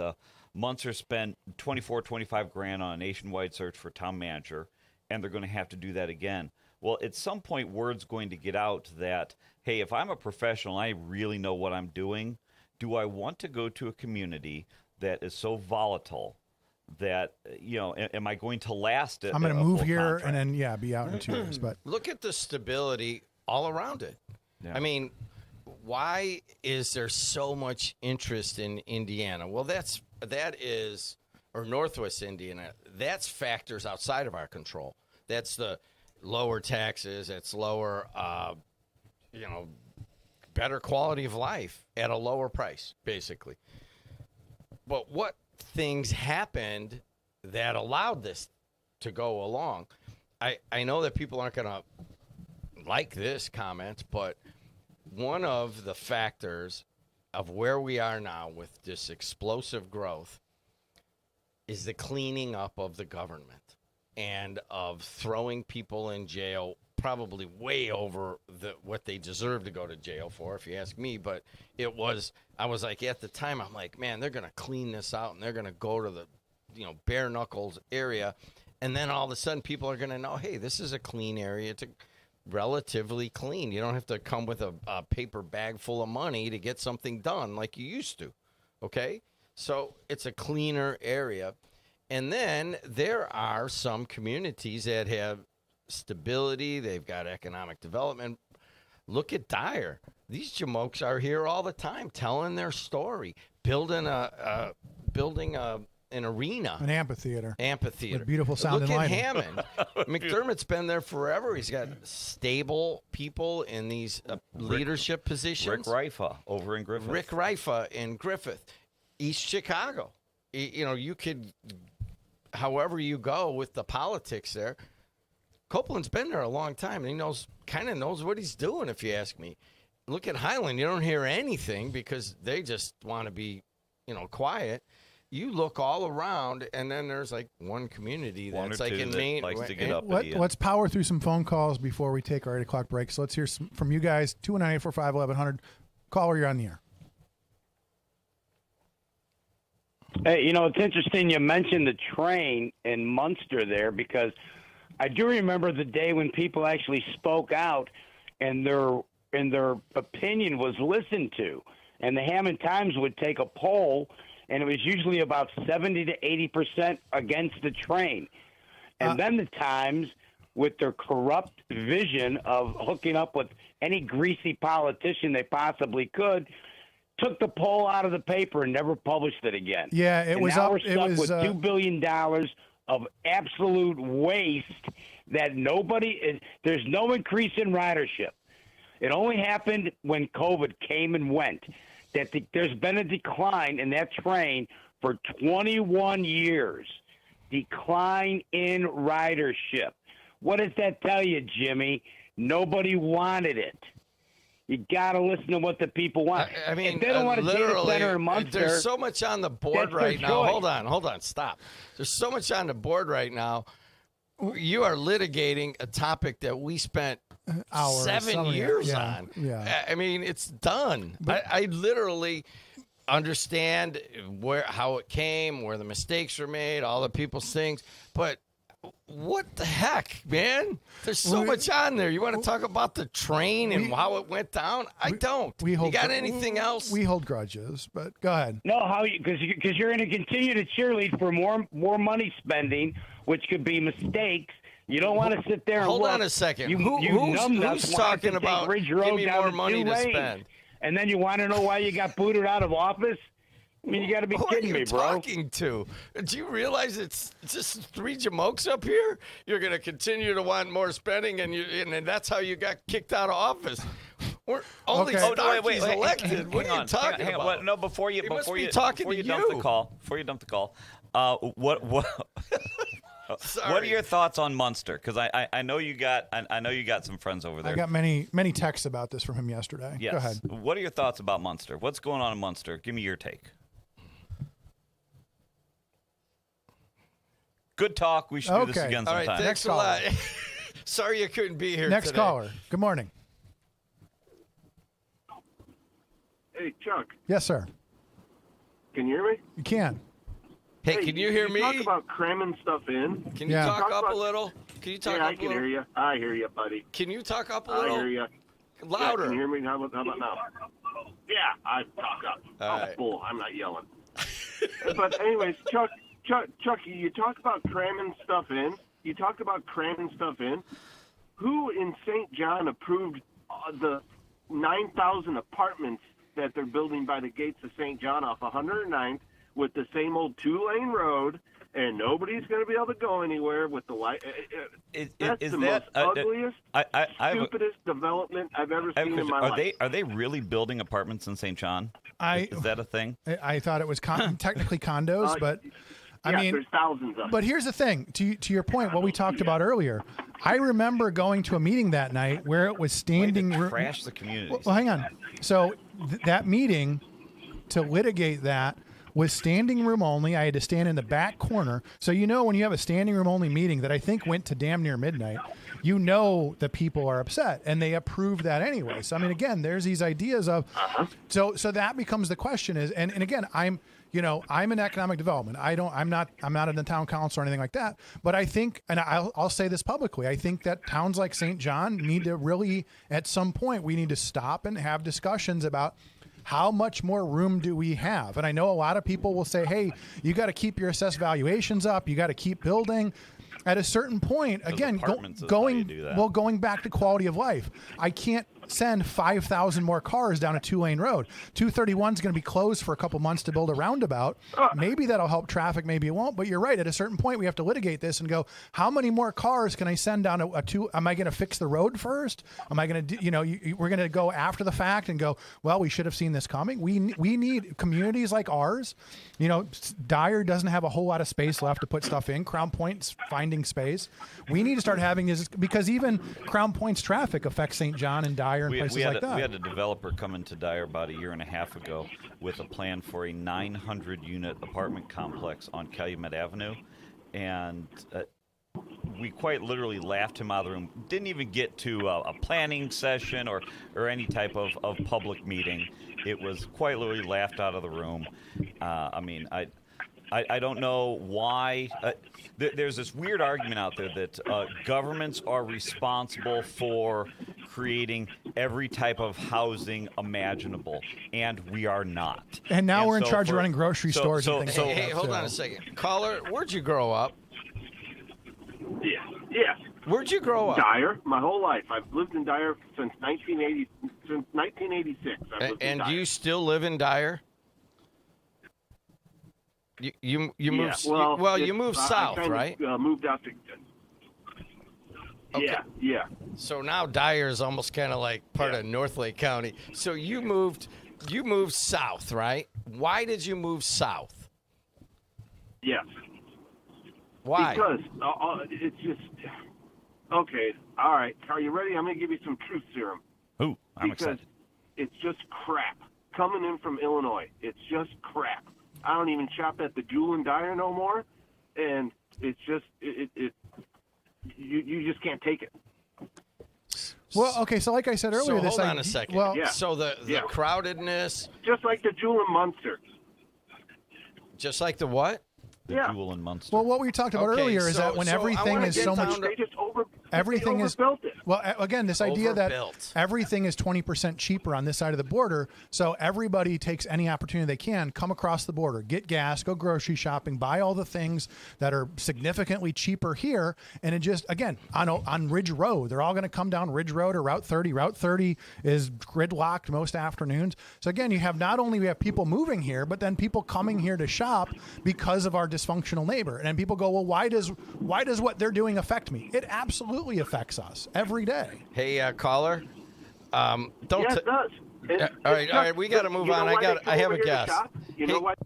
Munster spent $25 grand on a nationwide search for town manager, and they're going to have to do that again. Well, at some point, word's going to get out that, hey, if I'm a professional, I really know what I'm doing. Do I want to go to a community that is so volatile that, am I going to last it? I'm going to move here contract? And then, be out in 2 years. But look at the stability all around it. Yeah. I mean, why is there so much interest in Indiana? Well, that is, or Northwest Indiana, that's factors outside of our control. That's the lower taxes, it's lower, better quality of life at a lower price, basically. But what things happened that allowed this to go along? I know that people aren't going to like this comment, but one of the factors of where we are now with this explosive growth is the cleaning up of the government and of throwing people in jail probably way over what they deserve to go to jail for, if you ask me. But I was like, at the time, I'm like, man, they're going to clean this out and they're going to go to the, bare knuckles area. And then all of a sudden people are going to know, hey, this is a clean area to relatively clean. You don't have to come with a paper bag full of money to get something done like you used to. Okay? So it's a cleaner area. And then there are some communities that have stability. They've got economic development. Look at Dyer. These jamokes are here all the time telling their story, building an arena. An amphitheater. With beautiful sound and lighting. Look at Hammond. McDermott's been there forever. He's got stable people in these leadership positions. Rick Rifa over in Griffith. Rick Rifa in Griffith. East Chicago. You could, however you go with the politics there. Copeland's been there a long time, and he kind of knows what he's doing, if you ask me. Look at Highland. You don't hear anything because they just want to be, quiet. You look all around, and then there's like one community that's like in Maine. Likes to get up let's power through some phone calls before we take our 8 o'clock break. So let's hear from you guys. 219-845-1100. Caller, you're on the air. Hey, you know, it's interesting you mentioned the train in Munster there, because I do remember the day when people actually spoke out and their opinion was listened to. And the Hammond Times would take a poll, and it was usually about 70 to 80% against the train. And then the Times, with their corrupt vision of hooking up with any greasy politician they possibly could, took the poll out of the paper and never published it again. Yeah, it and was now up. we're stuck with $2 billion of absolute waste that there's no increase in ridership. It only happened when COVID came and went. There's been a decline in that train for 21 years. Decline in ridership. What does that tell you, Jimmy? Nobody wanted it. You got to listen to what the people want. I mean, if they don't want a data center in Munster, there's so much on the board that's right their now. choice. Hold on, stop. There's so much on the board right now. You are litigating a topic that we spent 7 years on. Yeah. I mean, it's done. I literally understand how it came, where the mistakes were made, all the people's things, but what the heck, man? There's so much on there. You want to talk about the train and how it went down? I don't. You got anything else? We hold grudges, but go ahead. No, because you're going to continue to cheerlead for more money spending, which could be mistakes. You don't want to sit there and hold look. on a second. Who's Who's talking about Ridge give Road me down more to money 2 to lanes? spend? And then you want to know why you got booted out of office? I mean, you got to be kidding me, bro. Who are you talking to? Do you realize it's just 3 jamokes up here? You're going to continue to want more spending, and that's how you got kicked out of office. We're only Starkey's elected. What are you talking about? What, no, before you dump the call, what are your thoughts on Munster? Because I know you got some friends over there. I got many texts about this from him yesterday. Yes. Go ahead. What are your thoughts about Munster? What's going on in Munster? Give me your take. Good talk. We should do this again sometime. All right, thanks a lot. Sorry you couldn't be here Next today. caller. Good morning. Hey, Chuck. Yes, sir. Can you hear me? You can. Hey, can you hear me? Talk about cramming stuff in. Can you talk up a little? Can you talk up a little? I can hear you. I hear you, buddy. Can you talk up a little? I hear you. Louder. Yeah, can you hear me? How about now? Yeah, I talk up. All right. Bull. I'm not yelling. But anyways, Chuck, you talk about cramming stuff in. You talked about cramming stuff in. Who in St. John approved the 9,000 apartments that they're building by the gates of St. John off 109th with the same old 2-lane road, and nobody's going to be able to go anywhere with the light? That's the most ugliest, stupidest development I've ever seen in my life. Are they really building apartments in St. John? Is that a thing? I thought it was technically condos, but I mean, there's thousands of them. But here's the thing: to your point, what we talked about earlier. I remember going to a meeting that night where it was standing room. Crash the community. Well, hang on. So that meeting to litigate that was standing room only. I had to stand in the back corner. So when you have a standing room only meeting that I think went to damn near midnight, the people are upset, and they approved that anyway. So I mean, again, there's these ideas of so that becomes the question is, and again, I'm in economic development. I'm not in the town council or anything like that. But I think, and I'll say this publicly, I think that towns like St. John need to really, at some point, we need to stop and have discussions about how much more room do we have? And I know a lot of people will say, hey, you got to keep your assessed valuations up. You got to keep building. At a certain point, again, going back to quality of life, I can't send 5,000 more cars down a 2-lane road. 231 is going to be closed for a couple months to build a roundabout. Maybe that'll help traffic, maybe it won't. But you're right. At a certain point, we have to litigate this and go, how many more cars can I send down a 2? Am I going to fix the road first? Am I going to we're going to go after the fact and go, well, we should have seen this coming. We need communities like ours. Dyer doesn't have a whole lot of space left to put stuff in. Crown Point's finding space. We need to start having this, because even Crown Point's traffic affects St. John and Dyer and places like that. We had a developer come into Dyer about a year and a half ago with a plan for a 900-unit apartment complex on Calumet Avenue, and we quite literally laughed him out of the room. Didn't even get to a planning session or any type of public meeting. It was quite literally laughed out of the room. I don't know why. There's this weird argument out there that governments are responsible for creating every type of housing imaginable, and we are not. And now we're in charge of running grocery stores and things like that. Hey, hold on a second. Caller, where'd you grow up? Yes. Where'd you grow up? Dyer, my whole life. I've lived in Dyer since 1986. And do you still live in Dyer? You moved. You moved south, right? Moved out to. Okay. Yeah. So now Dyer is almost kind of like part of Northlake County. So you moved south, right? Why did you move south? Yes. Why? Because it's just okay. All right, are you ready? I'm going to give you some truth serum. Ooh, I'm because excited. It's just crap coming in from Illinois. It's just crap. I don't even shop at the Jewel and Dyer no more, and it's just you just can't take it. Well, okay, so like I said earlier, hold on a second. Well, so the crowdedness, just like the Jewel and Munster. Just like the what? The Jewel and Munster. Well, what we talked about earlier is that when everything is so much, everything is again this idea that everything is 20% cheaper on this side of the border. So everybody takes any opportunity they can, come across the border, get gas, go grocery shopping, buy all the things that are significantly cheaper here, and it just again on Ridge Road, they're all going to come down Ridge Road or Route 30. Route 30 is gridlocked most afternoons. So again, you have not only we have people moving here, but then people coming here to shop because of our dysfunctional neighbor. And then people go, well, why does what they're doing affect me? It absolutely affects us every day. Hey, caller, don't. Yeah, it does. All right, we got to move on. I have a guess. You know what?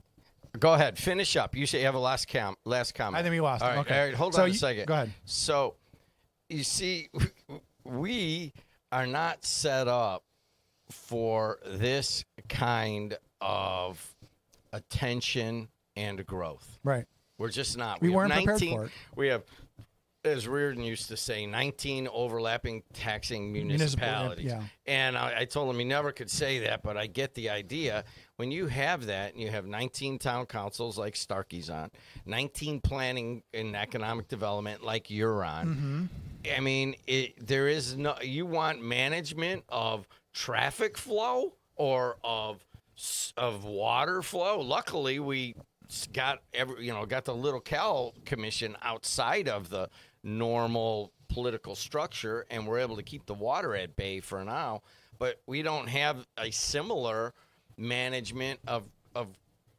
Go ahead, finish up. You say you have a last comment. I think we lost him. Okay. All right, hold on a second. Go ahead. So, you see, we are not set up for this kind of attention and growth. Right. We're just not. We weren't have 19, prepared for it. We have, as Reardon used to say, 19 overlapping taxing municipalities. Yeah. And I told him he never could say that, but I get the idea. When you have that, and you have 19 town councils like Starkey's on, 19 planning and economic development like you're on, I mean, there is no. You want management of traffic flow or of water flow. Luckily, we got the Little Cal Commission outside of the normal political structure, and we're able to keep the water at bay for now. But we don't have a similar management of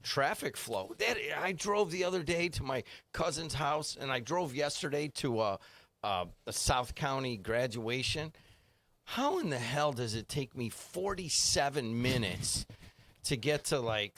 traffic flow. I drove the other day to my cousin's house, and I drove yesterday to a South County graduation. How in the hell does it take me 47 minutes to get to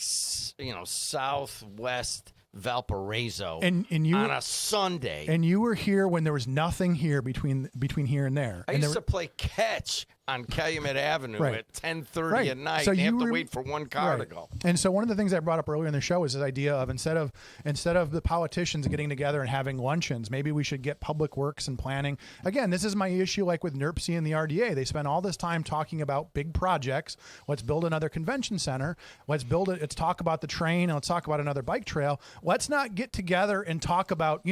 southwest Valparaiso and you, on a Sunday? And you were here when there was nothing here between here and there. I used to play catch on Calumet Avenue at 10:30 at night. So and you have to wait for one car to go. And so one of the things I brought up earlier in the show is this idea of instead of the politicians getting together and having luncheons, maybe we should get public works and planning. Again, this is my issue like with NERPC and the RDA. They spend all this time talking about big projects. Let's build another convention center. Let's build it. Let's talk about the train. And let's talk about another bike trail. Let's not get together and talk about,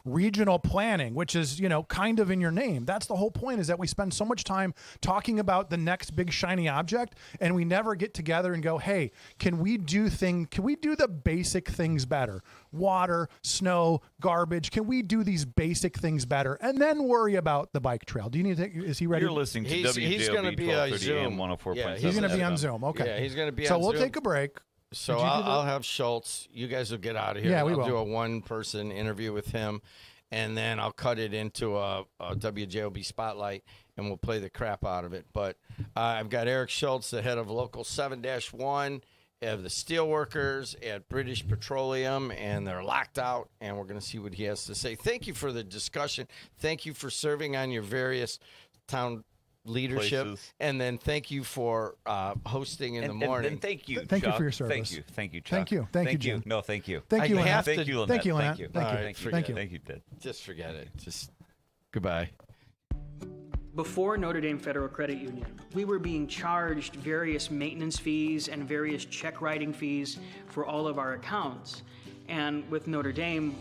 regional planning, which is, kind of in your name. That's the whole point, is that we spend so much time talking about the next big shiny object, and we never get together and go, hey, can we do the basic things better? Water, snow, garbage. Can we do these basic things better and then worry about the bike trail? Do you need to is he ready? You're listening to WJOB 1230 AM 104.7. Yeah, he's going to be on Zoom. Okay. Yeah, he's going to be on Zoom. Zoom. So we'll take a break. So I'll have Schultz. You guys will get out of here. Yeah, I'll do a one-person interview with him, and then I'll cut it into a WJOB spotlight, and we'll play the crap out of it. But I've got Eric Schultz, the head of Local 7-1 of the Steelworkers at British Petroleum, and they're locked out, and we're going to see what he has to say. Thank you for the discussion. Thank you for serving on your various town leadership, and then thank you for hosting in the morning. And thank you, Thank Chuck. you for your service. Thank you, Chuck. Thank you, Jim. No, thank you. Thank you, Lynette. Thank you, Lynette. Thank you, Lynette. Thank you. Thank you. Thank you, Ted. Just forget it. Just goodbye. Before Notre Dame Federal Credit Union, we were being charged various maintenance fees and various check writing fees for all of our accounts. And with Notre Dame,